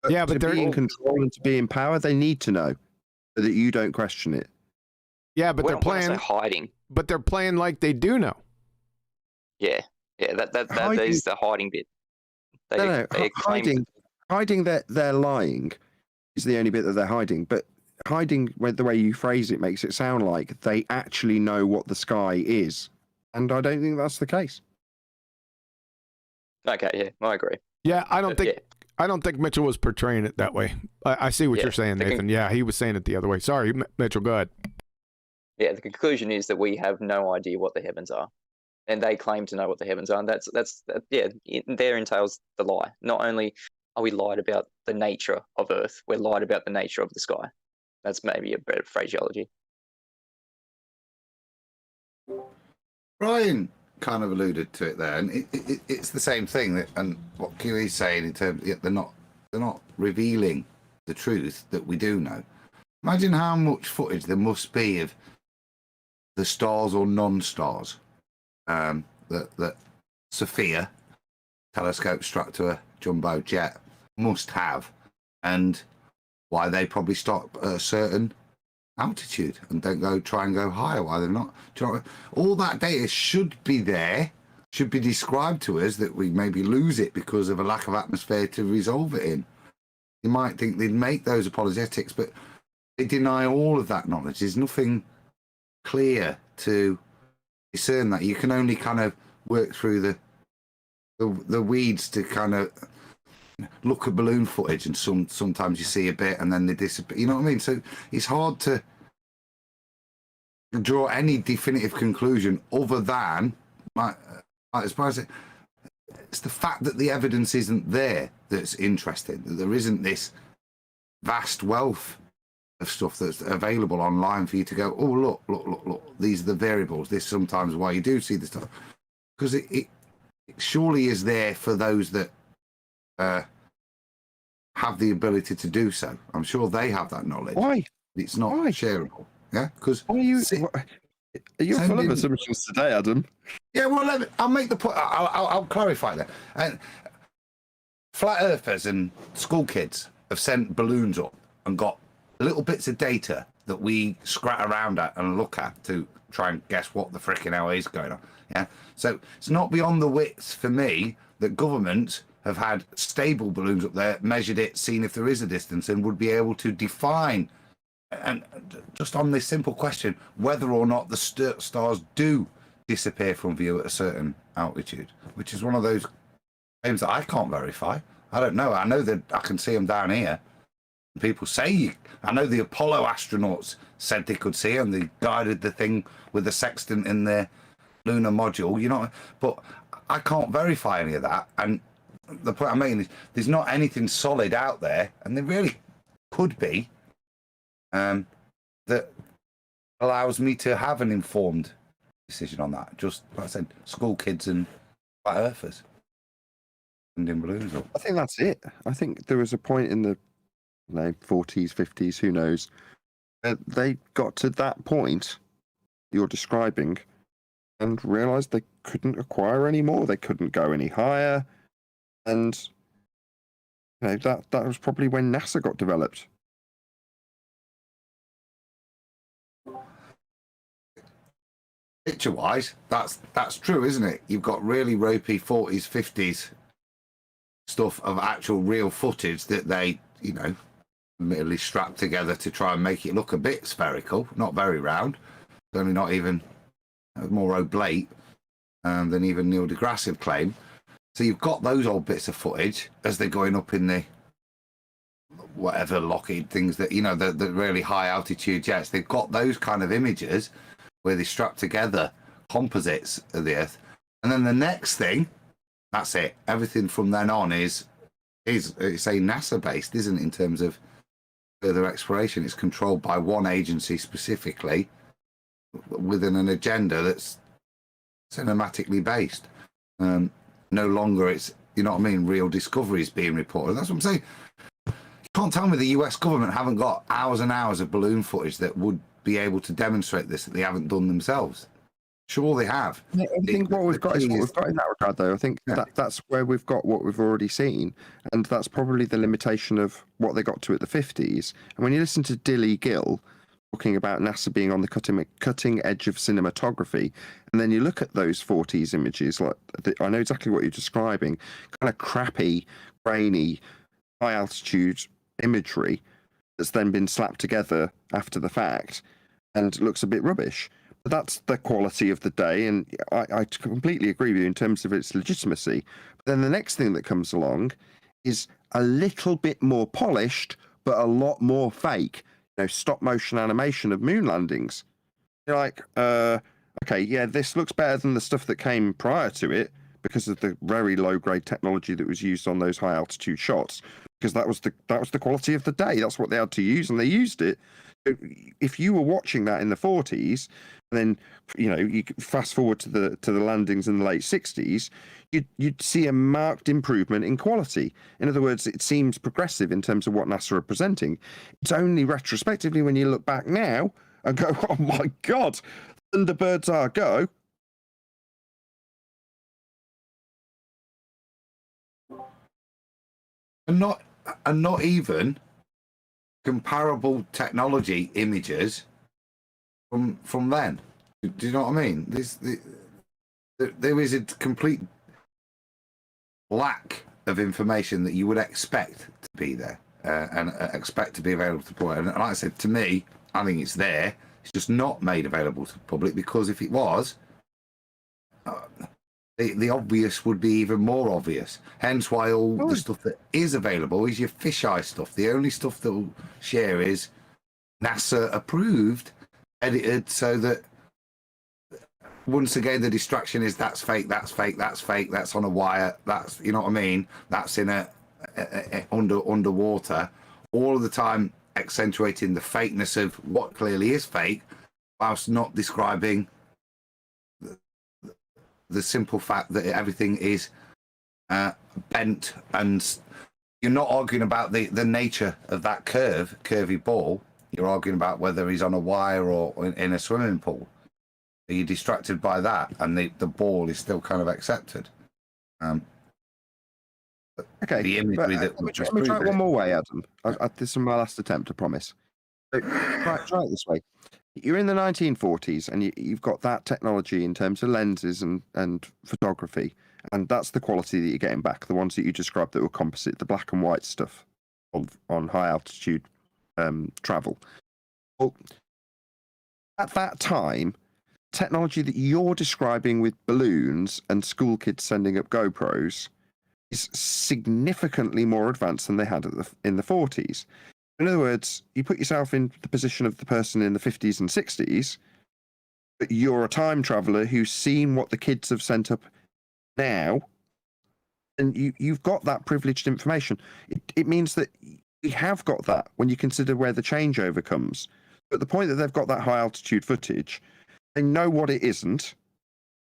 Yeah, but to they're be in control and to be in power, they need to know so that you don't question it. Yeah, but they're playing hiding. But they're playing like they do know. Yeah. That is the hiding bit. Hiding that they're lying is the only bit that they're hiding. But hiding, the way you phrase it, makes it sound like they actually know what the sky is, and I don't think that's the case. Okay, yeah, I agree. Yeah, I don't think Mitchell was portraying it that way. I see what you're saying, Nathan. Yeah, he was saying it the other way. Sorry, Mitchell, go ahead. Yeah, the conclusion is that we have no idea what the heavens are, and they claim to know what the heavens are, and there entails the lie. Not only are we lied about the nature of Earth, we're lied about the nature of the sky. That's maybe a better phraseology. Brian kind of alluded to it there, and it's the same thing. And what QE's saying in terms, they're not revealing the truth that we do know. Imagine how much footage there must be of the stars or non-stars that Sophia telescope strapped to a jumbo jet must have, and why they probably stop at a certain altitude and don't try and go higher, why they're not. All that data should be there, should be described to us, that we maybe lose it because of a lack of atmosphere to resolve it in. You might think they'd make those apologetics, but they deny all of that knowledge. There's nothing clear to discern that. You can only kind of work through the weeds to kind of look at balloon footage, and sometimes you see a bit and then they disappear. You know what I mean? So it's hard to draw any definitive conclusion other than, as far as it's the fact that the evidence isn't there that's interesting. That there isn't this vast wealth of stuff that's available online for you to go, oh look, these are the variables. This is sometimes why you do see the stuff, because surely is there for those that have the ability to do so. I'm sure they have that knowledge. Why? It's not shareable. Yeah, because are you full of assumptions today, Adam? Yeah, well, I'll make the point. I'll clarify that. And flat earthers and school kids have sent balloons up and got little bits of data that we scrat around at and look at to try and guess what the frickin' hell is going on. Yeah, so it's not beyond the wits for me that governments have had stable balloons up there, measured it, seen if there is a distance, and would be able to define, and just on this simple question, whether or not the stars do disappear from view at a certain altitude, which is one of those claims that I can't verify. I don't know. I know that I can see them down here. People say, I know the Apollo astronauts said they could see them. They guided the thing with the sextant in their lunar module, you know, but I can't verify any of that. And the point I'm making is there's not anything solid out there, and there really could be, that allows me to have an informed decision on that. Just like I said, school kids and flat earthers and in balloons. I think that's it. I think there was a point in the 40s, 50s, who knows, they got to that point you're describing and realized they couldn't acquire any more. They couldn't go any higher. And that was probably when NASA got developed. Picture-wise, that's true, isn't it? You've got really ropey 40s, 50s stuff of actual real footage that they, admittedly strapped together to try and make it look a bit spherical, not very round. Only not even more oblate than even Neil deGrasse had claimed. So you've got those old bits of footage as they're going up in the whatever Lockheed things that, the really high altitude jets. They've got those kind of images where they strap together composites of the Earth. And then the next thing, that's it. Everything from then on is it's a NASA based, isn't it, in terms of further exploration. It's controlled by one agency specifically within an agenda that's cinematically based. No longer it's, real discoveries being reported. That's what I'm saying. You can't tell me the US government haven't got hours and hours of balloon footage that would be able to demonstrate this, that they haven't done themselves. Sure, they have. I think what we've got is what we've got in that regard, though. I think that's where we've got what we've already seen, and that's probably the limitation of what they got to at the 50s. And when you listen to Dilly Gill talking about NASA being on the cutting edge of cinematography, and then you look at those 40s images, I know exactly what you're describing, kind of crappy, grainy, high altitude imagery that's then been slapped together after the fact and looks a bit rubbish. But that's the quality of the day, and I completely agree with you in terms of its legitimacy. But then the next thing that comes along is a little bit more polished, but a lot more fake. Stop motion animation of moon landings. You're like, okay, yeah, this looks better than the stuff that came prior to it because of the very low grade technology that was used on those high altitude shots. Because that was the quality of the day. That's what they had to use, and they used it. If you were watching that in the 40s, and then you fast forward to the landings in the late 60s, you'd see a marked improvement in quality. In other words, it seems progressive in terms of what NASA are presenting. It's only retrospectively when you look back now and go, oh my God, Thunderbirds are go. And not even comparable technology images from then. Do you know what I mean? There is a complete lack of information that you would expect to be there and expect to be available to the public. And like I said, to me, I think it's there. It's just not made available to the public, because if it was, the obvious would be even more obvious. Hence why all the stuff that is available is your fisheye stuff. The only stuff that will share is NASA approved, edited, so that once again the distraction is that's fake, that's fake, that's fake, that's on a wire, that's, you know what I mean, that's in a underwater, all of the time accentuating the fakeness of what clearly is fake, whilst not describing the simple fact that everything is bent, and you're not arguing about the nature of that curvy ball. You're arguing about whether he's on a wire or in a swimming pool. So you're distracted by that, and the ball is still kind of accepted. Okay, the imagery but, that let me try it one more way, Adam. This is my last attempt, I promise. So, try it this way. You're in the 1940s, and you've got that technology in terms of lenses and photography, and that's the quality that you're getting back. The ones that you described that were composite, the black and white stuff on high altitude travel. Well, at that time, technology that you're describing with balloons and school kids sending up GoPros is significantly more advanced than they had in the 40s. In other words, you put yourself in the position of the person in the 50s and 60s, but you're a time traveler who's seen what the kids have sent up now, and you've got that privileged information. It means that we have got that when you consider where the changeover comes. But the point that they've got that high altitude footage, they know what it isn't,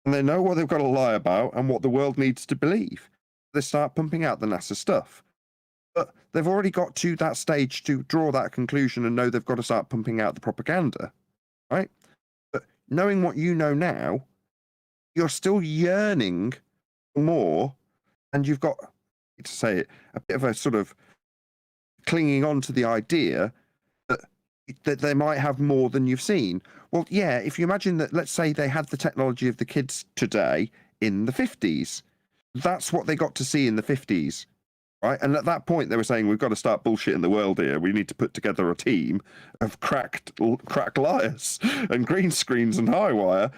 and they know what they've got to lie about and what the world needs to believe. They start pumping out the NASA stuff. But they've already got to that stage to draw that conclusion and know they've got to start pumping out the propaganda, right? But knowing what you know now, you're still yearning for more, and you've got, to say it, a bit of a sort of clinging on to the idea that they might have more than you've seen. Well, yeah, if you imagine that, let's say they had the technology of the kids today in the 50s, that's what they got to see in the 50s, right? And at that point, they were saying, we've got to start bullshitting the world here. We need to put together a team of cracked liars and green screens and high wire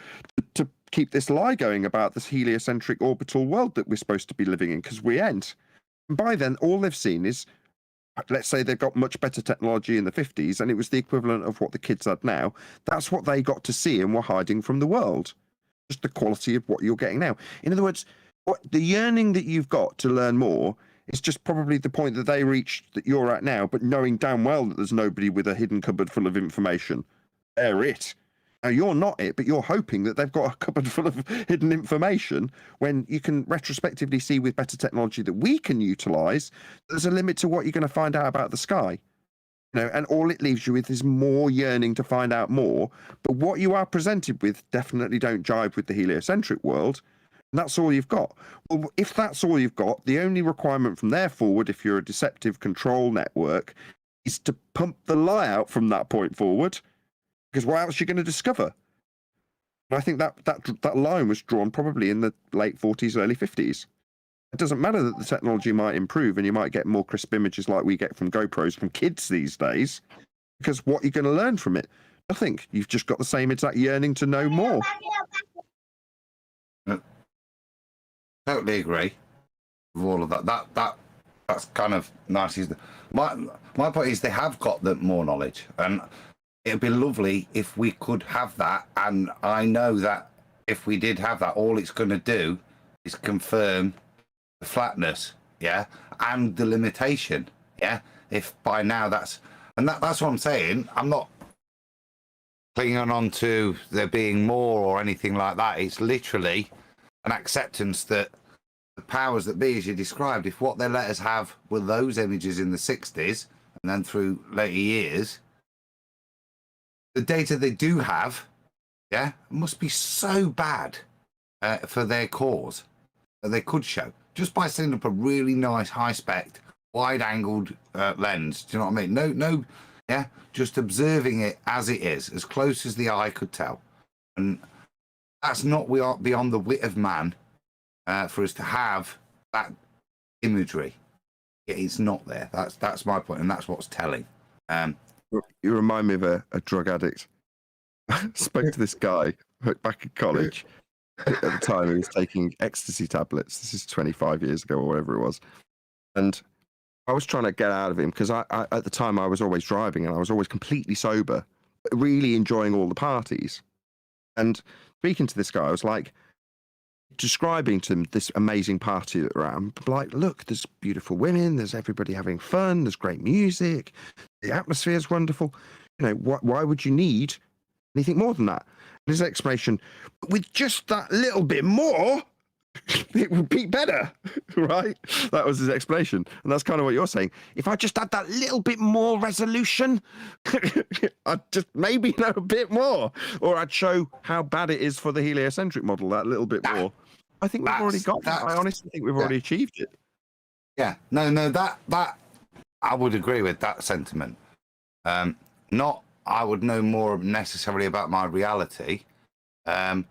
to keep this lie going about this heliocentric orbital world that we're supposed to be living in, because we ain't. And by then, all they've seen is, let's say they've got much better technology in the 50s, and it was the equivalent of what the kids had now. That's what they got to see and were hiding from the world. Just the quality of what you're getting now. In other words, the yearning that you've got to learn more is just probably the point that they reached that you're at now, but knowing damn well that there's nobody with a hidden cupboard full of information. They're it. Now, you're not it, but you're hoping that they've got a cupboard full of hidden information when you can retrospectively see with better technology that we can utilize, there's a limit to what you're going to find out about the sky. You know, and all it leaves you with is more yearning to find out more. But what you are presented with definitely don't jive with the heliocentric world. And that's all you've got. Well, if that's all you've got, the only requirement from there forward, if you're a deceptive control network, is to pump the lie out from that point forward. Because what else are you going to discover? And I think that line was drawn probably in the late 40s, early 50s. It doesn't matter that the technology might improve and you might get more crisp images like we get from GoPros from kids these days, because what are you going to learn from it? Nothing. You've just got the same exact yearning to know more. Totally agree with all of that. That's kind of nice. My point is they have got the more knowledge, and it'd be lovely if we could have that. And I know that if we did have that, all it's going to do is confirm the flatness, yeah, and the limitation, yeah. If by now that's what I'm saying. I'm not clinging on to there being more or anything like that. It's literally an acceptance that the powers that be, as you described, if what they let us have were those images in the 60s and then through later years, the data they do have, yeah, must be so bad for their cause that they could show just by setting up a really nice high-spec, wide-angled lens. Do you know what I mean? No, yeah, just observing it as it is, as close as the eye could tell. And that's not beyond the wit of man for us to have that imagery. It's not there. That's my point, and that's what's telling. You remind me of a drug addict. I spoke to this guy back in college. At the time, he was taking ecstasy tablets. This is 25 years ago or whatever it was. And I was trying to get out of him because I at the time I was always driving and I was always completely sober, really enjoying all the parties. And speaking to this guy, I was like, describing to him this amazing party that we're at. I'm like, look, there's beautiful women, there's everybody having fun, there's great music, the atmosphere is wonderful. You know, why would you need anything more than that? His explanation, with just that little bit more, it would be better, right? That was his explanation. And that's kind of what you're saying. If I just had that little bit more resolution, I'd just maybe know a bit more. Or I'd show how bad it is for the heliocentric model, that little bit more. I think we've already got that. I honestly think we've already achieved it. Yeah, no, that I would agree with that sentiment. Not I would know more necessarily about my reality. I'd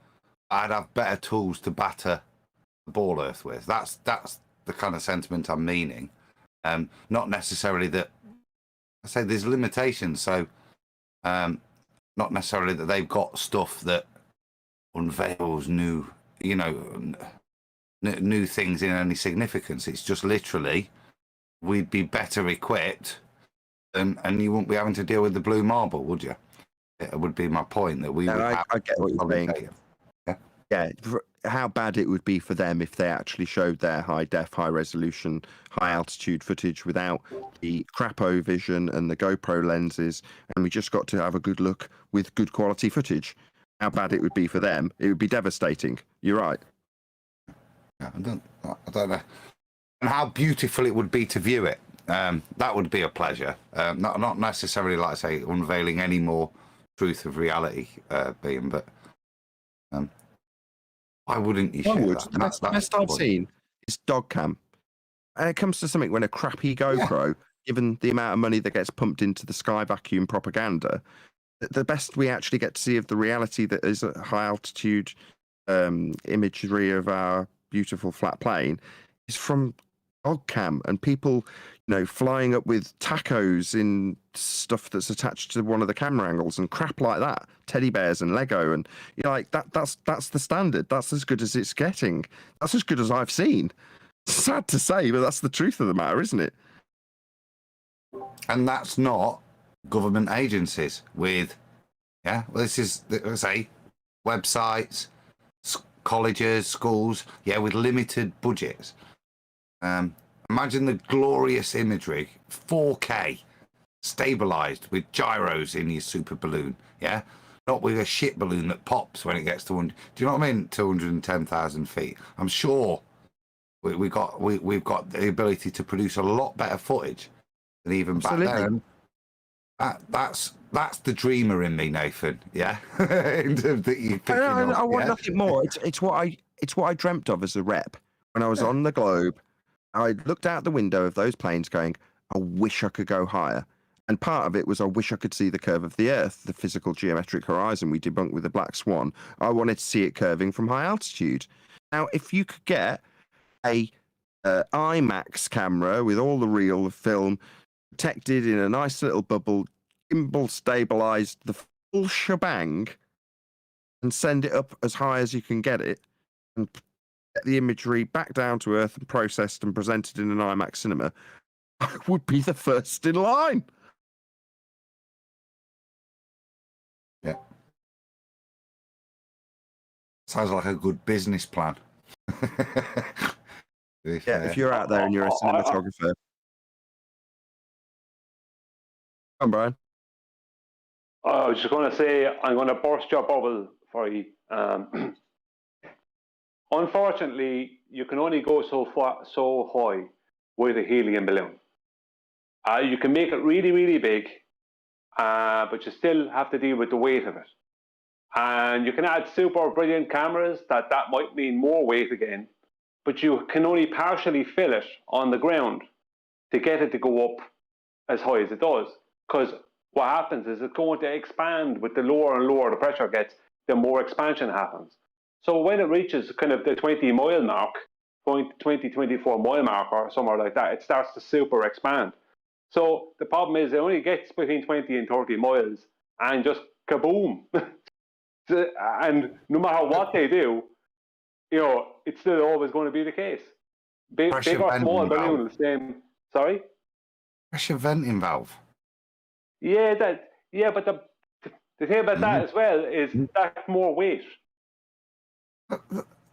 have better tools to batter the ball earth with. That's the kind of sentiment I'm meaning. Not necessarily that I say there's limitations. So not necessarily that they've got stuff that unveils new things in any significance. It's just literally we'd be better equipped, and you wouldn't be having to deal with the blue marble, would you? It would be my point that we. I get what you're saying. Yeah, how bad it would be for them if they actually showed their high def, high resolution, high altitude footage without the crapo vision and the GoPro lenses, and we just got to have a good look with good quality footage. How bad it would be for them? It would be devastating. You're right. I don't know. And how beautiful it would be to view it. That would be a pleasure. Not necessarily, like I say, unveiling any more truth of reality being, but why wouldn't you share that? The best I've seen is dog cam. And it comes to something when a crappy GoPro, given the amount of money that gets pumped into the sky vacuum propaganda, the best we actually get to see of the reality that is a high altitude imagery of our beautiful flat plane is from dog cam and people, flying up with tacos in stuff that's attached to one of the camera angles and crap like that, teddy bears and Lego, and that's the standard. That's as good as it's getting. That's as good as I've seen. Sad to say, but that's the truth of the matter, isn't it? And that's not government agencies with, this is, let's say, websites, colleges, schools, with limited budgets. Imagine the glorious imagery, 4K, stabilized with gyros in your super balloon, not with a shit balloon that pops when it gets to 100. Do you know what I mean? 210,000 feet. I'm sure we've got the ability to produce a lot better footage than even back then. That's the dreamer in me, Nathan. Yeah, I want nothing more. It's what I dreamt of as a rep when I was on the globe. I looked out the window of those planes, going, "I wish I could go higher." And part of it was I wish I could see the curve of the Earth, the physical geometric horizon we debunked with the black swan. I wanted to see it curving from high altitude. Now, if you could get a IMAX camera with all the reel film protected in a nice little bubble, gimbal stabilized, the full shebang, and send it up as high as you can get it, and get the imagery back down to Earth and processed and presented in an IMAX cinema, I would be the first in line. Yeah. Sounds like a good business plan. If you're out there and you're a cinematographer. Come on, Brian. I was just going to say, I'm going to burst your bubble for you. Unfortunately, you can only go so high with a helium balloon. You can make it really, really big, but you still have to deal with the weight of it. And you can add super brilliant cameras that might mean more weight again, but you can only partially fill it on the ground to get it to go up as high as it does. Because what happens is it's going to expand with the lower and lower the pressure gets, the more expansion happens. So when it reaches kind of the 20-mile mark, 24-mile mark or somewhere like that, it starts to super expand. So the problem is it only gets between 20 and 30 miles and just kaboom. And no matter what they do, it's still always going to be the case. Big or small balloon, the same. Sorry? Pressure venting valve. Yeah, but the thing about that as well is that's more weight.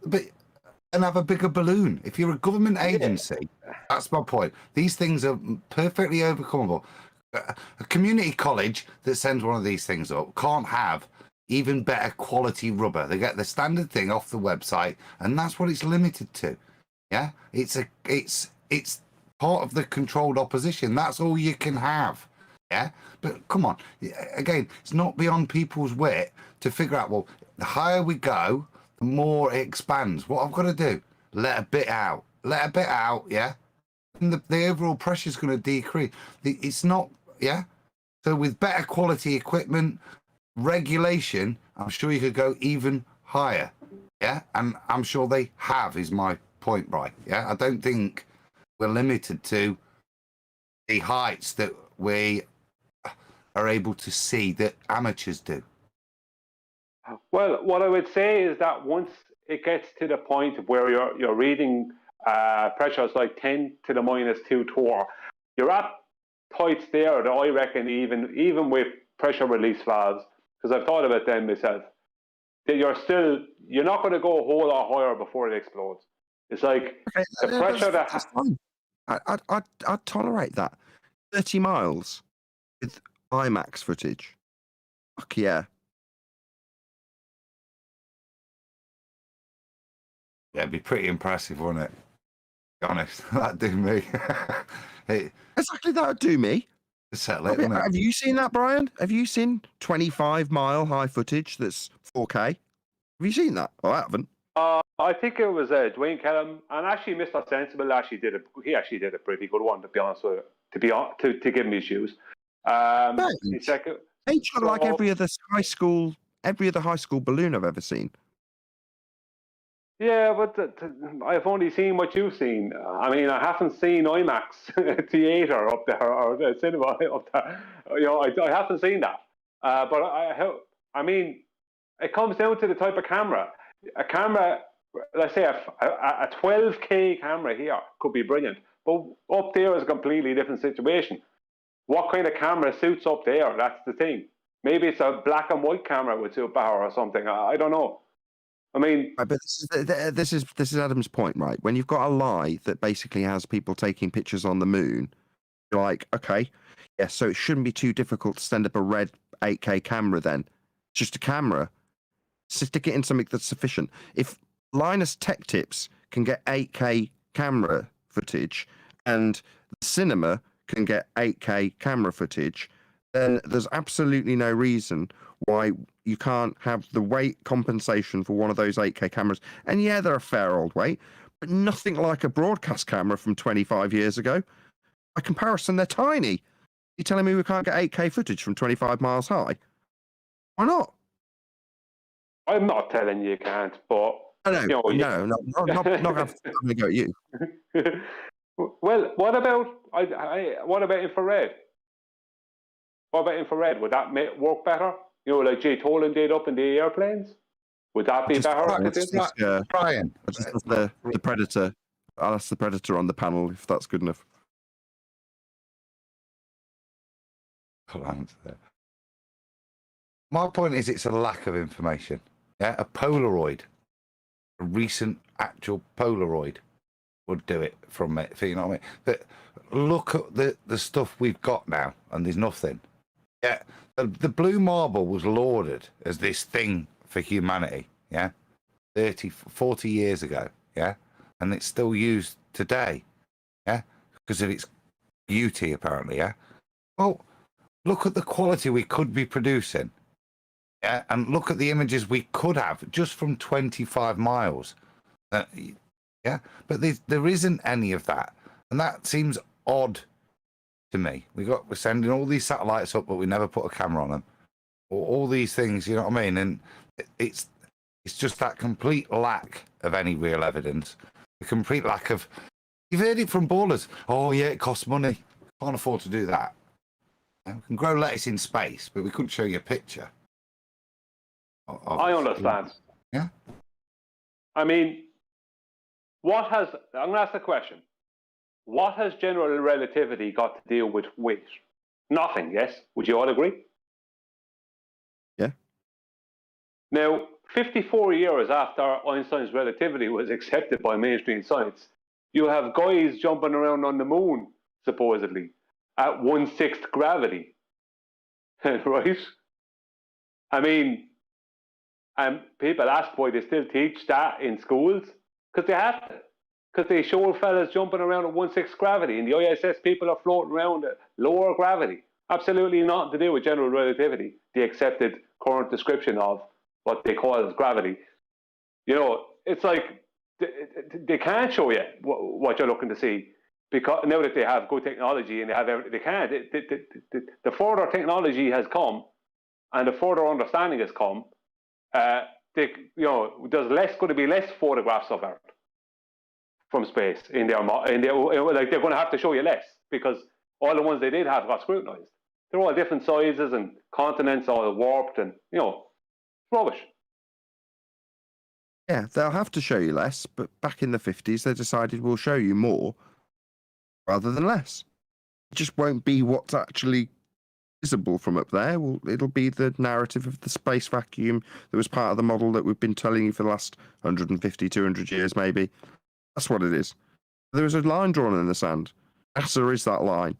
But and have a bigger balloon. If you're a government agency, that's my point. These things are perfectly overcomable. A community college that sends one of these things up can't have even better quality rubber. They get the standard thing off the website, and that's what it's limited to. Yeah, it's part of the controlled opposition. That's all you can have. Yeah, but come on, again, it's not beyond people's wit to figure out, well, the higher we go, the more it expands. What I've got to do, let a bit out, yeah, and the overall pressure is going to decrease. It's not, yeah. So with better quality equipment, regulation, I'm sure you could go even higher, yeah, and I'm sure they have, is my point, right? Yeah, I don't think we're limited to the heights that we are able to see that amateurs do. Well, what I would say is that once it gets to the point where you're reading pressures like 10 to the -2 torr, you're at heights there that I reckon even with pressure release valves, because I've thought about them myself, that you're not going to go a whole lot higher before it explodes. It's like the pressure that's fine. I'd tolerate that. 30 miles with IMAX footage. Fuck yeah. Yeah, it'd be pretty impressive, wouldn't it? Be honest, that'd do me. Exactly, that would do me. Settle it, wouldn't it? Have you seen that, Brian? Have you seen 25-mile high footage that's 4K? Have you seen that? Oh, I haven't. I think it was Dwayne Kellum, and actually Mr. Sensible did a pretty good one, to be honest with you, to give him his shoes. Ain't you like every other high school balloon I've ever seen? Yeah, but I've only seen what you've seen. I mean, I haven't seen IMAX theater up there or the cinema up there. You know, I haven't seen that. But I mean, it comes down to the type of camera. A camera, let's say a 12K camera here could be brilliant, but up there is a completely different situation. What kind of camera suits up there? That's the thing. Maybe it's a black and white camera with superpower or something. I don't know. I mean, but this is Adam's point, right? When you've got a lie that basically has people taking pictures on the moon, you're like, okay, yeah, so it shouldn't be too difficult to stand up a red 8K camera then. It's just a camera. Stick it in something that's sufficient. If Linus Tech Tips can get 8K camera footage and the cinema can get 8K camera footage, then there's absolutely no reason why you can't have the weight compensation for one of those 8K cameras. And yeah, they're a fair old weight, but nothing like a broadcast camera from 25 years ago. By comparison, they're tiny. You're telling me we can't get 8K footage from 25 miles high? Why not? I'm not telling you can't, but no, not having to go at you. Well, what about infrared? What about infrared? Would that work better? You know, like Jay Tolan did up in the airplanes? Would that be better? Brian. The Predator. I'll ask the Predator on the panel if that's good enough. My point is it's a lack of information. Yeah, a Polaroid, a recent actual Polaroid would do it from it. You know what I mean? But look at the stuff we've got now, and there's nothing. Yeah, the blue marble was lauded as this thing for humanity. Yeah, 30, 40 years ago. Yeah, and it's still used today. Yeah, because of its beauty, apparently. Yeah. Well, look at the quality we could be producing. Yeah, and look at the images we could have just from 25 miles. Yeah, but there isn't any of that, and that seems odd to me. We're sending all these satellites up, but we never put a camera on them, or all these things. You know what I mean? And it's just that complete lack of any real evidence, the complete lack of. You've heard it from ballers. Oh yeah, it costs money. Can't afford to do that. We can grow lettuce in space, but we couldn't show you a picture. I understand. Yeah. I mean, I'm going to ask the question. What has general relativity got to deal with weight? Nothing, yes? Would you all agree? Yeah. Now, 54 years after Einstein's relativity was accepted by mainstream science, you have guys jumping around on the moon, supposedly, at 1/6 gravity. Right? I mean, And people ask why they still teach that in schools, because they have to. Because they show fellas jumping around at 1/6 gravity. In the ISS, people are floating around at lower gravity. Absolutely nothing to do with general relativity, the accepted current description of what they call as gravity. You know, it's like they can't show you what you're looking to see, because now that they have good technology and they have everything, they can't. The further technology has come and the further understanding has come, there's going to be less photographs of Earth from space in their like they're going to have to show you less, because all the ones they did have got scrutinized. They're all different sizes and continents all warped, and rubbish. Yeah, they'll have to show you less, but back in the 50s they decided we'll show you more rather than less. It just won't be what's actually visible from up there. Well, it'll be the narrative of the space vacuum that was part of the model that we've been telling you for the last 150, 200 years maybe. That's what it is. There is a line drawn in the sand. NASA is that line.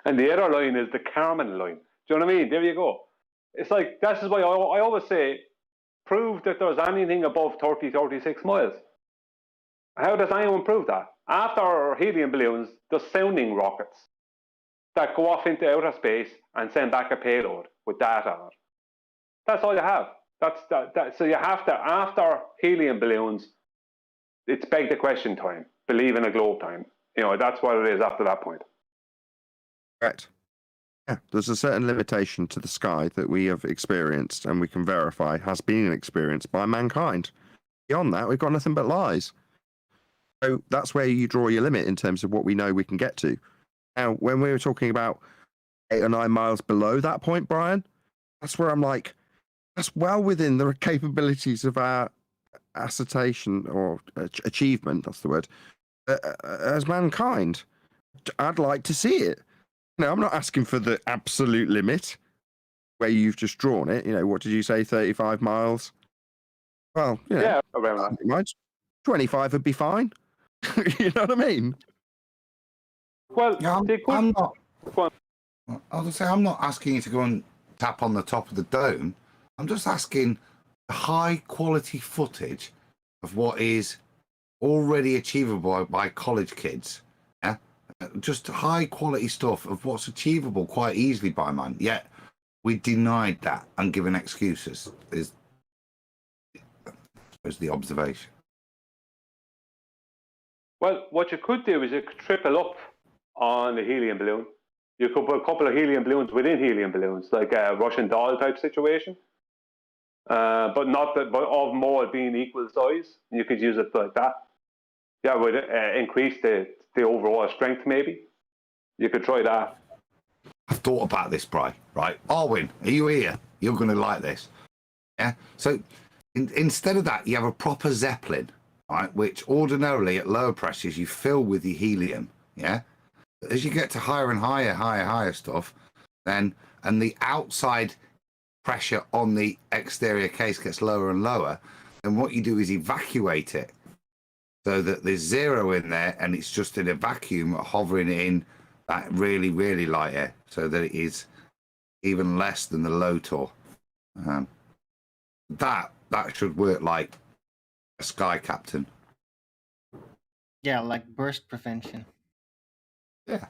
And the other line is the Kármán line. Do you know what I mean? There you go. It's like, this is why I always say, prove that there's anything above 30, 36 miles. How does anyone prove that? After helium balloons, there's sounding rockets that go off into outer space and send back a payload with data on it. That's all you have. So you have to, after helium balloons, it's beg the question time. Believe in a globe time. That's what it is after that point. Correct. Yeah, there's a certain limitation to the sky that we have experienced and we can verify has been experienced by mankind. Beyond that, we've got nothing but lies. So that's where you draw your limit in terms of what we know we can get to. Now, when we were talking about 8 or 9 miles below that point, Brian, that's where I'm like, that's well within the capabilities of our assertion or achievement, that's the word, as mankind. I'd like to see it. I'm not asking for the absolute limit where you've just drawn it. What did you say, 35 miles? Well, yeah, around that. 25 would be fine. You know what I mean? Well, yeah, I'm not. I was say I'm not asking you to go and tap on the top of the dome. I'm just asking high quality footage of what is already achievable by college kids. Yeah, just high quality stuff of what's achievable quite easily by man. Yet we denied that and given excuses. Is the observation. Well, what you could do is you could triple up on the helium balloon. You could put a couple of helium balloons within helium balloons, like a Russian doll type situation. But of them all being equal size. You could use it like that. That would increase the overall strength, maybe. You could try that. I've thought about this, Bri. Right, Arwin, are you here? You're going to like this. Yeah. So instead of that, you have a proper Zeppelin, right? Which ordinarily at lower pressures you fill with the helium. Yeah. As you get to higher and higher stuff, and the outside pressure on the exterior case gets lower and lower, then what you do is evacuate it so that there's zero in there and it's just in a vacuum hovering in that really, really light air, so that it is even less than the low torr. That should work like a sky captain. Yeah, like burst prevention. Yeah.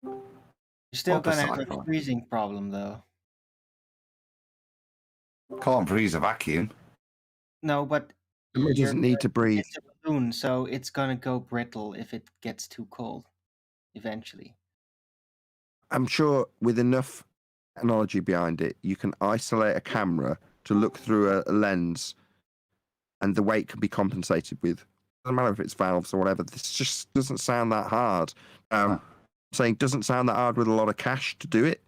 You're still Proper gonna have a sci-fi. freezing problem though. Can't freeze a vacuum. No, but It doesn't need to breathe. it's a balloon, so it's gonna go brittle if it gets too cold eventually. I'm sure with enough technology behind it, you can isolate a camera to look through a lens and the weight can be compensated with. Doesn't matter if it's valves or whatever. This just doesn't sound that hard. I'm saying doesn't sound that hard with a lot of cash to do it.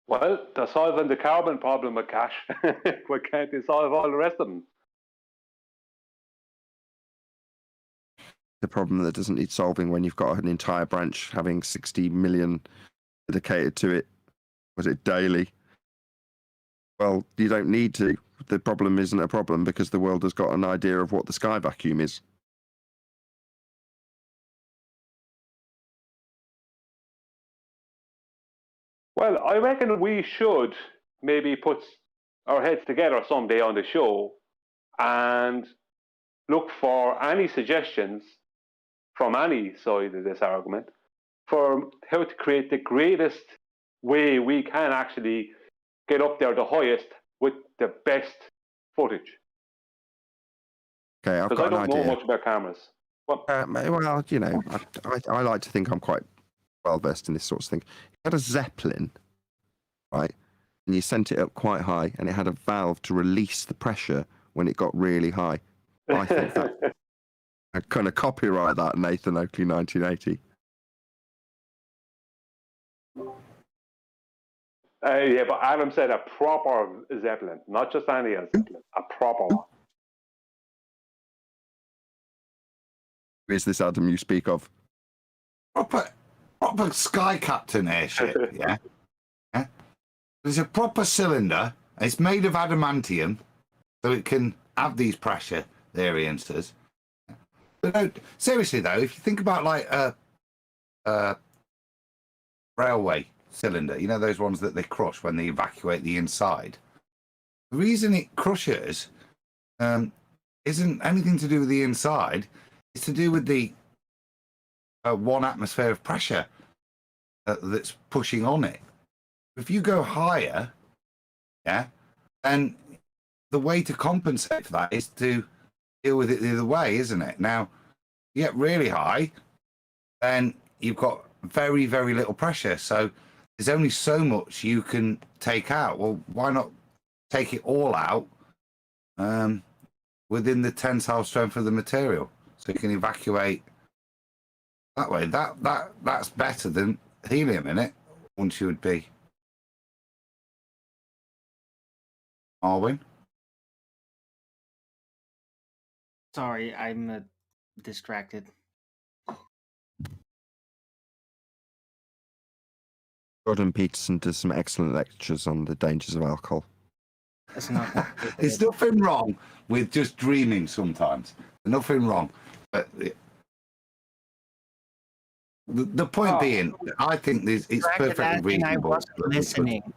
Well, they're solving the carbon problem with cash. Why can't they solve all the rest of them? The problem that doesn't need solving when you've got an entire branch having 60 million dedicated to it. Was it daily? Well, you don't need to. the problem isn't a problem because the world has got an idea of what the sky vacuum is. Well, I reckon we should maybe put our heads together someday on the show and look for any suggestions from any side of this argument for how to create the greatest way we can actually get up there the highest with the best footage. Okay, I've Because got I an don't know idea. much about cameras. Well, you know, I like to think I'm quite well versed in this sort of thing. You had a Zeppelin, right? And you sent it up quite high, and it had a valve to release the pressure when it got really high. I think that I kind of copyright that, Nathan Oakley, 1980. Yeah, but Adam said a proper Zeppelin, not just any other Zeppelin, a proper one. Who is this Adam you speak of? Proper Sky Captain airship, yeah? Yeah? There's a proper cylinder, and it's made of adamantium, so it can have these pressure variances. But seriously though, if you think about like a railway cylinder, you know those ones that they crush when they evacuate the inside. The reason it crushes isn't anything to do with the inside. It's to do with the 1 atmosphere of pressure that's pushing on it. If you go higher, yeah, then the way to compensate for that is to deal with it the other way, isn't it? Now, you get really high, then you've got very, very little pressure. So there's only so much you can take out. Well, why not take it all out within the tensile strength of the material, so you can evacuate that way? That's better than helium in it. Once you would be. Arwin? Sorry, I'm distracted. Jordan Peterson does some excellent lectures on the dangers of alcohol. It's not. There's nothing wrong with just dreaming sometimes. Nothing wrong. But the point being, I think it's perfectly reasonable. I wasn't listening.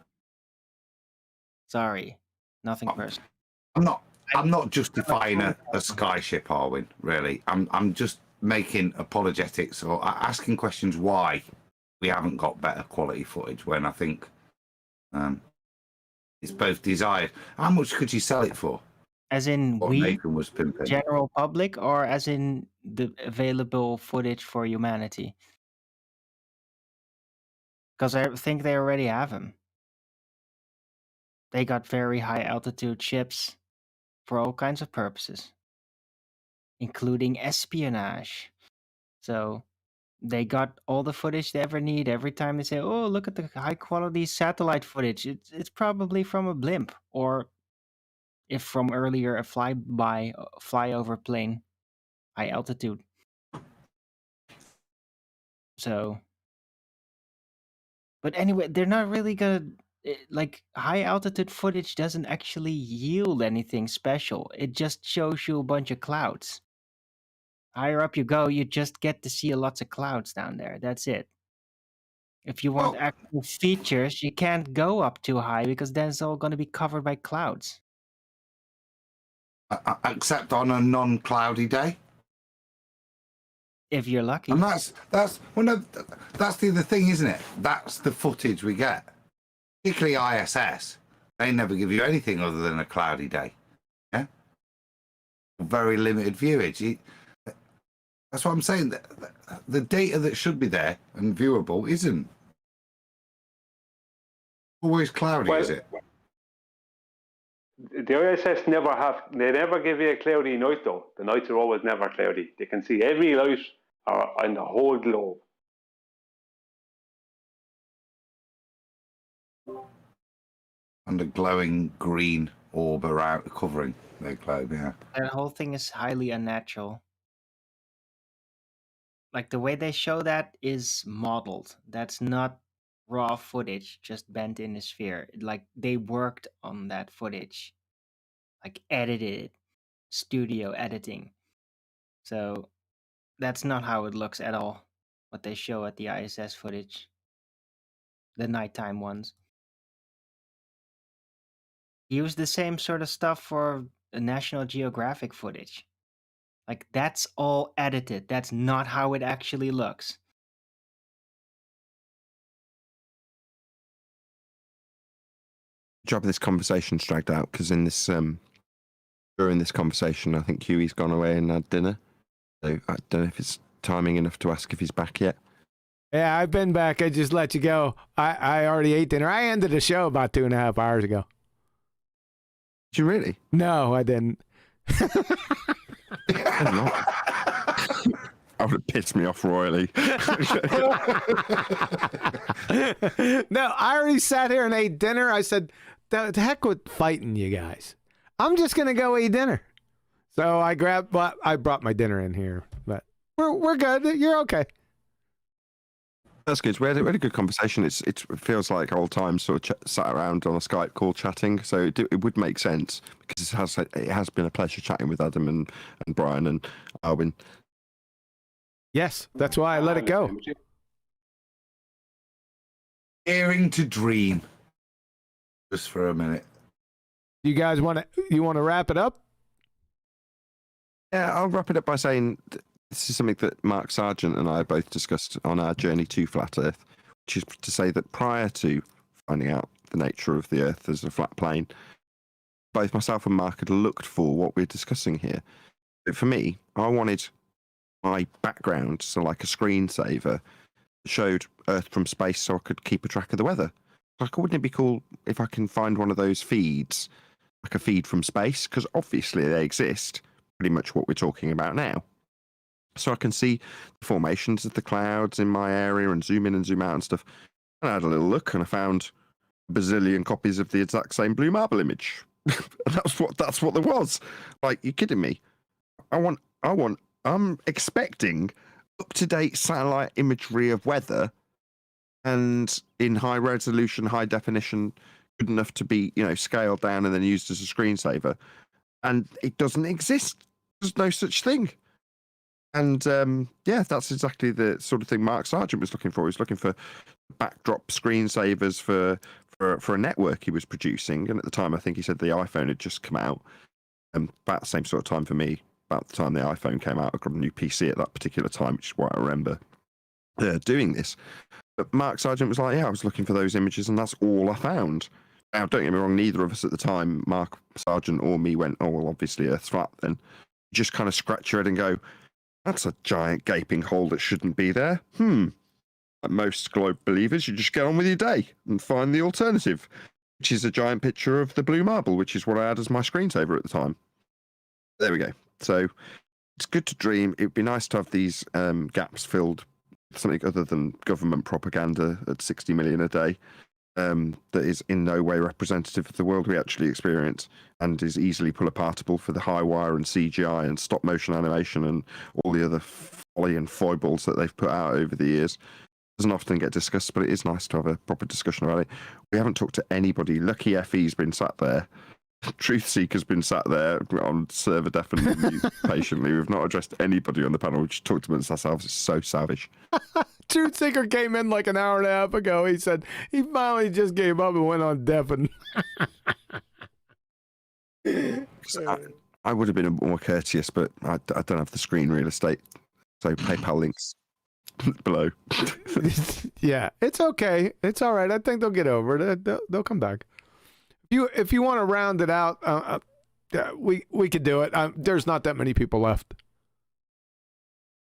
Sorry, nothing personal. I'm not justifying a skyship, Arwin. Really, I'm just making apologetics or asking questions why we haven't got better quality footage when I think it's both desired. How much could you sell it for? As in what we, Nathan was pimping. general public, or as in the available footage for humanity? Because I think they already have them. They got very high altitude ships for all kinds of purposes, including espionage. So they got all the footage they ever need. Every time they say, "Oh, look at the high quality satellite footage," it's probably from a blimp, or if from earlier a flyover plane, high altitude. So, but anyway, they're not really gonna like high altitude footage doesn't actually yield anything special. It just shows you a bunch of clouds. Higher up you go, you just get to see lots of clouds down there. That's it. If you want actual features, you can't go up too high because then it's all going to be covered by clouds. Except on a non-cloudy day. If you're lucky. And that's the other thing, isn't it? That's the footage we get. Particularly ISS. They never give you anything other than a cloudy day. Yeah? Very limited viewage. That's what I'm saying. The data that should be there and viewable isn't. Always cloudy, is it? The ISS they never give you a cloudy night though. The nights are always never cloudy. They can see every light on the whole globe. And a glowing green orb around covering their globe, yeah. That whole thing is highly unnatural. Like the way they show that is modeled. That's not raw footage just bent in a sphere. Like they worked on that footage. like edited studio editing. So that's not how it looks at all, what they show at the ISS footage, the nighttime ones. Use the same sort of stuff for the National Geographic footage. Like, that's all edited. That's not how it actually looks. Job this conversation's dragged out because in this during this conversation, I think Huey's gone away and had dinner. So I don't know if it's timing enough to ask if he's back yet. Yeah, I've been back. I just let you go. I already ate dinner. I ended the show about 2.5 hours ago. Did you really? No, I didn't. That would have pissed me off royally. No, I already sat here and ate dinner. I said, the heck with fighting you guys. I'm just going to go eat dinner. So I brought my dinner in here, but we're good. You're okay. That's good. We had a good conversation. It feels like old times, sort of sat around on a Skype call chatting. So it would make sense because it has been a pleasure chatting with Adam and Brian and Alwyn. Yes, that's why I let it go. Daring to dream. Just for a minute. You guys want to wrap it up? Yeah, I'll wrap it up by saying this is something that Mark Sargent and I both discussed on our journey to Flat Earth, which is to say that prior to finding out the nature of the Earth as a flat plane, both myself and Mark had looked for what we're discussing here. But for me, I wanted my background, so like a screensaver, that showed Earth from space so I could keep a track of the weather. Like, wouldn't it be cool if I can find one of those feeds, like a feed from space? Because obviously they exist, pretty much what we're talking about now. So I can see the formations of the clouds in my area and zoom in and zoom out and stuff. And I had a little look and I found a bazillion copies of the exact same blue marble image. That's what there was. Like, you're kidding me? I'm expecting up-to-date satellite imagery of weather and in high resolution, high definition, good enough to be, scaled down and then used as a screensaver. And it doesn't exist. There's no such thing. And that's exactly the sort of thing Mark Sargent was looking for. He was looking for backdrop screensavers for a network he was producing. And at the time, I think he said the iPhone had just come out. And about the same sort of time for me, about the time the iPhone came out, I got a new PC at that particular time, which is why I remember doing this. But Mark Sargent was like, yeah, I was looking for those images and that's all I found. Now, don't get me wrong, neither of us at the time, Mark Sargent or me, went, oh, well, obviously Earth's flat. Then you just kind of scratch your head and go, that's a giant gaping hole that shouldn't be there. Like most globe believers, you just get on with your day and find the alternative, which is a giant picture of the blue marble, which is what I had as my screensaver at the time. There we go. So it's good to dream. It would be nice to have these gaps filled with something other than government propaganda at 60 million a day. That is in no way representative of the world we actually experience and is easily pull apartable for the high wire and CGI and stop motion animation and all the other folly and foibles that they've put out over the years. Doesn't often get discussed, but it is nice to have a proper discussion about it. We haven't talked to anybody. Lucky FE's been sat there. Truth Seeker's been sat there on server deafened mute patiently. We've not addressed anybody on the panel. We just talked amongst ourselves. It's so savage. Truth Seeker came in like an hour and a half ago. He said he finally just gave up and went on deafened. I would have been more courteous, but I don't have the screen real estate. So PayPal links below. Yeah, it's okay. It's all right. I think they'll get over it. They'll come back. If you want to round it out, we could do it. There's not that many people left.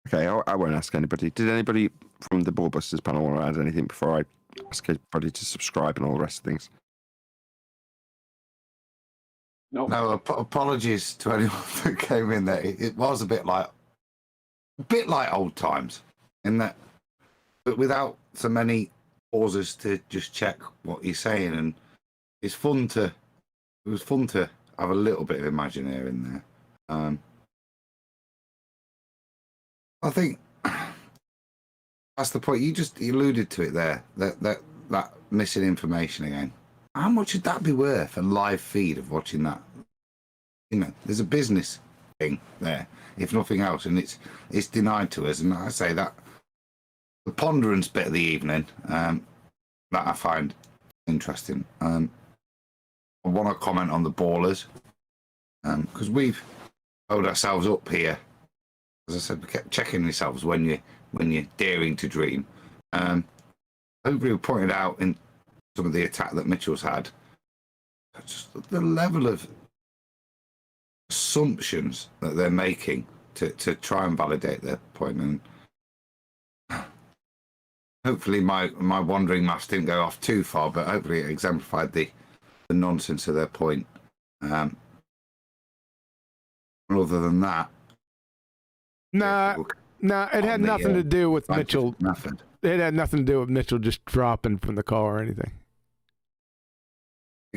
Okay, I won't ask anybody. Did anybody from the BALLBUSTERS panel want to add anything before I ask everybody to subscribe and all the rest of things? No, apologies to anyone that came in there. It was a bit like old times in that, but without so many pauses to just check what you're saying, and it was fun to have a little bit of Imagineer in there. I think that's the point. You just alluded to it there. That missing information again. How much would that be worth? A live feed of watching that there's a business thing there, if nothing else, and it's denied to us. And I say that the ponderance bit of the evening that I find interesting. I want to comment on the ballers because we've held ourselves up here. As I said, we kept checking yourselves when you're daring to dream. Hopefully, we pointed out in some of the attack that Mitchell's had, just the level of assumptions that they're making to try and validate their point. And hopefully my wandering maths didn't go off too far, but hopefully it exemplified the nonsense of their point. Other than that, Nah, it had nothing to do with Mitchell. Method. It had nothing to do with Mitchell just dropping from the car or anything.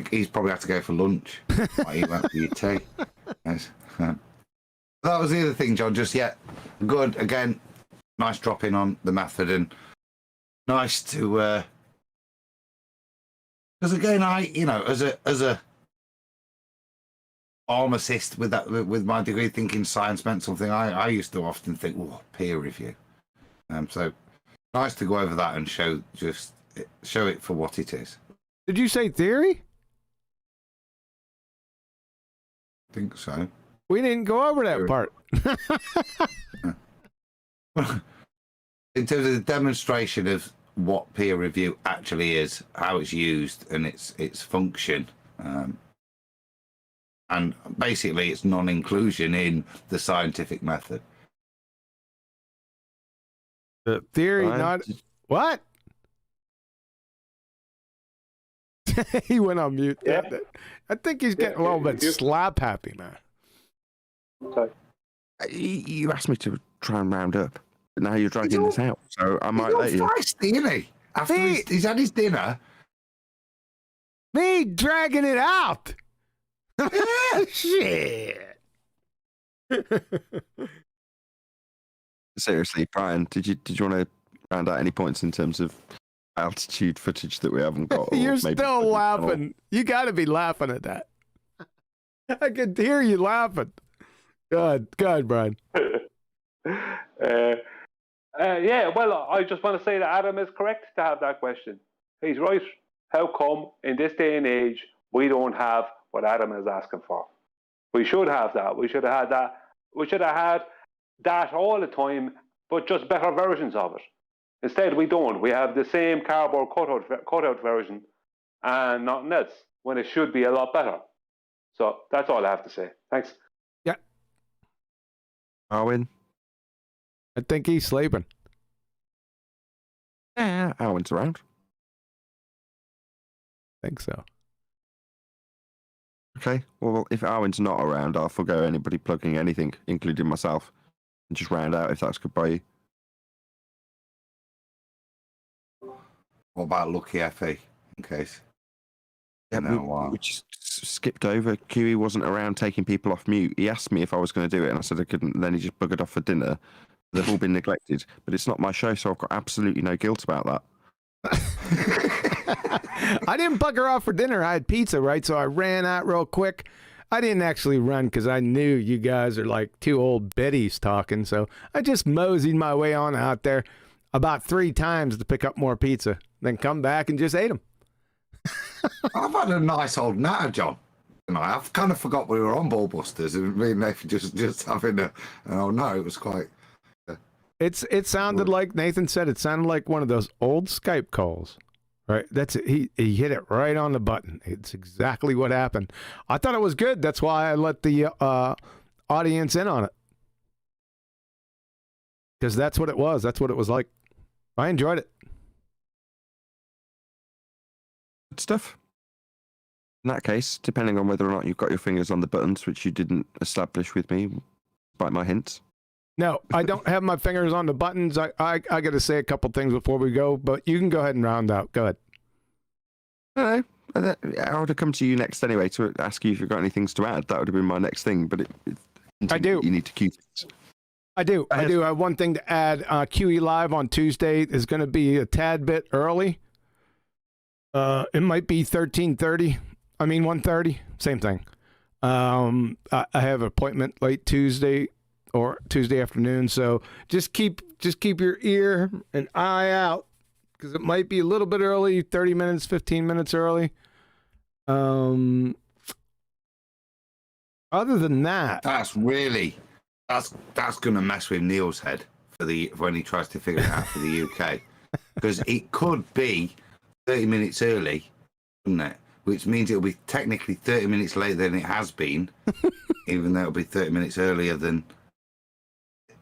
He's probably had to go for lunch while he went for your tea. Yes. That was the other thing, John. Just good again. Nice drop in on the method, and nice to because again, as a pharmacist with my degree, thinking science meant something. I used to often think, peer review. So nice to go over that and show it for what it is. Did you say theory? I think so. We didn't go over that part. In terms of the demonstration of what peer review actually is, how it's used, and its function, and basically its non-inclusion in the scientific method. The theory, not what? He went on mute. Yeah. I think he's getting a little bit slap happy, man. Sorry. You asked me to try and round up, but now you're dragging this out, so I might let you. He's feisty, isn't he? After he's had his dinner. Me dragging it out. Yeah. Shit. Seriously, Brian, did you want to round out any points in terms of altitude footage that we haven't got? You're still laughing. You got to be laughing at that. I could hear you laughing. God, Brian. Yeah, well, I just want to say that Adam is correct to have that question. He's right. How come in this day and age we don't have what Adam is asking for? We should have that. We should have had that. We should have had that all the time, but just better versions of it. Instead, we don't. We have the same cardboard cutout version and nothing else, when it should be a lot better. So that's all I have to say. Thanks. Yeah. Arwen? I think he's sleeping. Yeah, Arwen's around. I think so. Okay, well, if Arwen's not around, I'll forgo anybody plugging anything, including myself, and just round out if that's good by you. What about Lucky FE, in case? Yeah, we just skipped over. QE wasn't around taking people off mute. He asked me if I was going to do it, and I said I couldn't, and then he just buggered off for dinner. They've all been neglected, but it's not my show, so I've got absolutely no guilt about that. I didn't bugger off for dinner. I had pizza, right? So I ran out real quick. I didn't actually run because I knew you guys are like two old biddies talking, so I just moseyed my way on out there about 3 times to pick up more pizza, then come back and just ate them. I've had a nice old natter, John. I've kind of forgot we were on Ballbusters, and me and Nathan just having a. Oh no, it was quite. It sounded like Nathan said. It sounded like one of those old Skype calls, right? That's it. He hit it right on the button. It's exactly what happened. I thought it was good. That's why I let the audience in on it, because that's what it was. That's what it was like. I enjoyed it. Good stuff. In that case, depending on whether or not you've got your fingers on the buttons, which you didn't establish with me, by my hints. No, I don't have my fingers on the buttons. I got to say a couple things before we go, but you can go ahead and round out. Go ahead. I would have come to you next anyway to ask you if you've got any things to add. That would have been my next thing, but I do. You need to cue things. I do. I have one thing to add. QE Live on Tuesday is going to be a tad bit early. It might be 1:30. 1:30. Same thing. I have an appointment late Tuesday or Tuesday afternoon, so just keep your ear and eye out because it might be a little bit early, 30 minutes, 15 minutes early. Other than that, that's going to mess with Neil's head when he tries to figure it out for the UK, because it could be 30 minutes early, wouldn't it? Which means it'll be technically 30 minutes later than it has been, even though it'll be 30 minutes earlier than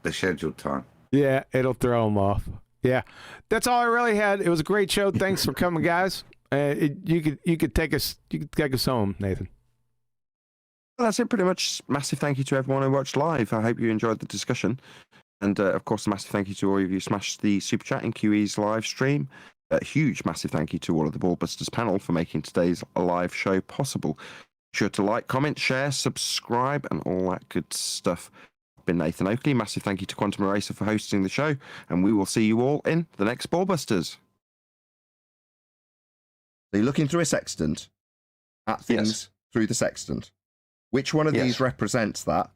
the scheduled time. Yeah, it'll throw them off. Yeah, that's all I really had. It was a great show. Thanks for coming, guys. You could take us home, Nathan. Well, that's it pretty much. Massive thank you to everyone who watched live. I hope you enjoyed the discussion. And of course, a massive thank you to all of you who smashed the super chat in QE's live stream. A huge massive thank you to all of the Ballbusters panel for making today's live show possible. Be sure to like, comment, share, subscribe, and all that good stuff. I've been Nathan Oakley. Massive thank you to Quantum Eraser for hosting the show, and we will see you all in the next Ballbusters. So you're looking through a sextant at things through the sextant. Which one of these represents that,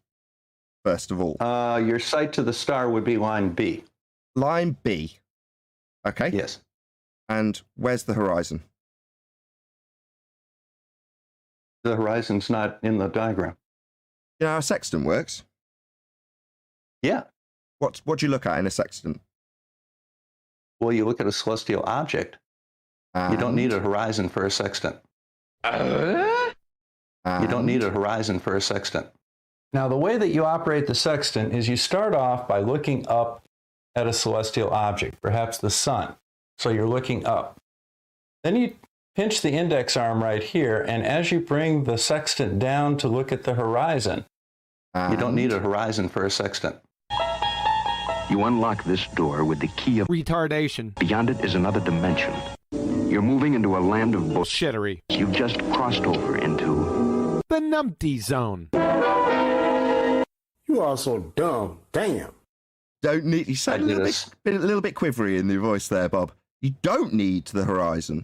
first of all? Your sight to the star would be line B. Line B. Okay. Yes. And where's the horizon? The horizon's not in the diagram. You know how a sextant works? Yeah. What do you look at in a sextant? Well, you look at a celestial object. You don't need a horizon for a sextant. You don't need a horizon for a sextant. Now, the way that you operate the sextant is you start off by looking up at a celestial object, perhaps the sun. So you're looking up. Then you pinch the index arm right here, and as you bring the sextant down to look at the horizon, you don't need a horizon for a sextant. You unlock this door with the key of retardation. Beyond it is another dimension. You're moving into a land of bullshittery. You've just crossed over into the numpty zone. You are so dumb. Damn. Don't need. You sound a little bit quivery in the voice there, Bob. You don't need the horizon.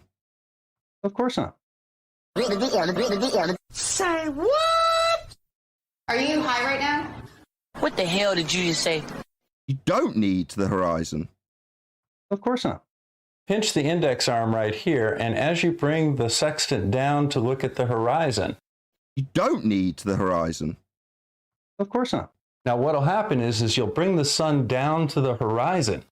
Of course not. Say what? Are you high right now? What the hell did you just say? You don't need the horizon. Of course not. Pinch the index arm right here, and as you bring the sextant down to look at the horizon, you don't need the horizon. Of course not. Now, what'll happen is you'll bring the sun down to the horizon.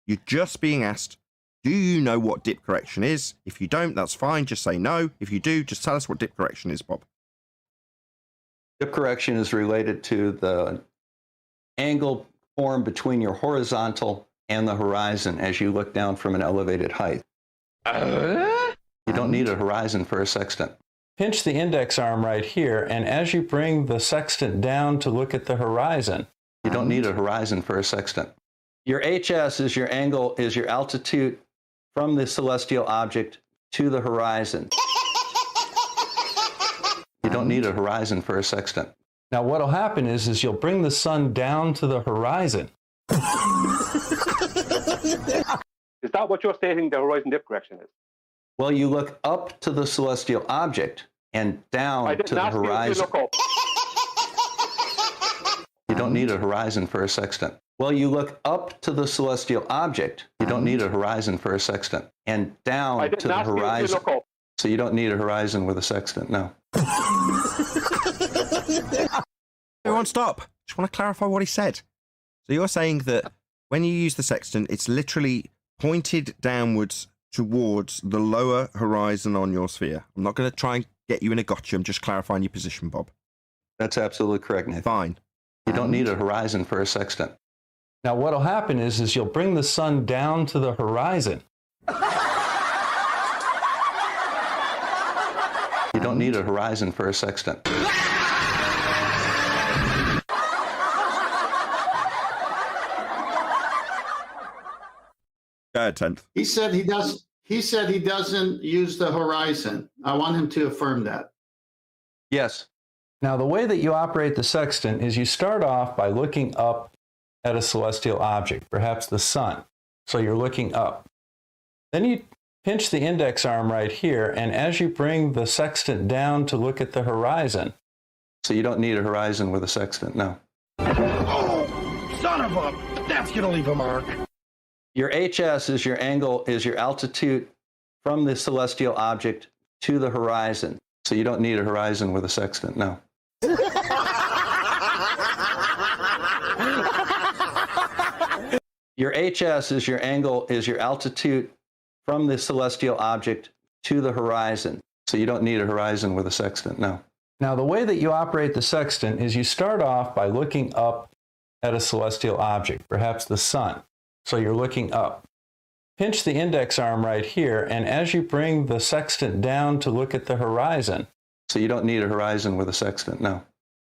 You're just being asked, do you know what dip correction is? If you don't, that's fine. Just say no. If you do, just tell us what dip correction is, Bob. Dip correction is related to the angle formed between your horizontal and the horizon as you look down from an elevated height. You don't need a horizon for a sextant. Pinch the index arm right here, and as you bring the sextant down to look at the horizon, you don't need a horizon for a sextant. Your HS is your angle, is your altitude from the celestial object to the horizon. You don't need a horizon for a sextant. Now, what'll happen is you'll bring the sun down to the horizon. Is that what you're stating the horizon dip correction is? Well, you look up to the celestial object and down to the horizon. You don't need a horizon for a sextant. Well, you look up to the celestial object. You don't need a horizon for a sextant. And down to the horizon. So you don't need a horizon with a sextant, no. Everyone stop. Just want to clarify what he said. So you're saying that when you use the sextant, it's literally pointed downwards towards the lower horizon on your sphere. I'm not going to try and get you in a gotcha. I'm just clarifying your position, Bob. That's absolutely correct, Nathan. Fine. You don't need a horizon for a sextant. Now, what'll happen is you'll bring the sun down to the horizon. You don't need a horizon for a sextant. Go ahead, 10th. He said he doesn't use the horizon. I want him to affirm that. Yes. Now, the way that you operate the sextant is you start off by looking up at a celestial object, perhaps the sun. So you're looking up. Then you pinch the index arm right here, and as you bring the sextant down to look at the horizon, so you don't need a horizon with a sextant, no. Oh, son of a... That's gonna leave a mark. Your HS is your angle, is your altitude from the celestial object to the horizon. So you don't need a horizon with a sextant, no. Your HS is your angle, is your altitude from the celestial object to the horizon. So you don't need a horizon with a sextant, no. Now, the way that you operate the sextant is you start off by looking up at a celestial object, perhaps the sun. So you're looking up. Pinch the index arm right here, and as you bring the sextant down to look at the horizon, so you don't need a horizon with a sextant, no.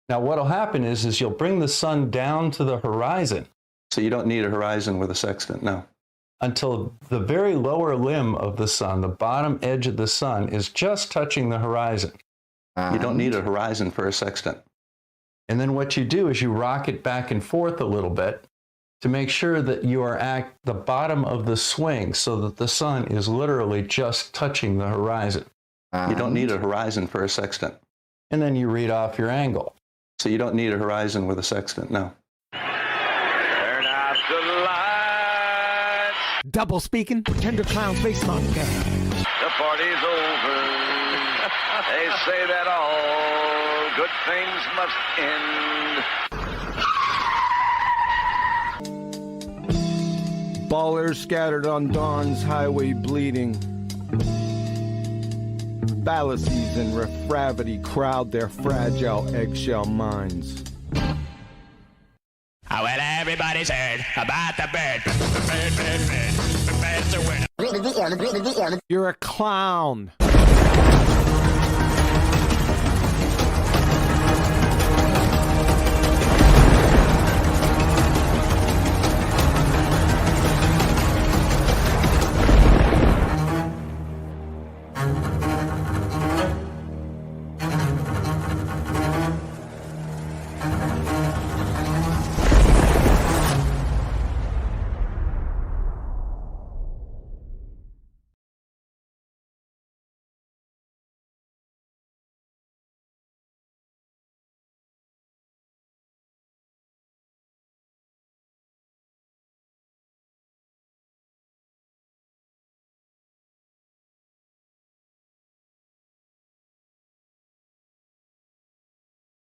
Now, what'll happen is you'll bring the sun down to the horizon, so you don't need a horizon with a sextant, no. Until the very lower limb of the sun, the bottom edge of the sun, is just touching the horizon. You don't need a horizon for a sextant. And then what you do is you rock it back and forth a little bit to make sure that you are at the bottom of the swing so that the sun is literally just touching the horizon. You don't need a horizon for a sextant. And then you read off your angle. So you don't need a horizon with a sextant, no. Turn out the lights. Double speaking, pretender clown face monkey. The party's over. They say that all good things must end. Ballers scattered on dawn's highway bleeding. Fallacies and refravity crowd their fragile eggshell minds. Oh, well, everybody's heard about the bird. Bird's a winner. You're a clown.